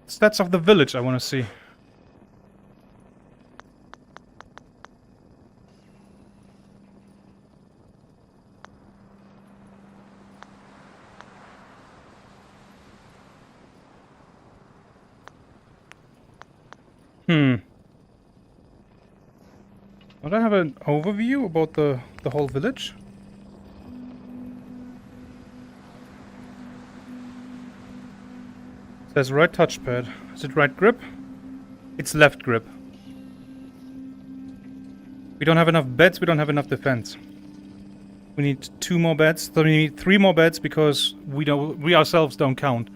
Stats of the village I want to see. Would I have an overview about the whole village? It says right touchpad. Is it right grip? It's left grip. We don't have enough beds, we don't have enough defense. We need 2 more beds. So we need 3 more beds because we ourselves don't count.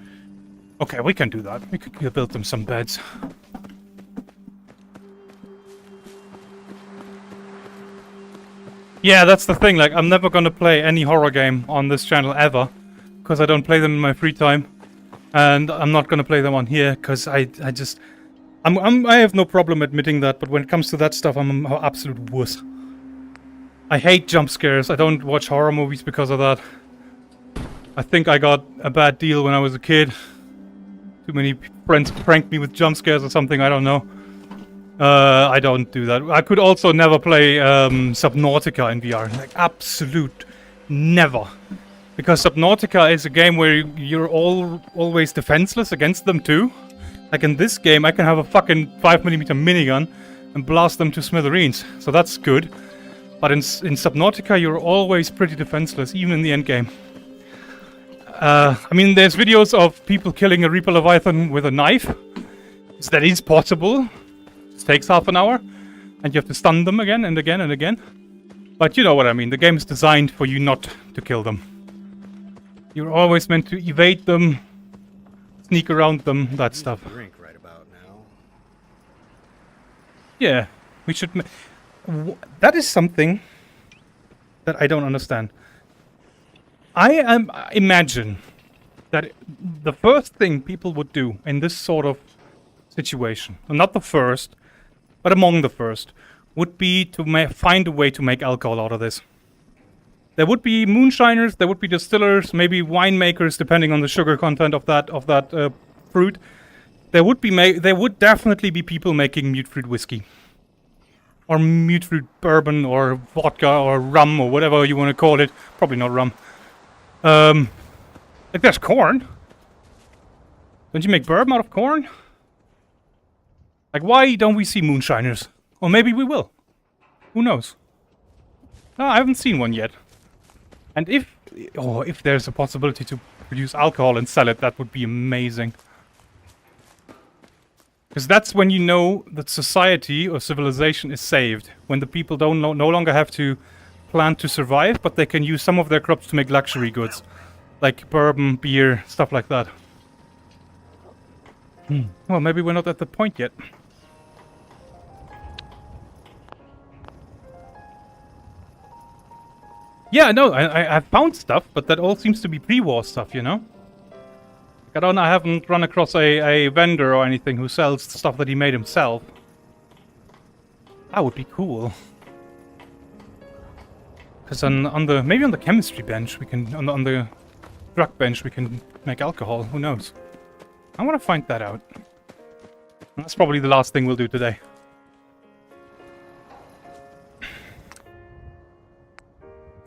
Okay, we can do that. We could build them some beds. Yeah, that's the thing, like, I'm never gonna play any horror game on this channel ever, because I don't play them in my free time, and I'm not gonna play them on here, because I have no problem admitting that, but when it comes to that stuff, I'm an absolute wuss. I hate jump scares, I don't watch horror movies because of that. I think I got a bad deal when I was a kid. Too many friends pranked me with jump scares or something, I don't know. I don't do that. I could also never play Subnautica in VR. Like, absolute never. Because Subnautica is a game where you're always defenseless against them too. Like in this game, I can have a fucking 5mm minigun and blast them to smithereens. So that's good. But in Subnautica, you're always pretty defenseless, even in the endgame. I mean, there's videos of people killing a Reaper Leviathan with a knife. So that is possible. Takes half an hour, and you have to stun them again and again and again. But you know what I mean, the game is designed for you not to kill them. You're always meant to evade them, sneak around them, that stuff. Drink right about now. Yeah, we should... That is something that I don't understand. I imagine that the first thing people would do in this sort of situation, and not the first, but among the first, would be to find a way to make alcohol out of this. There would be moonshiners, there would be distillers, maybe winemakers, depending on the sugar content of that fruit. There would definitely be people making mutefruit whiskey. Or mutefruit bourbon, or vodka, or rum, or whatever you want to call it. Probably not rum. Like, there's corn. Don't you make bourbon out of corn? Like, why don't we see moonshiners? Or maybe we will. Who knows? No, I haven't seen one yet. And if there's a possibility to produce alcohol and sell it, that would be amazing. Because that's when you know that society or civilization is saved. When the people no longer have to plant to survive, but they can use some of their crops to make luxury goods. Like bourbon, beer, stuff like that. Well, maybe we're not at the point yet. Yeah, no, I found stuff, but that all seems to be pre-war stuff, you know? I haven't run across a vendor or anything who sells stuff that he made himself. That would be cool. Because maybe on the chemistry bench we can, on the drug bench we can make alcohol. Who knows? I want to find that out. That's probably the last thing we'll do today.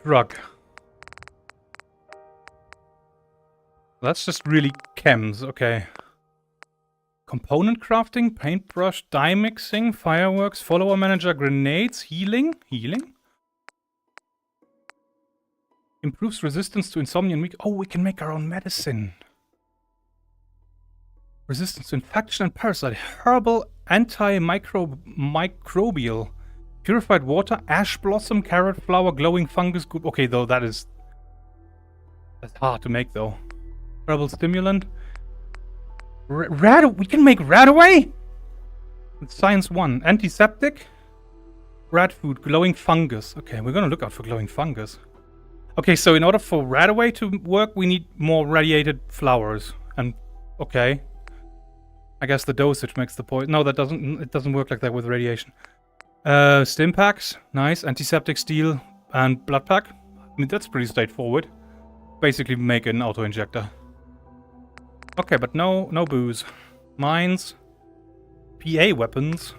Drug. That's just really chems, okay. Component crafting, paintbrush, dye mixing, fireworks, follower manager, grenades, healing? Healing? Improves resistance to insomnia and weak... Oh, we can make our own medicine. Resistance to infection and parasite. Herbal, antimicrobial. Purified water, ash blossom, carrot flower, glowing fungus group. Okay, though, that's hard to make, though. Herbal stimulant. We can make Radaway? It's Science 1. Antiseptic. Rat food, glowing fungus. Okay, we're gonna look out for glowing fungus. Okay, so in order for Radaway to work, we need more radiated flowers. And, okay. I guess the dosage makes the point. No, it doesn't work like that with radiation. Stim packs, nice. Antiseptic steel and blood pack. I mean, that's pretty straightforward. Basically make an auto-injector. Okay, but no booze. Mines. PA weapons.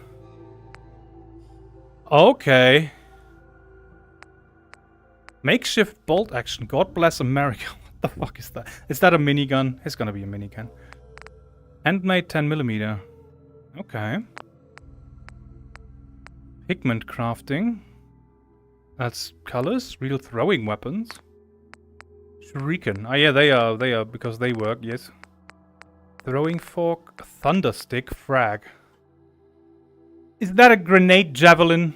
Okay. Makeshift bolt action. God bless America. What the fuck is that? Is that a minigun? It's gonna be a minigun. Handmade 10mm. Okay. Pigment crafting. That's colors. Real throwing weapons. Shuriken. Oh yeah, they are because they work, yes. Throwing fork. Thunder stick. Frag. Is that a grenade javelin?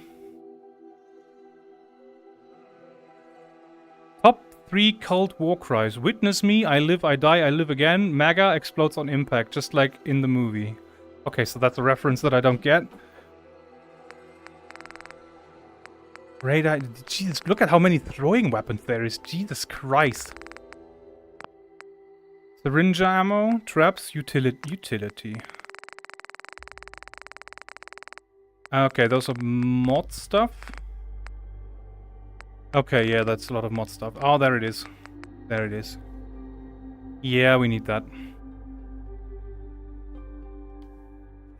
Top 3 Cold War cries. Witness me, I live, I die, I live again. MAGA explodes on impact, just like in the movie. Okay, so that's a reference that I don't get. Radar. Jesus, look at how many throwing weapons there is. Jesus Christ. Syringe ammo, traps, utility. Okay, those are mod stuff. Okay, yeah, that's a lot of mod stuff. Oh, there it is. There it is. Yeah, we need that.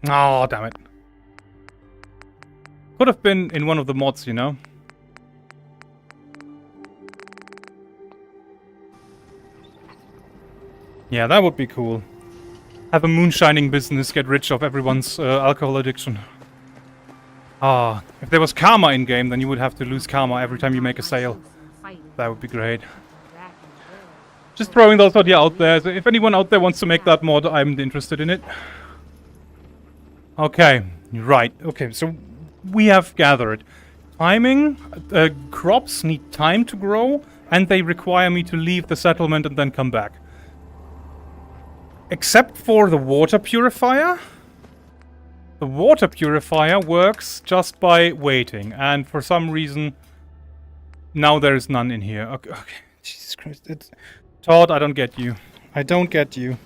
Oh, damn it. Could have been in one of the mods, you know? Yeah, that would be cool. Have a moonshining business, get rich off everyone's alcohol addiction. Ah, if there was karma in-game, then you would have to lose karma every time you make a sale. That would be great. Just throwing those idea out there. So if anyone out there wants to make that mod, I'm interested in it. Okay, right. Okay, so we have gathered. Timing, crops need time to grow, and they require me to leave the settlement and then come back. Except for the water purifier. The water purifier works just by waiting, and for some reason, now there is none in here. Okay, Jesus Christ. Todd, I don't get you. I don't get you.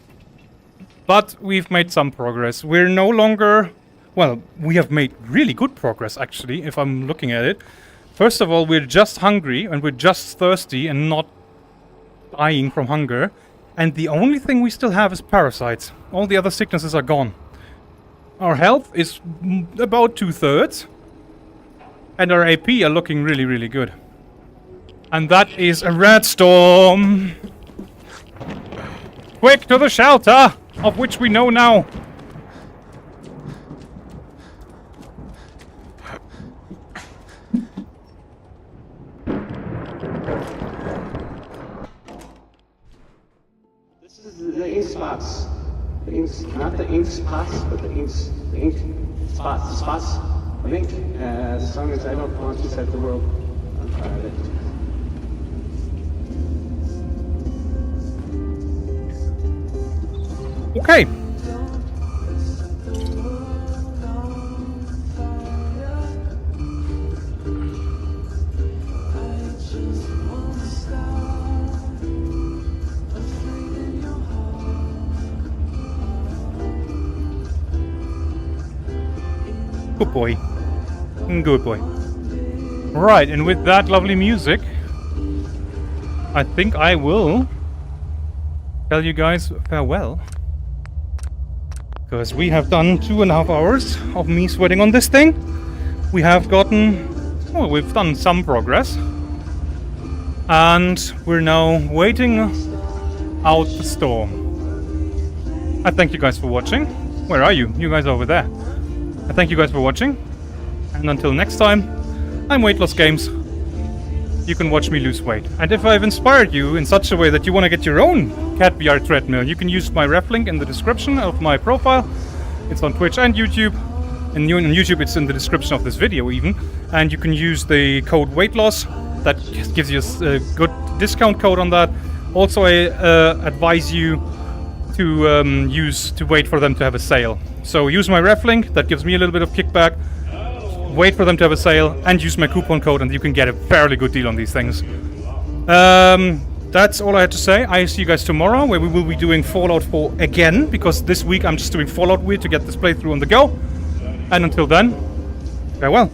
But we've made some progress. We're no longer... Well, we have made really good progress, actually, if I'm looking at it. First of all, we're just hungry and we're just thirsty and not dying from hunger. And the only thing we still have is parasites. All the other sicknesses are gone. Our health is about 2/3. And our AP are looking really, really good. And that is a red storm. Quick to the shelter, of which we know now. This is the ink spots. The inks, not the ink spots, but the ink spots. The spots of ink. As long as I don't want to set the world on fire. Okay. Good boy. Good boy. Right, and with that lovely music, I think I will tell you guys farewell. Because we have done 2.5 hours of me sweating on this thing. We have gotten... well, we've done some progress. And we're now waiting out the storm. I thank you guys for watching. Where are you? You guys over there. I thank you guys for watching. And until next time, I'm Weight Loss Games. You can watch me lose weight. And if I've inspired you in such a way that you want to get your own GingasVR treadmill, you can use my ref link in the description of my profile. It's on Twitch and YouTube. And on YouTube it's in the description of this video even. And you can use the code WEIGhtLOSS. That gives you a good discount code on that. Also I advise you to wait for them to have a sale. So use my ref link, that gives me a little bit of kickback. Wait for them to have a sale and use my coupon code and you can get a fairly good deal on these things. That's all I had to say. I see you guys tomorrow where we will be doing Fallout 4 again, because this week I'm just doing Fallout Weird to get this playthrough on the go. And until then, farewell.